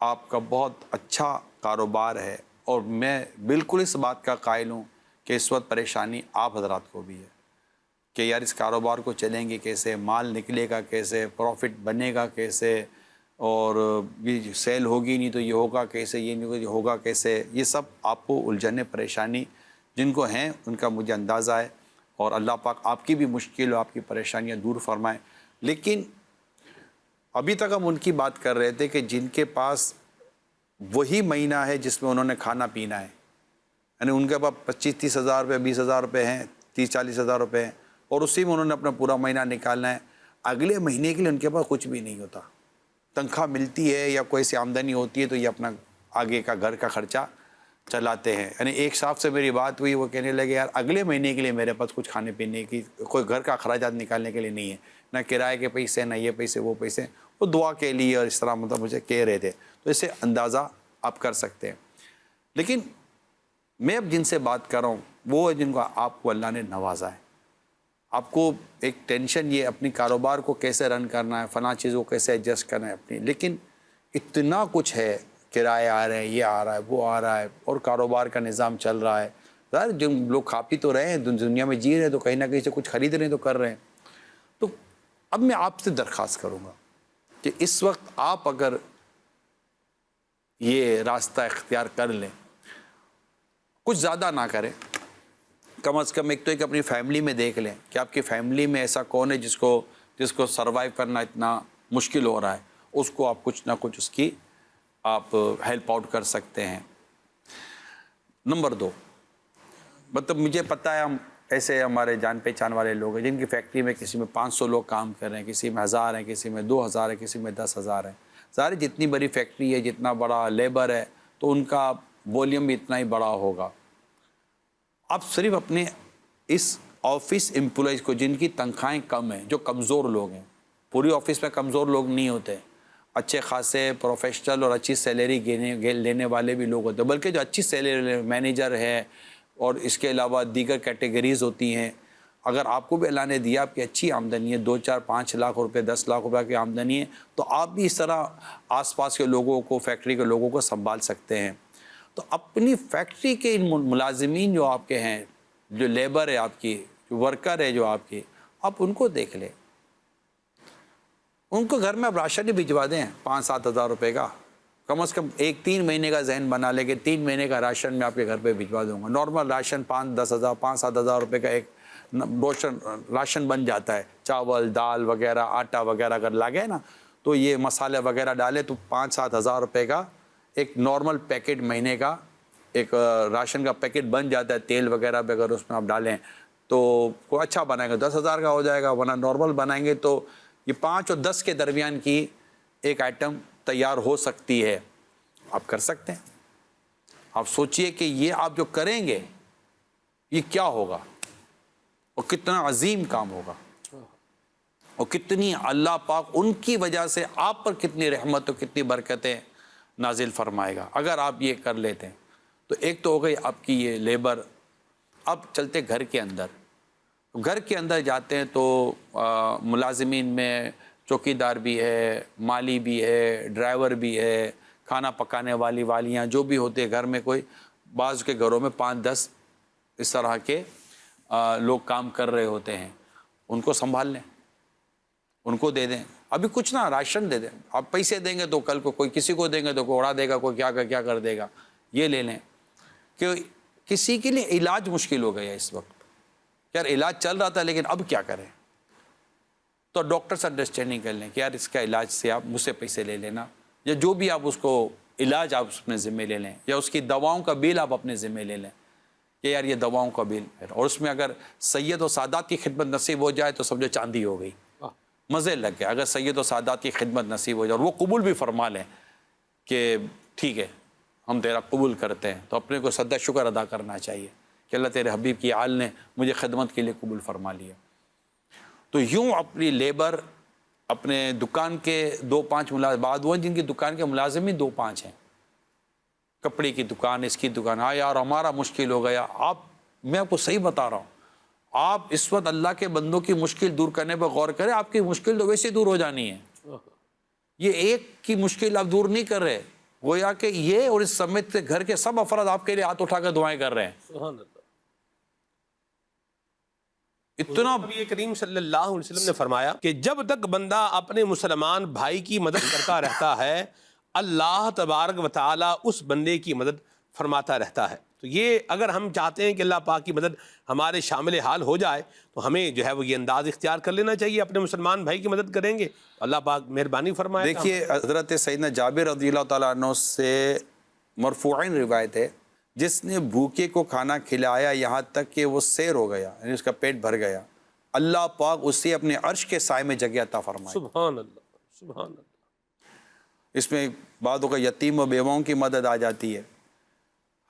Speaker 2: آپ کا بہت اچھا کاروبار ہے، اور میں بالکل اس بات کا قائل ہوں کہ اس وقت پریشانی آپ حضرات کو بھی ہے کہ یار اس کاروبار کو چلیں گے کیسے، مال نکلے گا کیسے، پروفٹ بنے گا کیسے، اور یہ سیل ہوگی نہیں تو یہ ہوگا کیسے، یہ نہیں ہوگا کیسے. یہ سب آپ کو الجھنیں پریشانی جن کو ہیں ان کا مجھے اندازہ ہے، اور اللہ پاک آپ کی بھی مشکل اور آپ کی پریشانیاں دور فرمائیں. لیکن ابھی تک ہم ان کی بات کر رہے تھے کہ جن کے پاس وہی مہینہ ہے جس میں انہوں نے کھانا پینا ہے، یعنی ان کے پاس 25-30 ہزار روپے، 20 ہزار روپے ہیں، 30-40 ہزار روپے ہیں، اور اسی میں انہوں نے اپنا پورا مہینہ نکالنا ہے. اگلے مہینے کے لیے ان کے پاس کچھ بھی نہیں ہوتا. تنخواہ ملتی ہے یا کوئی سی آمدنی ہوتی ہے تو یہ اپنا آگے کا گھر کا خرچہ چلاتے ہیں. یعنی ایک صاحب سے میری بات ہوئی، وہ کہنے لگے یار اگلے مہینے کے لیے میرے پاس کچھ کھانے پینے کی، کوئی گھر کا اخراجات نکالنے کے لیے نہیں ہے، نہ کرائے کے پیسے، نہ یہ پیسے وہ پیسے. وہ دعا کے لیے اور اس طرح مطلب مجھے کہہ رہے تھے. تو اسے اندازہ آپ کر سکتے ہیں. لیکن میں اب جن سے بات کر رہا ہوں وہ ہے جن کو آپ کو اللہ نے نوازا ہے. آپ کو ایک ٹینشن یہ اپنی کاروبار کو کیسے رن کرنا ہے، فلاں چیزوں کو کیسے ایڈجسٹ کرنا ہے اپنی، لیکن اتنا کچھ ہے، کرائے آ رہے ہیں، یہ آ رہا ہے، وہ آ رہا ہے، اور کاروبار کا نظام چل رہا ہے. ظاہر جو لوگ کھا پی تو رہے ہیں، دنیا میں جی رہے ہیں، تو کہیں نہ کہیں سے کچھ خرید رہے ہیں تو کر رہے ہیں. تو اب میں آپ سے درخواست کروں گا کہ اس وقت آپ اگر یہ راستہ اختیار کر لیں، کچھ زیادہ نہ کریں، کم از کم ایک تو ایک اپنی فیملی میں دیکھ لیں کہ آپ کی فیملی میں ایسا کون ہے جس کو سروائیو کرنا اتنا مشکل ہو رہا ہے، اس کو آپ کچھ نہ کچھ اس کی آپ ہیلپ آؤٹ کر سکتے ہیں۔ نمبر 2، مطلب مجھے پتہ ہے ہم ایسے ہمارے جان پہچان والے لوگ ہیں جن کی فیکٹری میں کسی میں 500 لوگ کام کر رہے ہیں، کسی میں 1000 ہیں، کسی میں 2000 ہیں، کسی میں 10,000 ہیں۔ ظاہر جتنی بڑی فیکٹری ہے، جتنا بڑا لیبر ہے، تو ان کا ولیوم بھی اتنا ہی بڑا ہوگا۔ آپ صرف اپنے اس آفس امپلائیز کو جن کی تنخواہیں کم ہیں، جو کمزور لوگ ہیں، پوری آفس میں کمزور لوگ نہیں ہوتے، اچھے خاصے پروفیشنل اور اچھی سیلری لینے والے بھی لوگ ہوتے ہیں، بلکہ جو اچھی سیلری مینیجر ہے اور اس کے علاوہ دیگر کیٹیگریز ہوتی ہیں، اگر آپ کو بھی اللہ نے دیا آپ کی اچھی آمدنی ہے، 2 4 5 لاکھ روپے 10 لاکھ روپے کی آمدنی ہے، تو آپ بھی اس طرح آس پاس کے لوگوں کو، فیکٹری کے لوگوں کو سنبھال سکتے ہیں۔ تو اپنی فیکٹری کے ان ملازمین جو آپ کے ہیں، جو لیبر ہے آپ کی، جو ورکر ہے جو آپ کی، آپ ان کو دیکھ لیں، ان کو گھر میں آپ راشن ہی بھجوا دیں 5-7 ہزار روپے کا، کم از کم 3 مہینے کا ذہن بنا لے کہ 3 مہینے کا راشن میں آپ کے گھر پہ بھجوا دوں گا۔ نارمل راشن 5-10 ہزار 5-7 ہزار روپے کا ایک راشن بن جاتا ہے، چاول دال وغیرہ آٹا وغیرہ اگر لگے نا تو یہ مسالے وغیرہ ڈالے تو 5-7 ہزار روپے کا ایک نارمل پیکٹ مہینے کا ایک راشن کا پیکٹ بن جاتا ہے۔ تیل وغیرہ بھی اگر اس میں آپ ڈالیں تو کوئی اچھا بنائیں گے 10 ہزار کا ہو جائے گا، ورنہ نارمل بنائیں گے تو یہ 5 اور 10 کے درمیان کی ایک آئٹم تیار ہو سکتی ہے۔ آپ کر سکتے ہیں۔ آپ سوچئے کہ یہ آپ جو کریں گے یہ کیا ہوگا اور کتنا عظیم کام ہوگا، اور کتنی اللہ پاک ان کی وجہ سے آپ پر کتنی رحمت اور کتنی برکتیں نازل فرمائے گا اگر آپ یہ کر لیتے ہیں۔ تو ایک تو ہو گئی آپ کی یہ لیبر۔ اب چلتے گھر کے اندر، گھر کے اندر جاتے ہیں تو ملازمین میں چوکیدار بھی ہے، مالی بھی ہے، ڈرائیور بھی ہے، کھانا پکانے والیاں جو بھی ہوتے ہیں گھر میں، کوئی بعض کے گھروں میں 5-10 اس طرح کے لوگ کام کر رہے ہوتے ہیں، ان کو سنبھال لیں، ان کو دے دیں۔ ابھی کچھ نہ راشن دے دیں، آپ پیسے دیں گے تو کل کو کوئی کسی کو دیں گے تو کوئی اڑا دے گا، کوئی کیا کر دے گا۔ یہ لے لیں کہ کسی کے لیے علاج مشکل ہو گیا اس وقت، یار علاج چل رہا تھا لیکن اب کیا کریں، تو ڈاکٹر سے انڈرسٹینڈنگ کر لیں کہ یار اس کا علاج سے آپ مجھ سے پیسے لے لینا، یا جو بھی آپ اس کو علاج آپ اپنے ذمہ لے لیں، یا اس کی دواؤں کا بل آپ اپنے ذمہ لے لیں کہ یار یہ دواؤں کا بل ہے، اور اس میں اگر سید و سادات کی خدمت نصیب ہو جائے تو سمجھو چاندی ہو گئی، مزے لگ گئے۔ اگر سید و سادات کی خدمت نصیب ہو جائے اور وہ قبول بھی فرما لیں کہ ٹھیک ہے ہم تیرا قبول کرتے ہیں، تو اپنے کو سجدہ شکر ادا کرنا چاہیے کہ اللہ تیرے حبیب کی آل نے مجھے خدمت کے لیے قبول فرما لیا۔ تو یوں اپنی لیبر، اپنے دکان کے 2-5 ملازم، بعد وہ جن کی دکان کے ملازم ہی 2-5 ہیں، کپڑے کی دکان، اس کی دکان، ہاں یار ہمارا مشکل ہو گیا۔ میں آپ کو صحیح بتا رہا ہوں، آپ اس وقت اللہ کے بندوں کی مشکل دور کرنے پہ غور کریں، آپ کی مشکل تو ویسے دور ہو جانی ہے۔ یہ ایک کی مشکل آپ دور نہیں کر رہے، گویا کہ یہ اور اس سمیت کے گھر کے سب افراد آپ کے لیے ہاتھ اٹھا کر دعائیں کر رہے ہیں۔
Speaker 1: سبحان اللہ۔
Speaker 2: اتنا
Speaker 1: نبی کریم صلی اللہ علیہ وسلم نے فرمایا کہ جب تک بندہ اپنے مسلمان بھائی کی مدد کرتا رہتا ہے، اللہ تبارک و تعالی اس بندے کی مدد فرماتا رہتا ہے۔ تو یہ اگر ہم چاہتے ہیں کہ اللہ پاک کی مدد ہمارے شامل حال ہو جائے تو ہمیں جو ہے وہ یہ انداز اختیار کر لینا چاہیے، اپنے مسلمان بھائی کی مدد کریں گے اللہ پاک مہربانی فرمائے گا۔
Speaker 2: دیکھیے حضرت سیدنا جابر رضی اللہ تعالیٰ عنہ سے مرفوعین روایت ہے، جس نے بھوکے کو کھانا کھلایا یہاں تک کہ وہ سیر ہو گیا، یعنی اس کا پیٹ بھر گیا، اللہ پاک اسے اپنے عرش کے سائے میں جگہ عطا فرمائے۔
Speaker 1: سبحان اللہ، سبحان اللہ۔
Speaker 2: اس میں بعضوں کا یتیم و بیواؤں کی مدد آ جاتی ہے۔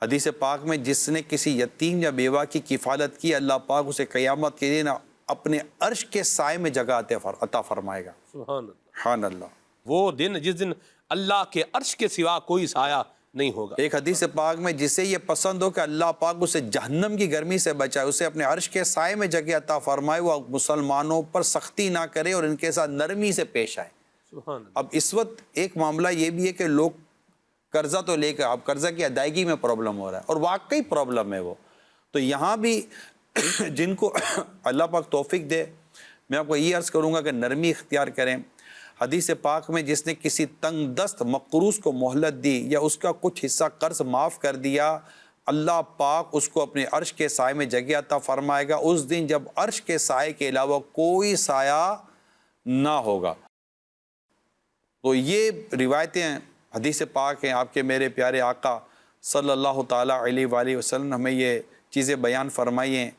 Speaker 2: حدیث پاک میں جس نے کسی یتیم یا بیوہ کی کفالت کی، اللہ پاک اسے قیامت کے دن اپنے عرش کے سائے میں جگہ عطا فرمائے گا۔
Speaker 1: سبحان اللہ۔
Speaker 2: سبحان اللہ۔
Speaker 1: وہ دن جس دن اللہ کے عرش کے سوا کوئی سایہ نہیں ہوگا۔
Speaker 2: ایک حدیث پاک میں جسے یہ پسند ہو کہ اللہ پاک اسے جہنم کی گرمی سے بچائے، اسے اپنے عرش کے سائے میں جگہ عطا فرمائے، وہ مسلمانوں پر سختی نہ کرے اور ان کے ساتھ نرمی سے پیش آئے۔
Speaker 1: سبحان اللہ۔
Speaker 2: اب اس وقت ایک معاملہ یہ بھی ہے کہ لوگ قرضہ تو لے کر، اب قرضہ کی ادائیگی میں پرابلم ہو رہا ہے، اور واقعی پرابلم ہے وہ، تو یہاں بھی جن کو اللہ پاک توفیق دے، میں آپ کو یہ عرض کروں گا کہ نرمی اختیار کریں۔ حدیث پاک میں جس نے کسی تنگ دست مقروض کو مہلت دی یا اس کا کچھ حصہ قرض معاف کر دیا، اللہ پاک اس کو اپنے عرش کے سائے میں جگہ عطا فرمائے گا اس دن جب عرش کے سائے کے علاوہ کوئی سایہ نہ ہوگا۔ تو یہ روایتیں حدیث پاک ہیں آپ کے میرے پیارے آقا صلی اللہ تعالیٰ علیہ وآلہ وسلم ہمیں یہ چیزیں بیان فرمائی ہیں.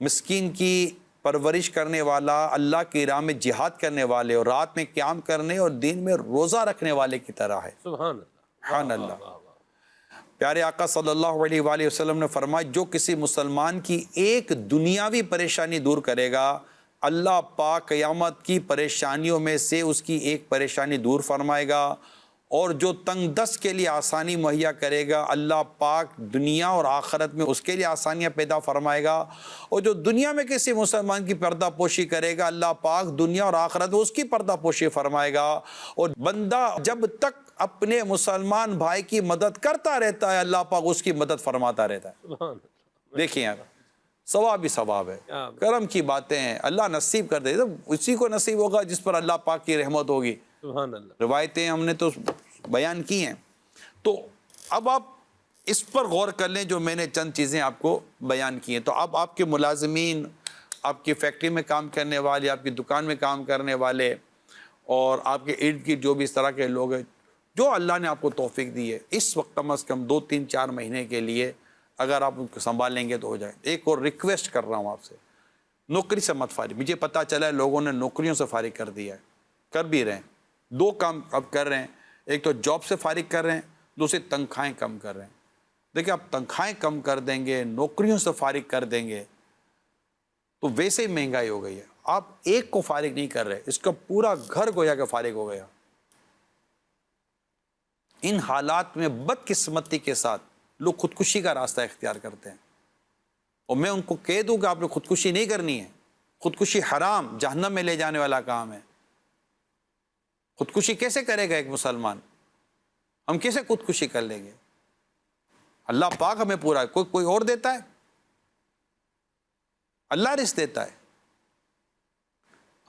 Speaker 2: مسکین کی پرورش کرنے والا اللہ کی راہ میں جہاد کرنے والے اور رات میں قیام کرنے اور دین میں روزہ رکھنے والے کی طرح ہے.
Speaker 1: سبحان اللہ.
Speaker 2: سبحان اللہ. پیارے آقا صلی اللہ علیہ وآلہ وسلم نے فرمایا جو کسی مسلمان کی ایک دنیاوی پریشانی دور کرے گا اللہ پاک قیامت کی پریشانیوں میں سے اس کی ایک پریشانی دور فرمائے گا، اور جو تنگ دست کے لیے آسانی مہیا کرے گا اللہ پاک دنیا اور آخرت میں اس کے لیے آسانیاں پیدا فرمائے گا، اور جو دنیا میں کسی مسلمان کی پردہ پوشی کرے گا اللہ پاک دنیا اور آخرت میں اس کی پردہ پوشی فرمائے گا. اور بندہ جب تک اپنے مسلمان بھائی کی مدد کرتا رہتا ہے اللہ پاک اس کی مدد فرماتا رہتا ہے. دیکھیں یار ثواب ہی ثواب ہے، کرم کی باتیں ہیں، اللہ نصیب کر دے، اسی کو نصیب ہوگا جس پر اللہ پاک کی رحمت ہوگی.
Speaker 1: سبحان اللہ.
Speaker 2: روایتیں ہم نے تو بیان کی ہیں. تو اب آپ اس پر غور کر لیں جو میں نے چند چیزیں آپ کو بیان کی ہیں. تو اب آپ کے ملازمین، آپ کی فیکٹری میں کام کرنے والے، آپ کی دکان میں کام کرنے والے، اور آپ کے ارد گرد جو بھی اس طرح کے لوگ ہیں جو اللہ نے آپ کو توفیق دی ہے، اس وقت کم از کم 2-3-4 مہینے کے لیے اگر آپ ان کو سنبھال لیں گے تو ہو جائے. ایک اور ریکویسٹ کر رہا ہوں آپ سے، نوکری سے مت فارغ. مجھے پتہ چلا ہے لوگوں نے نوکریوں سے فارغ کر دیا ہے، کر بھی رہے ہیں. 2 کام اب کر رہے ہیں، ایک تو جاب سے فارغ کر رہے ہیں، دوسری تنخواہیں کم کر رہے ہیں. دیکھیں آپ تنخواہیں کم کر دیں گے، نوکریوں سے فارغ کر دیں گے تو ویسے ہی مہنگائی ہو گئی ہے. آپ ایک کو فارغ نہیں کر رہے، اس کا پورا گھر گویا کہ فارغ ہو گیا. ان حالات میں بدقسمتی کے ساتھ لوگ خودکشی کا راستہ اختیار کرتے ہیں، اور میں ان کو کہہ دوں کہ آپ نے خودکشی نہیں کرنی ہے. خودکشی حرام، جہنم میں لے جانے والا کام ہے. خودکشی کیسے کرے گا ایک مسلمان؟ ہم کیسے خودکشی کر لیں گے؟ اللہ پاک ہمیں پورا کوئی اور دیتا ہے؟ اللہ رزق دیتا ہے.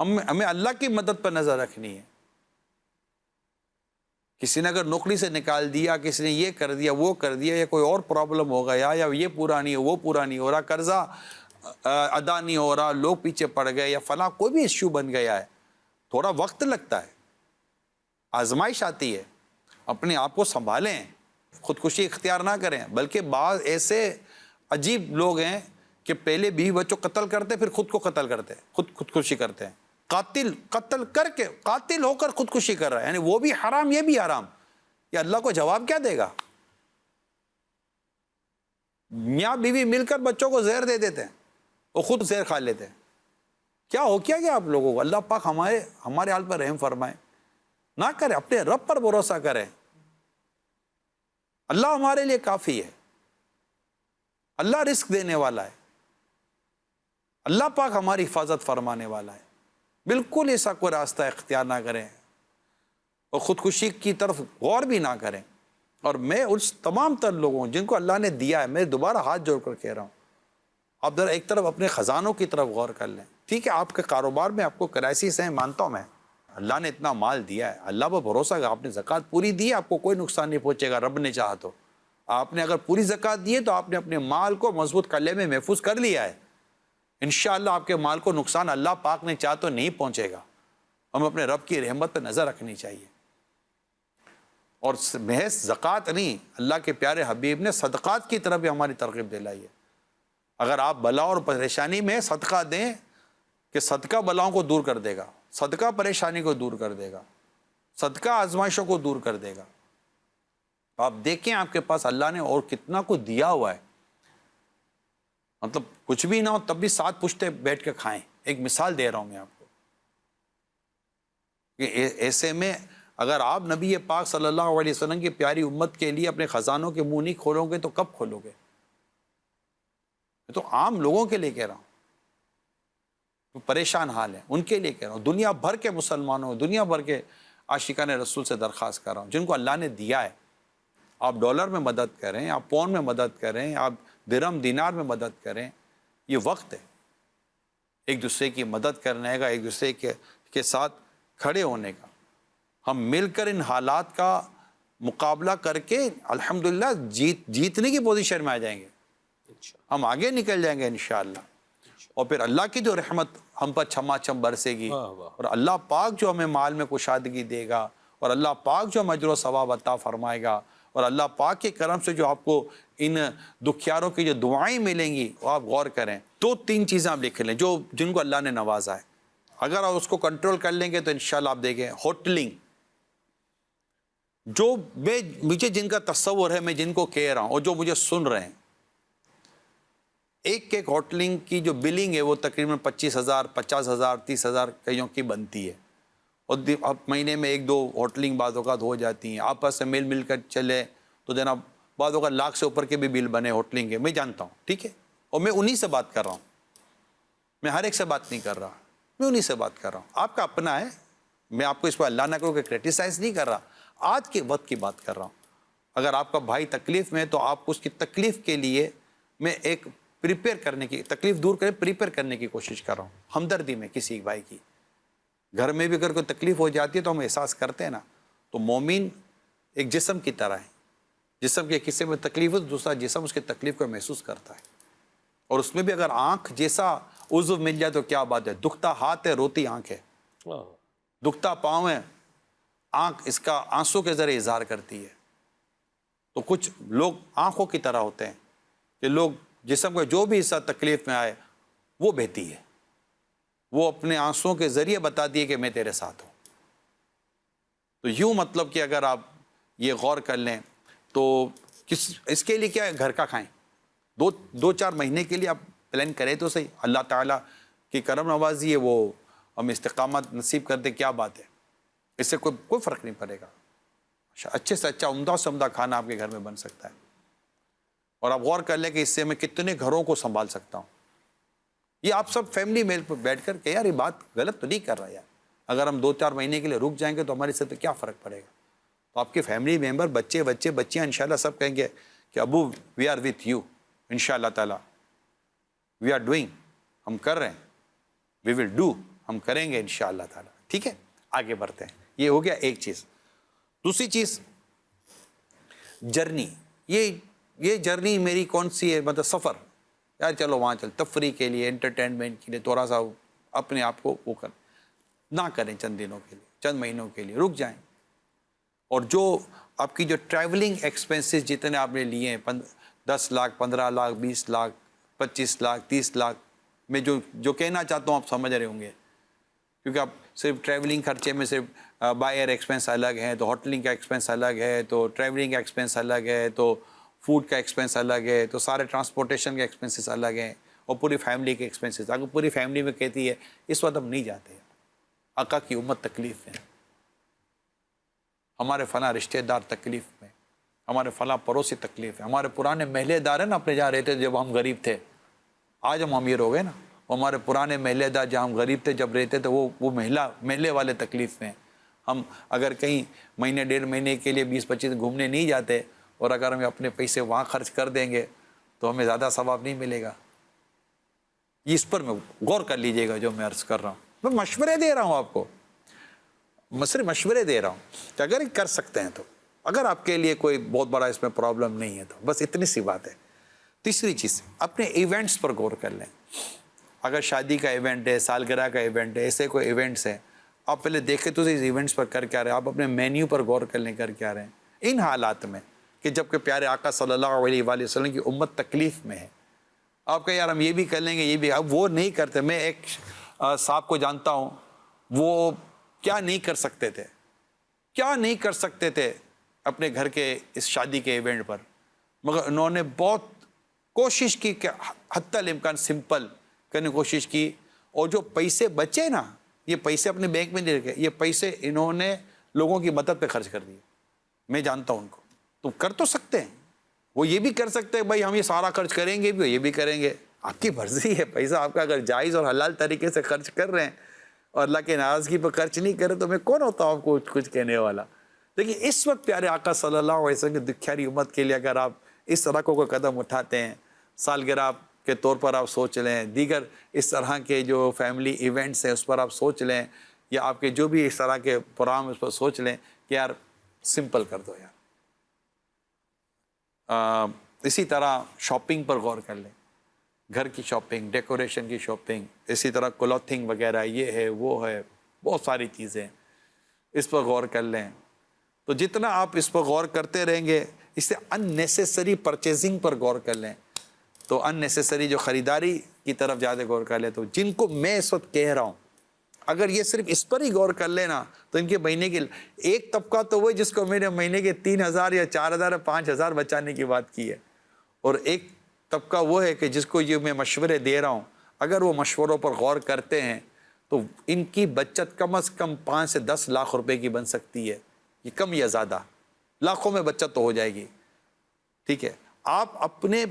Speaker 2: ہمیں اللہ کی مدد پر نظر رکھنی ہے. کسی نے اگر نوکری سے نکال دیا، کسی نے یہ کر دیا وہ کر دیا، یا کوئی اور پرابلم ہو گیا، یا یہ پورا نہیں وہ پورا نہیں ہو رہا، قرضہ ادا نہیں ہو رہا، لوگ پیچھے پڑ گئے، یا فلاں کوئی بھی ایشو بن گیا ہے، تھوڑا وقت لگتا ہے، آزمائش آتی ہے. اپنے آپ کو سنبھالیں، خودکشی اختیار نہ کریں. بلکہ بعض ایسے عجیب لوگ ہیں کہ پہلے بیوی بچوں قتل کرتے پھر خود کو قتل کرتے، خودکشی کرتے ہیں. قتل کر کے قاتل ہو کر خودکشی کر رہا ہے، یعنی وہ بھی حرام یہ بھی حرام. یہ اللہ کو جواب کیا دے گا؟ میاں بیوی مل کر بچوں کو زہر دے دیتے ہیں اور خود زہر کھا لیتے ہیں. کیا ہو کیا گیا آپ لوگوں کو؟ اللہ پاک ہمارے حال پر رحم فرمائے. نہ کریں، اپنے رب پر بھروسہ کریں. اللہ ہمارے لیے کافی ہے، اللہ رزق دینے والا ہے، اللہ پاک ہماری حفاظت فرمانے والا ہے. بالکل ایسا کوئی راستہ اختیار نہ کریں اور خودکشی کی طرف غور بھی نہ کریں. اور میں اس تمام تر لوگوں جن کو اللہ نے دیا ہے، میں دوبارہ ہاتھ جوڑ کر کہہ رہا ہوں، آپ ذرا ایک طرف اپنے خزانوں کی طرف غور کر لیں. ٹھیک ہے آپ کے کاروبار میں آپ کو کرائسس ہیں، مانتا ہوں میں، اللہ نے اتنا مال دیا ہے، اللہ پر بھروسہ کہ آپ نے زکوٰۃ پوری دی ہے، آپ کو کوئی نقصان نہیں پہنچے گا رب نے چاہا تو. آپ نے اگر پوری زکوٰۃ دی ہے تو آپ نے اپنے مال کو مضبوط قلعے میں محفوظ کر لیا ہے. انشاءاللہ آپ کے مال کو نقصان اللہ پاک نے چاہا تو نہیں پہنچے گا. ہم اپنے رب کی رحمت پہ نظر رکھنی چاہیے. اور محض زکوٰۃ نہیں، اللہ کے پیارے حبیب نے صدقات کی طرف بھی ہماری ترغیب دلائی ہے. اگر آپ بلا اور پریشانی میں صدقہ دیں کہ صدقہ بلاؤں کو دور کر دے گا، صدقہ پریشانی کو دور کر دے گا، صدقہ آزمائشوں کو دور کر دے گا. آپ دیکھیں آپ کے پاس اللہ نے اور کتنا کچھ دیا ہوا ہے. مطلب کچھ بھی نہ ہو تب بھی 7 پشتے بیٹھ کے کھائیں. ایک مثال دے رہا ہوں میں آپ کو کہ ایسے میں اگر آپ نبی پاک صلی اللہ علیہ وسلم کی پیاری امت کے لیے اپنے خزانوں کے منہ نہیں کھولو گے تو کب کھولو گے؟ تو عام لوگوں کے لیے کہہ رہا ہوں، پریشان حال ہے ان کے لیے کہہ رہا ہوں. دنیا بھر کے مسلمانوں، دنیا بھر کے عاشقان رسول سے درخواست کر رہا ہوں جن کو اللہ نے دیا ہے. آپ ڈالر میں مدد کریں، آپ پون میں مدد کریں، آپ درہم دینار میں مدد کریں. یہ وقت ہے ایک دوسرے کی مدد کرنے کا، ایک دوسرے کے ساتھ کھڑے ہونے کا. ہم مل کر ان حالات کا مقابلہ کر کے الحمدللہ جیتنے کی پوزیشن میں آ جائیں گے. ہم آگے نکل جائیں گے انشاءاللہ. اور پھر اللہ کی جو رحمت ہم پر چھما چھم برسے گی، اور اللہ پاک جو ہمیں مال میں کشادگی دے گا اور اللہ پاک جو اجر و ثواب عطا فرمائے گا، اور اللہ پاک کے کرم سے جو آپ کو ان دکھیاروں کی جو دعائیں ملیں گی وہ آپ غور کریں۔ 2-3 چیزیں آپ لکھ لیں جو جن کو اللہ نے نوازا ہے، اگر آپ اس کو کنٹرول کر لیں گے تو انشاءاللہ آپ دیکھیں ہوٹلنگ، جو مجھے جن کا تصور ہے، میں جن کو کہہ رہا ہوں اور جو مجھے سن رہے ہیں، ایک ہوٹلنگ کی جو بلنگ ہے وہ تقریباً 25,000 50,000 30,000 کئیوں کی بنتی ہے، اور اب مہینے میں 1-2 ہوٹلنگ بعض اوقات ہو جاتی ہیں، آپس سے مل کر چلے تو جناب بعض اوقات لاکھ سے اوپر کے بھی بل بنے ہوٹلنگ کے، میں جانتا ہوں، ٹھیک ہے، اور میں انہی سے بات کر رہا ہوں، میں ہر ایک سے بات نہیں کر رہا، میں انہی سے بات کر رہا ہوں، آپ کا اپنا ہے، میں آپ کو اس پر اللہ نہ کرو کہ کرٹیسائز نہیں کر رہا، آج کے وقت کی بات کر رہا ہوں۔ اگر آپ کا بھائی تکلیف میں ہے تو آپ اس کی تکلیف کے لیے میں ایک پریپیئر کرنے کی، تکلیف دور کرے پریپیئر کرنے کی کوشش کر رہا ہوں، ہمدردی میں کسی بھائی کی۔ گھر میں بھی اگر کوئی تکلیف ہو جاتی ہے تو ہم احساس کرتے ہیں نا، تو مومن ایک جسم کی طرح ہے، جسم کے حصے میں تکلیف ہو تو دوسرا جسم اس کی تکلیف کو محسوس کرتا ہے، اور اس میں بھی اگر آنکھ جیسا عضو مل جائے تو کیا بات ہے، دکھتا ہاتھ ہے روتی آنکھ ہے، دکھتا پاؤں ہے آنکھ اس کا آنسوں کے ذریعے اظہار کرتی ہے۔ تو کچھ لوگ آنکھوں کی طرح ہوتے ہیں کہ لوگ جسم کا جو بھی حصہ تکلیف میں آئے وہ بہتی ہے، وہ اپنے آنسوں کے ذریعے بتاتی ہے کہ میں تیرے ساتھ ہوں۔ تو یوں مطلب کہ اگر آپ یہ غور کر لیں تو اس کے لیے کیا ہے، گھر کا کھائیں، 2-4 مہینے کے لیے آپ پلان کریں تو صحیح، اللہ تعالیٰ کی کرم نوازی ہے، وہ ہم استقامت نصیب کر دیں، کیا بات ہے، اس سے کوئی فرق نہیں پڑے گا، اچھے سے اچھا عمدہ سے عمدہ کھانا آپ کے گھر میں بن سکتا ہے، اور آپ غور کر لیں کہ اس سے میں کتنے گھروں کو سنبھال سکتا ہوں۔ یہ آپ سب فیملی میل پر بیٹھ کر کہ یار یہ بات غلط تو نہیں کر رہا یار، اگر ہم 2-4 مہینے کے لیے رک جائیں گے تو ہماری سر پہ کیا فرق پڑے گا، تو آپ کے فیملی ممبر بچیاں انشاءاللہ سب کہیں گے کہ ابو وی آر وتھ یو، انشاءاللہ تعالیٰ وی آر ڈوئنگ، ہم کر رہے ہیں، وی ول ڈو، ہم کریں گے انشاءاللہ تعالیٰ، ٹھیک ہے، آگے بڑھتے ہیں۔ یہ ہو گیا ایک چیز۔ دوسری چیز جرنی، یہ جرنی میری کون سی ہے، مطلب سفر، یار چلو وہاں چل، تفریح کے لیے، انٹرٹینمنٹ کے لیے تھوڑا سا اپنے آپ کو وہ نہ کریں، چند دنوں کے لیے، چند مہینوں کے لیے رک جائیں، اور جو آپ کی جو ٹریولنگ ایکسپنسز جتنے آپ نے لیے ہیں 10 لاکھ 15 لاکھ 20 لاکھ 25 لاکھ 30 لاکھ، میں جو کہنا چاہتا ہوں آپ سمجھ رہے ہوں گے، کیونکہ آپ صرف ٹریولنگ خرچے میں صرف بائی ایئر ایکسپنس الگ ہے، تو ہوٹلنگ کا ایکسپنس الگ ہے، تو ٹریولنگ کا ایکسپنس الگ ہے، تو فوڈ کا ایکسپنس الگ ہے، تو سارے ٹرانسپورٹیشن کے ایکسپنسز الگ ہیں، اور پوری فیملی کے ایکسپنسز، اگر پوری فیملی میں کہتی ہے اس وقت ہم نہیں جاتے، آقا کی امت تکلیف میں، ہمارے فلاں رشتہ دار تکلیف میں، ہمارے فلاں پڑوسی تکلیف ہے، ہمارے پرانے محلے دار ہیں نا اپنے جہاں رہتے جب ہم غریب تھے، آج ہم امیر ہو گئے نا، ہمارے پرانے محلے دار جہاں ہم غریب تھے جب رہتے تھے وہ محلے والے تکلیف میں، ہم اگر کہیں مہینے 1.5 مہینے کے لیے 20-25 گھومنے نہیں جاتے، اور اگر ہمیں اپنے پیسے وہاں خرچ کر دیں گے تو ہمیں زیادہ ثواب نہیں ملے گا۔ یہ اس پر میں غور کر لیجئے گا جو میں عرض کر رہا ہوں، میں مشورے دے رہا ہوں آپ کو، میں صرف مشورے دے رہا ہوں کہ اگر کر سکتے ہیں تو، اگر آپ کے لیے کوئی بہت بڑا اس میں پرابلم نہیں ہے تو بس اتنی سی بات ہے۔ تیسری چیز، اپنے ایونٹس پر غور کر لیں، اگر شادی کا ایونٹ ہے، سالگرہ کا ایونٹ ہے، ایسے کوئی ایونٹس ہیں، آپ پہلے دیکھیں تو اس ایونٹس پر کر کے آ رہے ہیں، آپ اپنے مینیو پر غور کر لیں کر کے آ رہے ہیں، ان حالات میں کہ جب کہ پیارے آقا صلی اللہ علیہ وآلہ وسلم کی امت تکلیف میں ہے، آپ کہیں یار ہم یہ بھی کر لیں گے، یہ بھی، اب وہ نہیں کرتے۔ میں ایک صاحب کو جانتا ہوں، وہ کیا نہیں کر سکتے تھے اپنے گھر کے اس شادی کے ایونٹ پر، مگر انہوں نے بہت کوشش کی کہ حتی الامکان سمپل کرنے کی کوشش کی، اور جو پیسے بچے نا، یہ پیسے اپنے بینک میں نہیں رکھے، یہ پیسے انہوں نے لوگوں کی مدد پہ خرچ کر دیے، میں جانتا ہوں ان کو۔ تو کر تو سکتے ہیں، وہ یہ بھی کر سکتے ہیں بھائی ہم یہ سارا خرچ کریں گے بھی، یہ بھی کریں گے، آپ کی مرضی ہے، پیسہ آپ کا اگر جائز اور حلال طریقے سے خرچ کر رہے ہیں اور اللہ کے ناراضگی پر خرچ نہیں کر رہے تو میں کون ہوتا ہوں آپ کو کچھ کہنے والا۔ لیکن اس وقت پیارے آقا صلی اللہ علیہ وسلم کی دکھیاری امت کے لیے اگر آپ اس طرح کو قدم اٹھاتے ہیں، سالگرہ کے طور پر آپ سوچ لیں، دیگر اس طرح کے جو فیملی ایونٹس ہیں اس پر آپ سوچ لیں، یا آپ کے جو بھی اس طرح کے پروگرام اس پر سوچ لیں کہ یار سمپل کر دو یار۔ اسی طرح شاپنگ پر غور کر لیں، گھر کی شاپنگ، ڈیکوریشن کی شاپنگ، اسی طرح کلوتھنگ وغیرہ، یہ ہے وہ ہے، بہت ساری چیزیں، اس پر غور کر لیں۔ تو جتنا آپ اس پر غور کرتے رہیں گے، اس سے ان نیسیسری پرچیزنگ پر غور کر لیں، تو ان نیسیسری جو خریداری کی طرف زیادہ غور کر لیں، تو جن کو میں اس وقت کہہ رہا ہوں اگر یہ صرف اس پر ہی غور کر لینا تو ان کے مہینے کے ایک طبقہ تو وہ جس کو میں نے مہینے کے 3,000 یا 4,000 یا 5,000 بچانے کی بات کی ہے، اور ایک طبقہ وہ ہے کہ جس کو یہ میں مشورے دے رہا ہوں، اگر وہ مشوروں پر غور کرتے ہیں تو ان کی بچت کم از کم 5 سے 10 لاکھ روپے کی بن سکتی ہے، یہ کم یا زیادہ لاکھوں میں بچت تو ہو جائے گی. ٹھیک ہے، آپ اپنے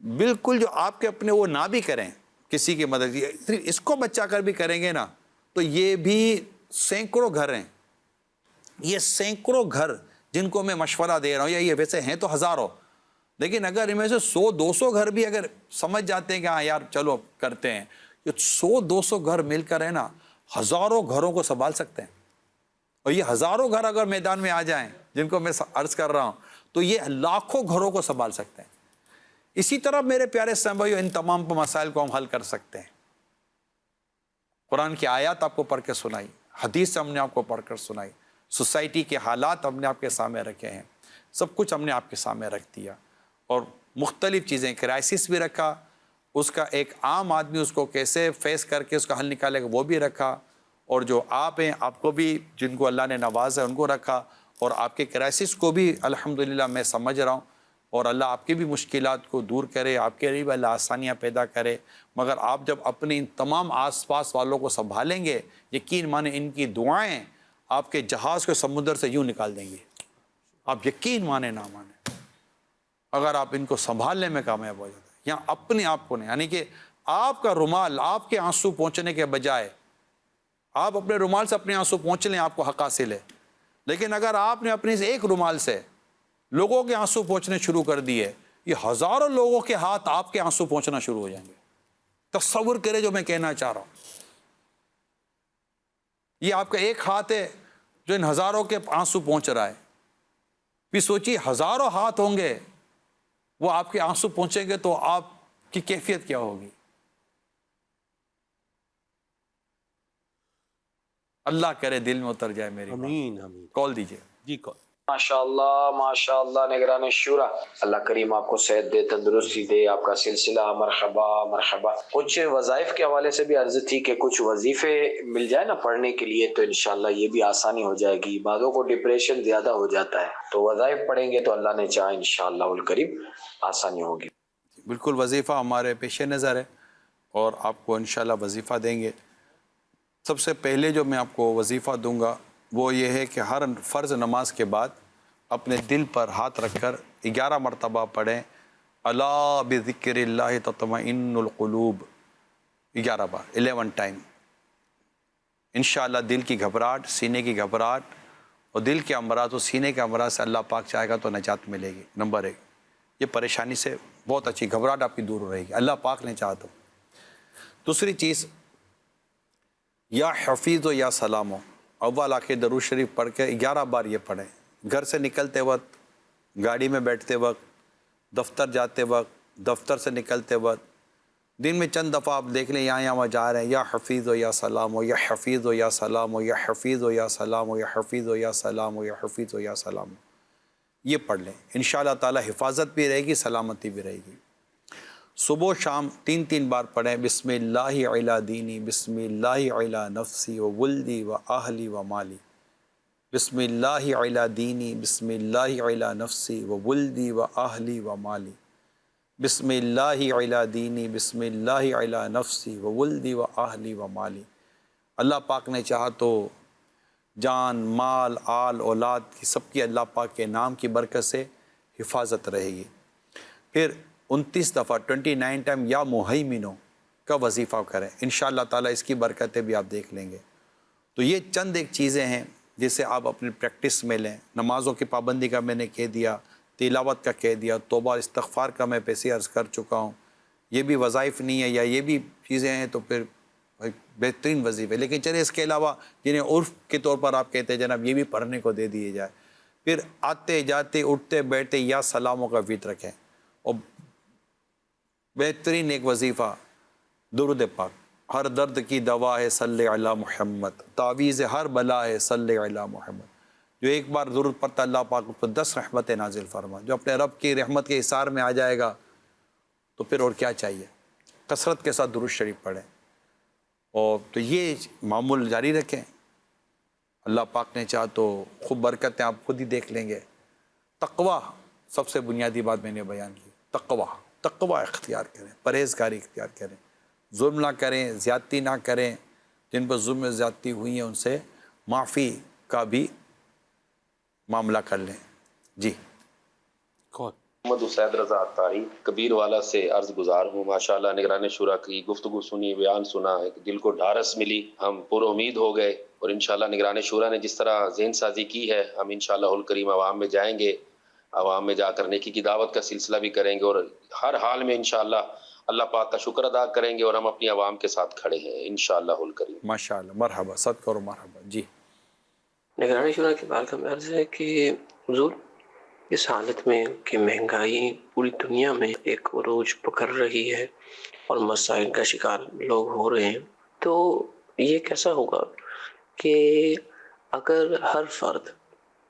Speaker 2: بالکل جو آپ کے اپنے وہ نہ بھی کریں کسی کی مدد، صرف اس کو بچا کر بھی کریں گے نا تو یہ بھی سینکڑوں گھر ہیں، یہ سینکڑوں گھر جن کو میں مشورہ دے رہا ہوں، یا یہ ویسے ہیں تو ہزاروں، لیکن اگر ان میں سے 100-200 گھر بھی اگر سمجھ جاتے ہیں کہ ہاں یار چلو کرتے ہیں، یہ 100-200 گھر مل کر ہے نا ہزاروں گھروں کو سنبھال سکتے ہیں. اور یہ ہزاروں گھر اگر میدان میں آ جائیں جن کو میں عرض کر رہا ہوں تو یہ لاکھوں گھروں کو سنبھال سکتے ہیں. اسی طرح میرے پیارے بھائیو ان تمام مسائل کو ہم حل کر سکتے ہیں. قرآن کی آیات آپ کو پڑھ کے سنائی، حدیث ہم نے آپ کو پڑھ کر سنائی، سوسائٹی کے حالات ہم نے آپ کے سامنے رکھے ہیں، سب کچھ ہم نے آپ کے سامنے رکھ دیا، اور مختلف چیزیں، کرائسس بھی رکھا، اس کا ایک عام آدمی اس کو کیسے فیس کر کے اس کا حل نکالے گا وہ بھی رکھا، اور جو آپ ہیں آپ کو بھی جن کو اللہ نے نوازا ہے ان کو رکھا، اور آپ کے کرائسس کو بھی الحمدللہ میں سمجھ رہا ہوں، اور اللہ آپ کی بھی مشکلات کو دور کرے، آپ کے لیے بھی اللہ آسانیاں پیدا کرے. مگر آپ جب اپنے ان تمام آس پاس والوں کو سنبھالیں گے، یقین مانیں ان کی دعائیں آپ کے جہاز کو سمندر سے یوں نکال دیں گے. آپ یقین مانیں نہ مانیں، اگر آپ ان کو سنبھالنے میں کامیاب ہو جاتے ہیں، یا اپنے آپ کو نہیں، یعنی کہ آپ کا رومال آپ کے آنسو پہنچنے کے بجائے آپ اپنے رومال سے اپنے آنسو پہنچ لیں، آپ کو حق حاصل ہے. لیکن اگر آپ نے اپنے ایک رومال سے لوگوں کے آنسو پہنچنے شروع کر دیے، یہ ہزاروں لوگوں کے ہاتھ آپ کے آنسو پہنچنا شروع ہو جائیں گے. تصور کرے جو میں کہنا چاہ رہا ہوں، یہ آپ کا ایک ہاتھ ہے جو ان ہزاروں کے آنسو پہنچ رہا ہے. بھی سوچیے ہزاروں ہاتھ ہوں گے وہ آپ کے آنسو پہنچیں گے تو آپ کی کیفیت کیا ہوگی. اللہ کرے دل میں اتر جائے میری.
Speaker 1: آمین آمین.
Speaker 2: کال دیجئے.
Speaker 1: جی کال.
Speaker 7: ماشاء اللہ نگران شورا، اللہ کریم آپ کو صحت دے، تندرستی دے، آپ کا سلسلہ مرحبا مرحبا. کچھ وظائف کے حوالے سے بھی عرض تھی کہ کچھ وظیفے مل جائے نا پڑھنے کے لیے تو انشاءاللہ یہ بھی آسانی ہو جائے گی. بعضوں کو ڈپریشن زیادہ ہو جاتا ہے، تو وظائف پڑھیں گے تو اللہ نے چاہا انشاءاللہ القریب آسانی ہوگی.
Speaker 2: بالکل وظیفہ ہمارے پیش نظر ہے اور آپ کو انشاءاللہ وظیفہ دیں گے. سب سے پہلے جو میں آپ کو وظیفہ دوں گا وہ یہ ہے کہ ہر فرض نماز کے بعد اپنے دل پر ہاتھ رکھ کر 11 مرتبہ پڑھیں الا بذکر اللہ تطمئن القلوب، 11 بار، 11 ٹائم. انشاءاللہ دل کی گھبراہٹ، سینے کی گھبراہٹ اور دل کے امراض و سینے کے امراض سے اللہ پاک چاہے گا تو نجات ملے گی. نمبر 1، یہ پریشانی سے بہت اچھی گھبراہٹ آپ کی دور رہے گی اللہ پاک نے چاہا تو. دوسری چیز، یا حفیظ و یا سلام ہو، اول آخر درود شریف پڑھ کے 11 بار یہ پڑھیں. گھر سے نکلتے وقت، گاڑی میں بیٹھتے وقت، دفتر جاتے وقت، دفتر سے نکلتے وقت، دن میں چند دفعہ آپ دیکھ لیں یہاں وہاں جا رہے ہیں، یا حفیظ و یا سلام ہو، یا حفیظ و یا سلام ہو، یا حفیظ و یا سلام ہو، یا حفیظ و یا سلام ہو، یا حفیظ و یا سلام ہو، یہ پڑھ لیں. انشاءاللہ تعالی حفاظت بھی رہے گی، سلامتی بھی رہے گی. صبح و شام 3 بار پڑھیں بسم اللہ علی دینی، بسم اللہ علی نفسی و ولدی و اہلی و مالی، بسم اللہ علی دینی، بسم اللہ علی نفسی و ولدی و اہلی و مالی، بسم اللہ علی دینی، بسم اللہ علی نفسی و ولدی و اہلی و مالی. اللہ پاک نے چاہا تو جان، مال، آل، اولاد کی سب کی اللہ پاک کے نام کی برکت سے حفاظت رہے گی. پھر 29 دفعہ 29 ٹائم یا مہیمنوں کا وظیفہ کریں، انشاءاللہ تعالی اس کی برکتیں بھی آپ دیکھ لیں گے. تو یہ چند ایک چیزیں ہیں جسے آپ اپنی پریکٹس میں لیں. نمازوں کی پابندی کا میں نے کہہ دیا، تلاوت کا کہہ دیا، توبہ استغفار کا میں پیسے عرض کر چکا ہوں. یہ بھی وظائف نہیں ہے یا یہ بھی چیزیں ہیں تو پھر بہترین وظیفے. لیکن چلے اس کے علاوہ جنہیں عرف کے طور پر آپ کہتے ہیں جناب یہ بھی پڑھنے کو دے دیے جائے. پھر آتے جاتے اٹھتے بیٹھتے یا سلاموں کا ویت رکھیں. اور بہترین ایک وظیفہ درود پاک، ہر درد کی دوا ہے صلی علی محمد، تعویذ ہر بلا ہے صلی علی محمد. جو ایک بار ضرورت پڑتا اللہ پاک اس پر 10 رحمتیں نازل فرما. جو اپنے رب کی رحمت کے احصار میں آ جائے گا تو پھر اور کیا چاہیے. کثرت کے ساتھ درود شریف پڑھیں اور تو یہ معمول جاری رکھیں. اللہ پاک نے چاہا تو خوب برکتیں آپ خود ہی دیکھ لیں گے. تقوی سب سے بنیادی بات میں نے بیان کی. تقوی اختیار کریں, پرہیزگاری اختیار کریں, ظلم نہ کریں, زیادتی نہ کریں. جن پر ظلم زیادتی ہوئی ہیں ان سے معافی کا بھی معاملہ کر لیں. جی
Speaker 1: کون؟
Speaker 10: محمد حسین رضا عطاری کبیر والا سے عرض گزار ہوں. ماشاءاللہ نگران شورا کی گفتگو سنی, بیان سنا, ایک دل کو ڈھارس ملی, ہم پر امید ہو گئے. اور انشاءاللہ نگران شورا نے جس طرح ذہن سازی کی ہے, ہم انشاءاللہ الکریم عوام میں جائیں گے, عوام میں جا کر نیکی کی دعوت کا سلسلہ بھی کریں گے, اور ہر حال میں انشاءاللہ اللہ پاک کا شکر ادا کریں گے, اور ہم اپنی عوام کے ساتھ کھڑے ہیں انشاءاللہ الکریم.
Speaker 2: ماشاءاللہ, مرحبا, صدقہ اور مرحبا. جی
Speaker 11: نگران شورا کی بارگاہ میں عرض ہے کہ حضور اس حالت میں کہ مہنگائی پوری دنیا میں ایک عروج پکڑ رہی ہے اور مسائل کا شکار لوگ ہو رہے ہیں, تو یہ کیسا ہوگا کہ اگر ہر فرد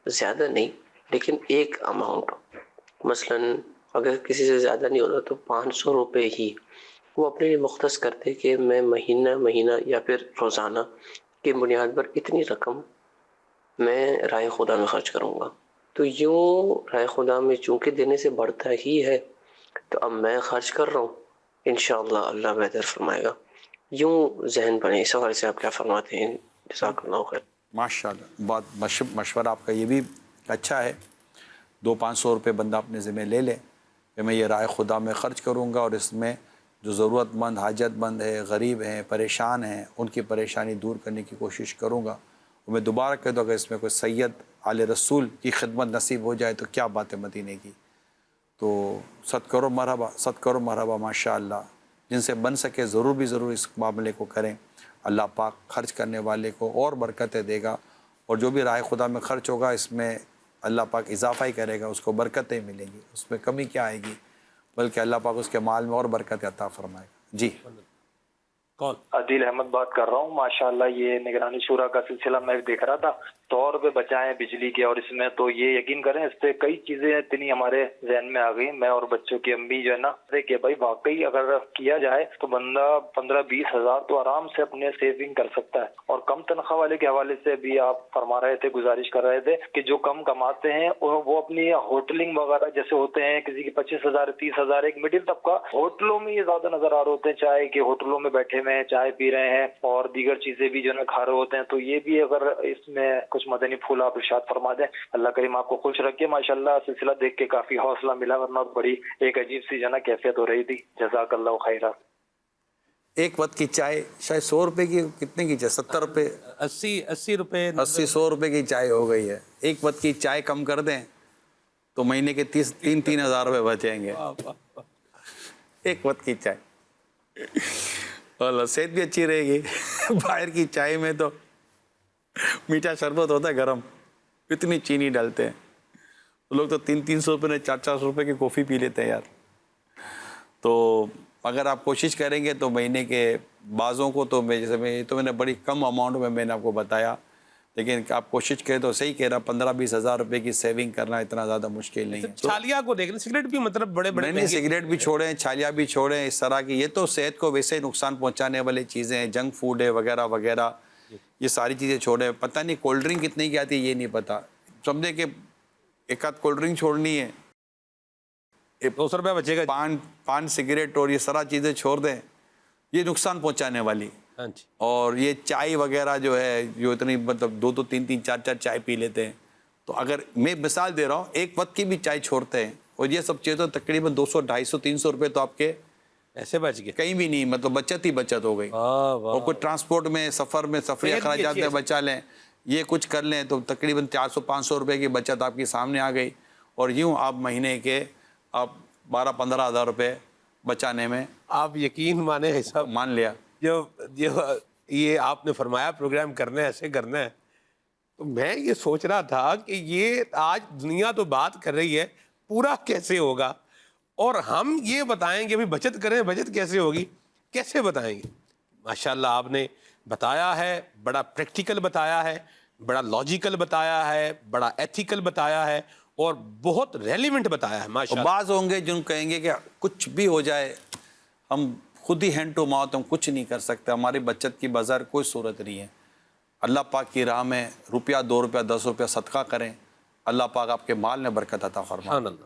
Speaker 11: زیادہ نہیں لیکن ایک اماؤنٹ, مثلا اگر کسی سے زیادہ نہیں ہوتا تو 500 روپے ہی وہ اپنے لیے مختص کرتے کہ میں مہینہ یا پھر روزانہ کی بنیاد پر اتنی رقم میں رائے خدا میں خرچ کروں گا, تو یوں رائے خدا میں چونکہ دینے سے بڑھتا ہی ہے تو اب میں خرچ کر رہا ہوں, انشاءاللہ اللہ بہتر فرمائے گا. یوں ذہن بنے. اس حوالے سے آپ کیا فرماتے ہیں؟ جزاک اللہ خیر.
Speaker 2: ماشاءاللہ, بات مشورہ آپ کا یہ بھی اچھا ہے. 200-500 روپے بندہ اپنے ذمہ لے لے کہ میں یہ رائے خدا میں خرچ کروں گا, اور اس میں جو ضرورت مند, حاجت مند ہے, غریب ہیں, پریشان ہیں, ان کی پریشانی دور کرنے کی کوشش کروں گا. اور میں دوبارہ کہہ دوں اگر اس میں کوئی سید آل رسول کی خدمت نصیب ہو جائے تو کیا بات ہے مدینے کی. تو صد کرو مرحبا, صد کرو مرحبا. ماشاءاللہ, جن سے بن سکے ضرور اس معاملے کو کریں. اللہ پاک خرچ کرنے والے کو اور برکتیں دے گا, اور جو بھی رائے خدا میں خرچ ہوگا اس میں اللہ پاک اضافہ ہی کرے گا, اس کو برکتیں ملیں گی, اس میں کمی کیا آئے گی, بلکہ اللہ پاک اس کے مال میں اور برکت عطا فرمائے گا. جی
Speaker 1: کون؟
Speaker 4: عادل احمد بات کر رہا ہوں. ماشاءاللہ یہ نگرانی شورا کا سلسلہ میں دیکھ رہا تھا, 100 روپے بچائیں بجلی کے, اور اس میں تو یہ یقین کریں اس پہ کئی چیزیں اتنی ہمارے ذہن میں آ گئی. میں اور بچوں کی امی جو ہے نا کہ بھائی واقعی اگر کیا جائے تو بندہ 15-20 ہزار تو آرام سے اپنے سیونگ کر سکتا ہے. اور کم تنخواہ والے کے حوالے سے بھی آپ فرما رہے تھے, گزارش کر رہے تھے کہ جو کم کماتے ہیں وہ اپنی ہوٹلنگ وغیرہ جیسے ہوتے ہیں, کسی کی 25,000-30,000, ایک مڈل طبقہ ہوٹلوں میں یہ زیادہ نظر آ رہے ہوتے ہیں, چائے کہ ہوٹلوں میں بیٹھے ہوئے چائے پی رہے ہیں اور دیگر چیزیں بھی جو ہے کھا رہے ہوتے ہیں. تو یہ بھی اگر اس میں کچھ مدنی پھول آپ ارشاد فرما دیں, اللہ کریم آپ کو خوش رکھے. ماشاءاللہ سلسلہ دیکھ کے کافی حوصلہ ملا, ورنہ بڑی ایک عجیب سی جو ہے کیفیت ہو رہی تھی. جزاک اللہ خیرہ.
Speaker 2: ایک وقت کی چائے شاید 100 روپے کی, کتنے کی چائے, 70 روپے,
Speaker 1: 80 روپے,
Speaker 2: 80-100 روپے کی چائے ہو گئی ہے. ایک وقت کی چائے کم کر دیں تو مہینے کے 3 ہزار روپے بچیں گے. ایک وقت کی چائے, اور صحت بھی اچھی رہے گی. باہر کی چائے میں تو میٹھا شربت ہوتا ہے گرم, اتنی چینی ڈالتے ہیں, لوگ تو 300-300 روپے 400 روپے کی کافی پی لیتے ہیں یار. تو اگر آپ کوشش کریں گے تو مہینے کے بعضوں کو تو میں نے بڑی کم اماؤنٹ میں نے آپ کو بتایا, لیکن آپ کوشش کریں تو صحیح کہہ رہا, 15-20 ہزار روپے کی سیونگ کرنا اتنا زیادہ مشکل نہیں ہے.
Speaker 1: چھالیا کو دیکھ لیں, سگریٹ بھی مطلب بڑے
Speaker 2: نہیں, سگریٹ بھی چھوڑیں, چھالیا بھی چھوڑیں, اس طرح کی یہ تو صحت کو ویسے نقصان پہنچانے والی چیزیں ہیں, جنک فوڈ ہے وغیرہ وغیرہ, یہ ساری چیزیں چھوڑیں. پتہ نہیں کولڈ ڈرنک کتنے کی آتی ہے یہ نہیں پتا, سمجھے کہ ایک آدھ کولڈ ڈرنک چھوڑنی ہے,
Speaker 1: 200 روپے بچے گا.
Speaker 2: پان سگریٹ اور یہ سارا چیزیں چھوڑ دیں, یہ نقصان پہنچانے والی. اور یہ چائے وغیرہ جو ہے, جو اتنی مطلب 2-2, 3-3, 4-4 چائے پی لیتے ہیں, تو اگر میں مثال دے رہا ہوں, ایک وقت کی بھی چائے چھوڑتے ہیں, اور یہ سب چیزیں تقریباً 200, 250, 300 روپے تو آپ کے
Speaker 1: ایسے بچ گئے,
Speaker 2: کہیں بھی نہیں, مطلب بچت ہی بچت ہو گئی. اور کوئی ٹرانسپورٹ میں سفر میں سفری اخراجات میں بچا لیں, یہ کچھ کر لیں تو تقریباً 400-500 روپے کی بچت آپ کے سامنے آ گئی. اور یوں آپ مہینے کے آپ 12-15 ہزار روپے بچانے میں
Speaker 1: آپ یقین مانے حساب
Speaker 2: مان لیا.
Speaker 1: جو یہ آپ نے فرمایا پروگرام کرنا ہے, ایسے کرنا ہے, تو میں یہ سوچ رہا تھا کہ یہ آج دنیا تو بات کر رہی ہے پورا کیسے ہوگا, اور ہم یہ بتائیں گے بھی بچت کریں, بچت کیسے ہوگی, کیسے بتائیں گے. ماشاءاللہ آپ نے بتایا ہے, بڑا پریکٹیکل بتایا ہے, بڑا لاجیکل بتایا ہے، بڑا ایتھیکل بتایا ہے اور بہت ریلیونٹ بتایا ہے ماشاء اللہ۔
Speaker 2: بعض ہوں گے جن کہیں گے کہ کچھ بھی ہو جائے ہم خود ہی ہینڈ ٹو ماؤتھ ہم کچھ نہیں کر سکتے، ہماری بچت کی بازار کوئی صورت نہیں ہے۔ اللہ پاک کی راہ میں روپیہ 2 روپیہ 10 روپیہ صدقہ کریں، اللہ پاک آپ کے مال میں برکت عطا فرمائے
Speaker 1: سبحان اللہ،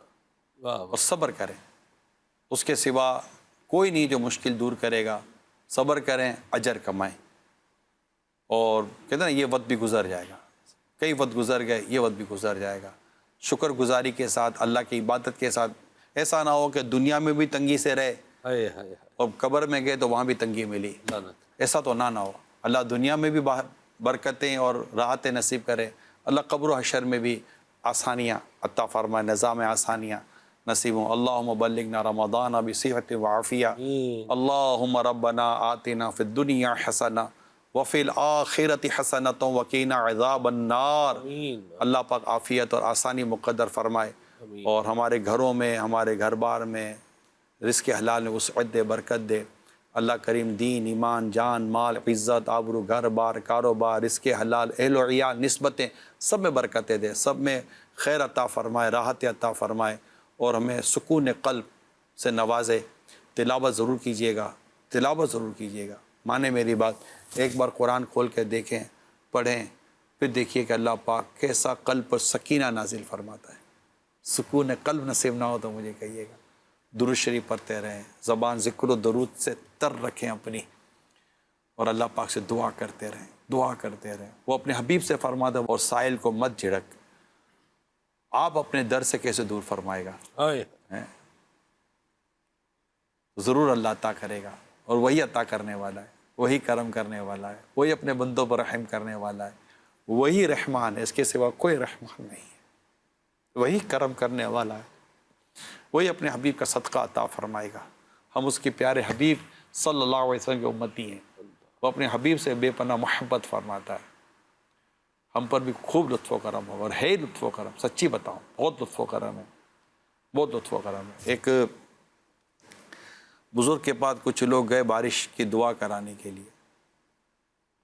Speaker 1: واہ
Speaker 2: اور صبر کریں، اس کے سوا کوئی نہیں جو مشکل دور کرے گا۔ صبر کریں، اجر کمائیں، اور کہتے ہیں نا یہ وقت بھی گزر جائے گا، کئی وقت گزر گئے، یہ وقت بھی گزر جائے گا۔ شکر گزاری کے ساتھ، اللہ کی عبادت کے ساتھ، ایسا نہ ہو کہ دنیا میں بھی تنگی سے رہے اور قبر میں گئے تو وہاں بھی تنگی ملی، ایسا تو نہ ہو۔ اللہ دنیا میں بھی برکتیں اور راحتیں نصیب کرے، اللہ قبر و حشر میں بھی آسانیاں عطا فرمائے، نظام آسانیاں نصیب ہوں۔ اللہم بلغنا رمضان بصحت وعافیہ، اللہم ربنا آتنا فی الدنیا حسنہ وفی الآخرۃ حسنۃ وقینا عذاب النار۔ اللہ پاک عافیت اور آسانی مقدر فرمائے اور ہمارے گھروں میں، ہمارے گھر بار میں رزق حلال میں وسعت دے، برکت دے۔ اللہ کریم دین، ایمان، جان، مال، عزت، آبرو، گھر بار، کاروبار، رزق حلال، اہل و عیال، نسبتیں، سب میں برکتیں دے، سب میں خیر عطا فرمائے، راحت عطا فرمائے اور ہمیں سکون قلب سے نوازے۔ تلاوت ضرور کیجیے گا، تلاوت ضرور کیجیے گا، مانے میری بات، ایک بار قرآن کھول کے دیکھیں، پڑھیں، پھر دیکھیے کہ اللہ پاک کیسا قلب پر سکینہ نازل فرماتا ہے۔ سکون قلب نصیب نہ ہو تو مجھے کہیے گا۔ درود شریف پڑھتے رہیں، زبان ذکر و درود سے تر رکھیں اپنی، اور اللہ پاک سے دعا کرتے رہیں، دعا کرتے رہیں۔ وہ اپنے حبیب سے فرماتا ہے، اور سائل کو مت جھڑک، آپ اپنے در سے کیسے دور فرمائے گا؟ ضرور اللہ عطا کرے گا، اور وہی عطا کرنے والا ہے، وہی کرم کرنے والا ہے، وہی اپنے بندوں پر رحم کرنے والا ہے، وہی رحمان ہے، اس کے سوا کوئی رحمان نہیں ہے، وہی کرم کرنے والا ہے، وہی اپنے حبیب کا صدقہ عطا فرمائے گا۔ ہم اس کے پیارے حبیب صلی اللہ علیہ وسلم کے امتی ہیں، وہ اپنے حبیب سے بے پناہ محبت فرماتا ہے۔ ہم پر بھی خوب لطف و کرم ہو، اور ہے لطف و کرم، سچی بتاؤں بہت لطف و کرم ہے، بہت لطف و کرم ہے۔ ایک بزرگ کے پاس کچھ لوگ گئے بارش کی دعا کرانے کے لیے،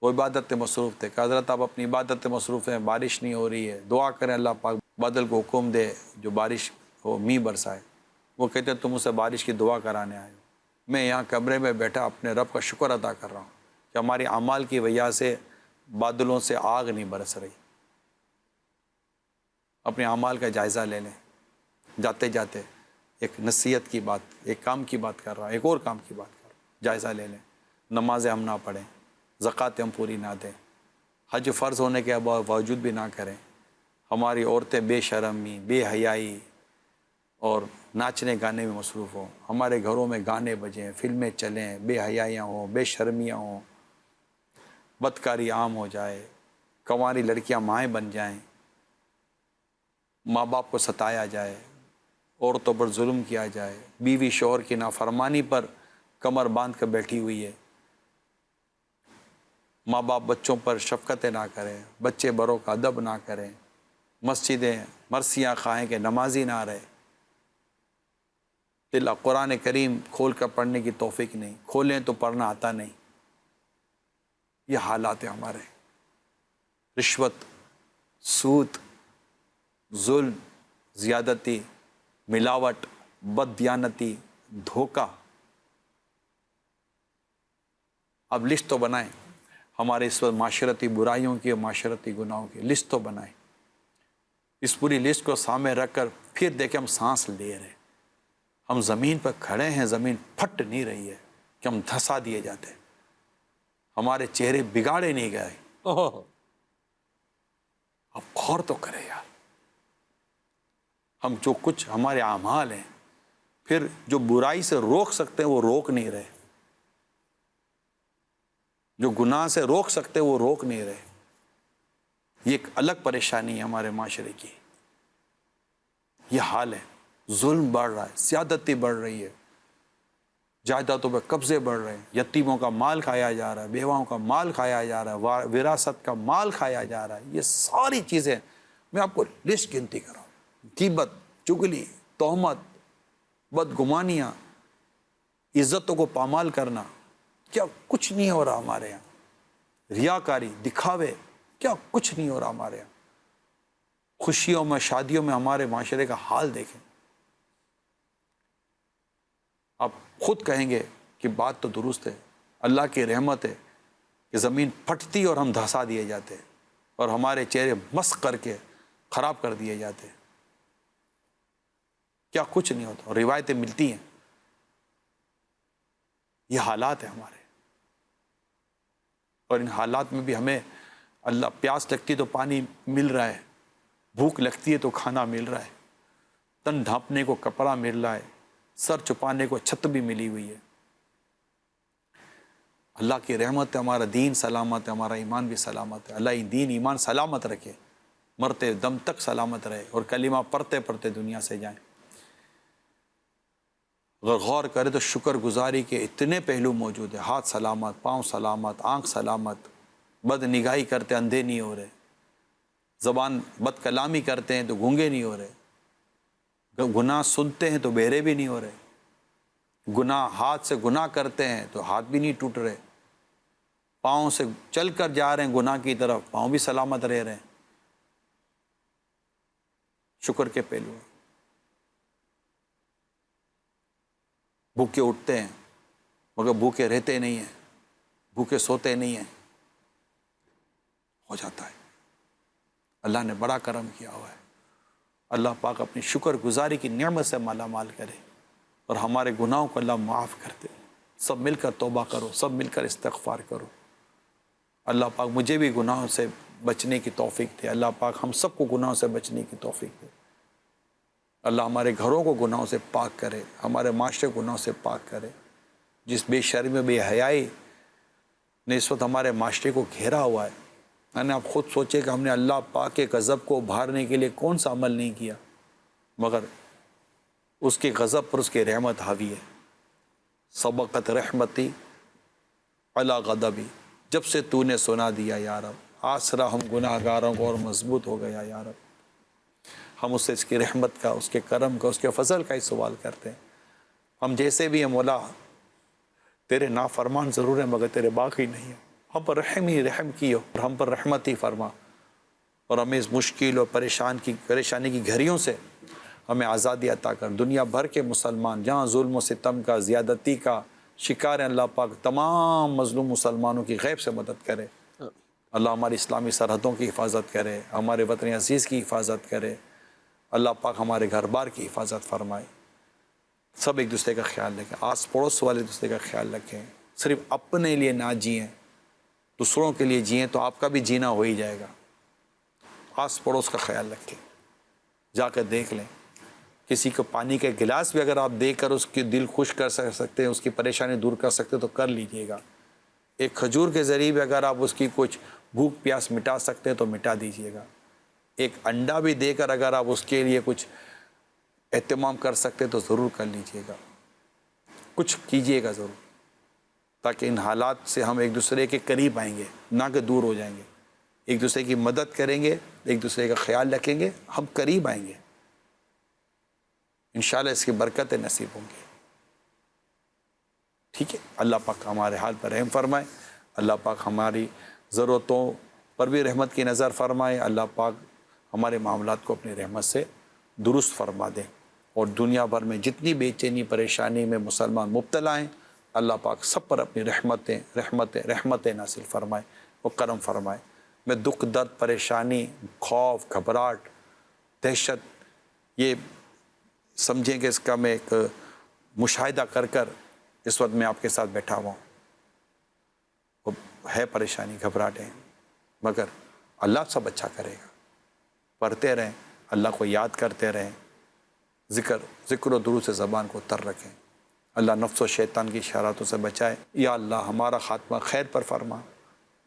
Speaker 2: وہ عبادت میں مصروف تھے، کہ حضرت آپ اپنی عبادت میں مصروف ہیں، بارش نہیں ہو رہی ہے، دعا کریں اللہ پاک بادل کو حکم دے جو بارش ہو، میਂہ برسائے۔ وہ کہتے تم اسے بارش کی دعا کرانے آئے ہو، میں یہاں کمرے میں بیٹھا اپنے رب کا شکر ادا کر رہا ہوں کہ ہماری اعمال کی وجہ سے بادلوں سے آگ نہیں برس رہی۔ اپنے اعمال کا جائزہ لے لیں۔ جاتے جاتے ایک نصیحت کی بات، ایک کام کی بات کر رہا ہوں، ایک اور کام کی بات کر رہا ہوں، جائزہ لے لیں۔ نمازیں ہم نہ پڑھیں، زکوٰۃ ہم پوری نہ دیں، حج فرض ہونے کے باوجود بھی نہ کریں، ہماری عورتیں بے شرمی، بے حیائی اور ناچنے گانے میں مصروف ہوں، ہمارے گھروں میں گانے بجیں، فلمیں چلیں، بے حیائیاں ہوں، بے شرمیاں ہوں، بدکاری عام ہو جائے، کنواری لڑکیاں مائیں بن جائیں، ماں باپ کو ستایا جائے، عورتوں پر ظلم کیا جائے، بیوی شوہر کی نافرمانی پر کمر باندھ کر بیٹھی ہوئی ہے، ماں باپ بچوں پر شفقتیں نہ کریں، بچے بڑوں کا ادب نہ کریں، مسجدیں مرثیاں کھائیں کہ نمازی نہ رہے، دل قرآن کریم کھول کر پڑھنے کی توفیق نہیں، کھولیں تو پڑھنا آتا نہیں، یہ حالات ہیں ہمارے۔ رشوت، سود، ظلم، زیادتی، ملاوٹ، بددیانتی، دھوکہ۔ اب لسٹ تو بنائیں، ہمارے اس وقت معاشرتی برائیوں کی اور معاشرتی گناہوں کی لسٹ تو بنائیں۔ اس پوری لسٹ کو سامنے رکھ کر پھر دیکھیں ہم سانس لے رہے، ہم زمین پر کھڑے ہیں، زمین پھٹ نہیں رہی ہے کہ ہم دھسا دیے جاتے ہیں، ہمارے چہرے بگاڑے نہیں گئے۔ اب غور تو کرے یار، ہم جو کچھ ہمارے اعمال ہیں، پھر جو برائی سے روک سکتے ہیں وہ روک نہیں رہے، جو گناہ سے روک سکتے ہیں وہ روک نہیں رہے۔ یہ ایک الگ پریشانی ہے ہمارے معاشرے کی، یہ حال ہے۔ ظلم بڑھ رہا ہے، زیادتی بڑھ رہی ہے، جائیدادوں پہ قبضے بڑھ رہے ہیں، یتیموں کا مال کھایا جا رہا ہے، بیواؤں کا مال کھایا جا رہا ہے، وراثت کا مال کھایا جا رہا ہے۔ یہ ساری چیزیں میں آپ کو لسٹ گنتی کر رہا ہوں، غیبت، چغلی، تہمت، بدگمانیاں، عزتوں کو پامال کرنا، کیا کچھ نہیں ہو رہا ہمارے یہاں، ریاکاری، دکھاوے، کیا کچھ نہیں ہو رہا ہمارے یہاں. خوشیوں میں شادیوں میں ہمارے معاشرے کا حال دیکھیں. آپ خود کہیں گے کہ بات تو درست ہے. اللہ کی رحمت ہے کہ زمین پھٹتی اور ہم دھسا دیے جاتے اور ہمارے چہرے مسخ کر کے خراب کر دیے جاتے. کیا کچھ نہیں ہوتا. اور روایتیں ملتی ہیں. یہ حالات ہیں ہمارے. اور ان حالات میں بھی ہمیں اللہ پیاس لگتی تو پانی مل رہا ہے, بھوک لگتی ہے تو کھانا مل رہا ہے, تن ڈھانپنے کو کپڑا مل رہا ہے, سر چھپانے کو چھت بھی ملی ہوئی ہے. اللہ کی رحمت ہے, ہمارا دین سلامت ہے, ہمارا ایمان بھی سلامت ہے. اللہ دین ایمان سلامت رکھے, مرتے دم تک سلامت رہے اور کلمہ پڑھتے پڑھتے دنیا سے جائیں. اگر غور کرے تو شکر گزاری کے اتنے پہلو موجود ہیں. ہاتھ سلامت, پاؤں سلامت, آنکھ سلامت, بد نگاہی کرتے اندھے نہیں ہو رہے, زبان بد کلامی کرتے ہیں تو گونگے نہیں ہو رہے, گناہ سنتے ہیں تو بہرے بھی نہیں ہو رہے, گناہ ہاتھ سے گناہ کرتے ہیں تو ہاتھ بھی نہیں ٹوٹ رہے, پاؤں سے چل کر جا رہے ہیں گناہ کی طرف, پاؤں بھی سلامت رہ رہے ہیں. شکر کے پہلو ہیں. بھوکے اٹھتے ہیں مگر بھوکے رہتے نہیں ہیں, بھوکے سوتے نہیں ہیں. ہو جاتا ہے. اللہ نے بڑا کرم کیا ہوا ہے. اللہ پاک اپنی شکر گزاری کی نعمت سے مالا مال کرے اور ہمارے گناہوں کو اللہ معاف کر دے. سب مل کر توبہ کرو, سب مل کر استغفار کرو. اللہ پاک مجھے بھی گناہوں سے بچنے کی توفیق دے. اللہ پاک ہم سب کو گناہوں سے بچنے کی توفیق دے. اللہ ہمارے گھروں کو گناہوں سے پاک کرے, ہمارے معاشرے کو گناہوں سے پاک کرے. جس بے شرمی بے حیائی نے اس وقت ہمارے معاشرے کو گھیرا ہوا ہے, یعنی آپ خود سوچیں کہ ہم نے اللہ پاک کے غضب کو ابھارنے کے لیے کون سا عمل نہیں کیا, مگر اس کے غضب پر اس کی رحمت حاوی ہے. سبقت رحمتی علی غضبی, جب سے تو نے سنا دیا یا رب, آسرا ہم گناہ گاروں کو اور مضبوط ہو گیا یا رب. ہم اس سے اس کی رحمت کا, اس کے کرم کا, اس کے فضل کا ہی سوال کرتے ہیں. ہم جیسے بھی ہیں مولا, تیرے نافرمان ضرور ہیں مگر تیرے باقی نہیں ہیں. ہم پر رحم ہی رحم کی ہو اور ہم پر رحمت ہی فرما, اور ہمیں اس مشکل اور پریشانی کی گھڑیوں سے ہمیں آزادی عطا کر. دنیا بھر کے مسلمان جہاں ظلم و ستم کا, زیادتی کا شکار ہیں, اللہ پاک تمام مظلوم مسلمانوں کی غیب سے مدد کرے. اللہ ہماری اسلامی سرحدوں کی حفاظت کرے, ہمارے وطن عزیز کی حفاظت کرے. اللہ پاک ہمارے گھر بار کی حفاظت فرمائے. سب ایک دوسرے کا خیال رکھیں, آس پڑوس والے دوسرے کا خیال رکھیں. صرف اپنے لیے نہ جئیں, دوسروں کے لیے جئیں تو آپ کا بھی جینا ہو ہی جائے گا. آس پڑوس کا خیال رکھیں. جا کر دیکھ لیں, کسی کو پانی کے گلاس بھی اگر آپ دے کر اس کی دل خوش کر سکتے ہیں, اس کی پریشانی دور کر سکتے ہیں تو کر لیجئے گا. ایک کھجور کے ذریعے بھی اگر آپ اس کی کچھ بھوک پیاس مٹا سکتے ہیں تو مٹا دیجئے گا. ایک انڈا بھی دے کر اگر آپ اس کے لیے کچھ اہتمام کر سکتے تو ضرور کر لیجئے گا. کچھ کیجئے گا ضرور, تاکہ ان حالات سے ہم ایک دوسرے کے قریب آئیں گے, نہ کہ دور ہو جائیں گے. ایک دوسرے کی مدد کریں گے, ایک دوسرے کا خیال رکھیں گے, ہم قریب آئیں گے. انشاءاللہ اس کی برکتیں نصیب ہوں گی. ٹھیک ہے. اللہ پاک ہمارے حال پر رحم فرمائے. اللہ پاک ہماری ضرورتوں پر بھی رحمت کی نظر فرمائے. اللہ پاک ہمارے معاملات کو اپنی رحمت سے درست فرما دیں. اور دنیا بھر میں جتنی بے چینی پریشانی میں مسلمان مبتلا ہیں, اللہ پاک سب پر اپنی رحمتیں نازل فرمائے اور کرم فرمائے. میں دکھ درد پریشانی خوف گھبراہٹ دہشت یہ سمجھیں کہ اس کا میں ایک مشاہدہ کر کر اس وقت میں آپ کے ساتھ بیٹھا ہوا ہوں. ہے پریشانی گھبراہٹیں, مگر اللہ سب اچھا کرے گا. پڑھتے رہیں, اللہ کو یاد کرتے رہیں, ذکر و درود سے زبان کو تر رکھیں. اللہ نفس و شیطان کی اشاراتوں سے بچائے. یا اللہ ہمارا خاتمہ خیر پر فرما.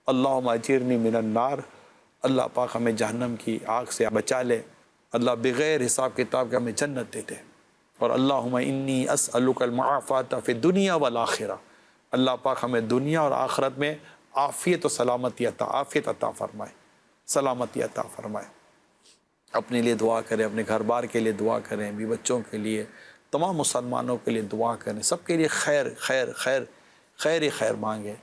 Speaker 2: اللہم اجرنی من النار, اللہ پاک ہمیں جہنم کی آگ سے بچا لے. اللہ بغیر حساب کتاب کے ہمیں جنت دے دے. اور اللہم انی اسألک المعافات فی الدنیا والآخرہ, اللہ پاک ہمیں دنیا اور آخرت میں عافیت و سلامتی عافیت عطا فرمائے, سلامتی عطا فرمائے. اپنے لیے دعا کریں, اپنے گھر بار کے لیے دعا کریں, بھی بچوں کے لیے, تمام مسلمانوں کے لیے دعا کریں. سب کے لیے خیر خیر خیر خیر ہی خیر مانگیں.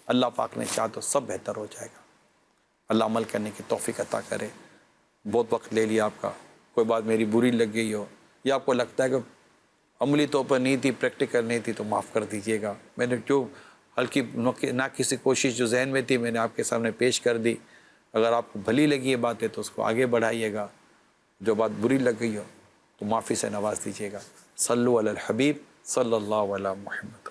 Speaker 2: اللہ پاک نے چاہا تو سب بہتر ہو جائے گا. اللہ عمل کرنے کی توفیق عطا کرے۔ بہت وقت لے لیا آپ کا، کوئی بات میری بری لگ گئی ہو یا آپ کو لگتا ہے کہ عملی طور پر نہیں تھی، پریکٹیکل نہیں تھی، تو معاف کر دیجیے گا۔ میں نے جو ہلکی نہ کسی کوشش جو ذہن میں تھی میں نے آپ کے سامنے پیش کر دی۔ اگر آپ کو بھلی لگی یہ باتیں تو اس کو آگے بڑھائیے گا، جو بات بری لگ گئی ہو تو معافی سے نواز دیجیے گا۔ صلو علی الحبیب صلی اللہ علیہ محمد۔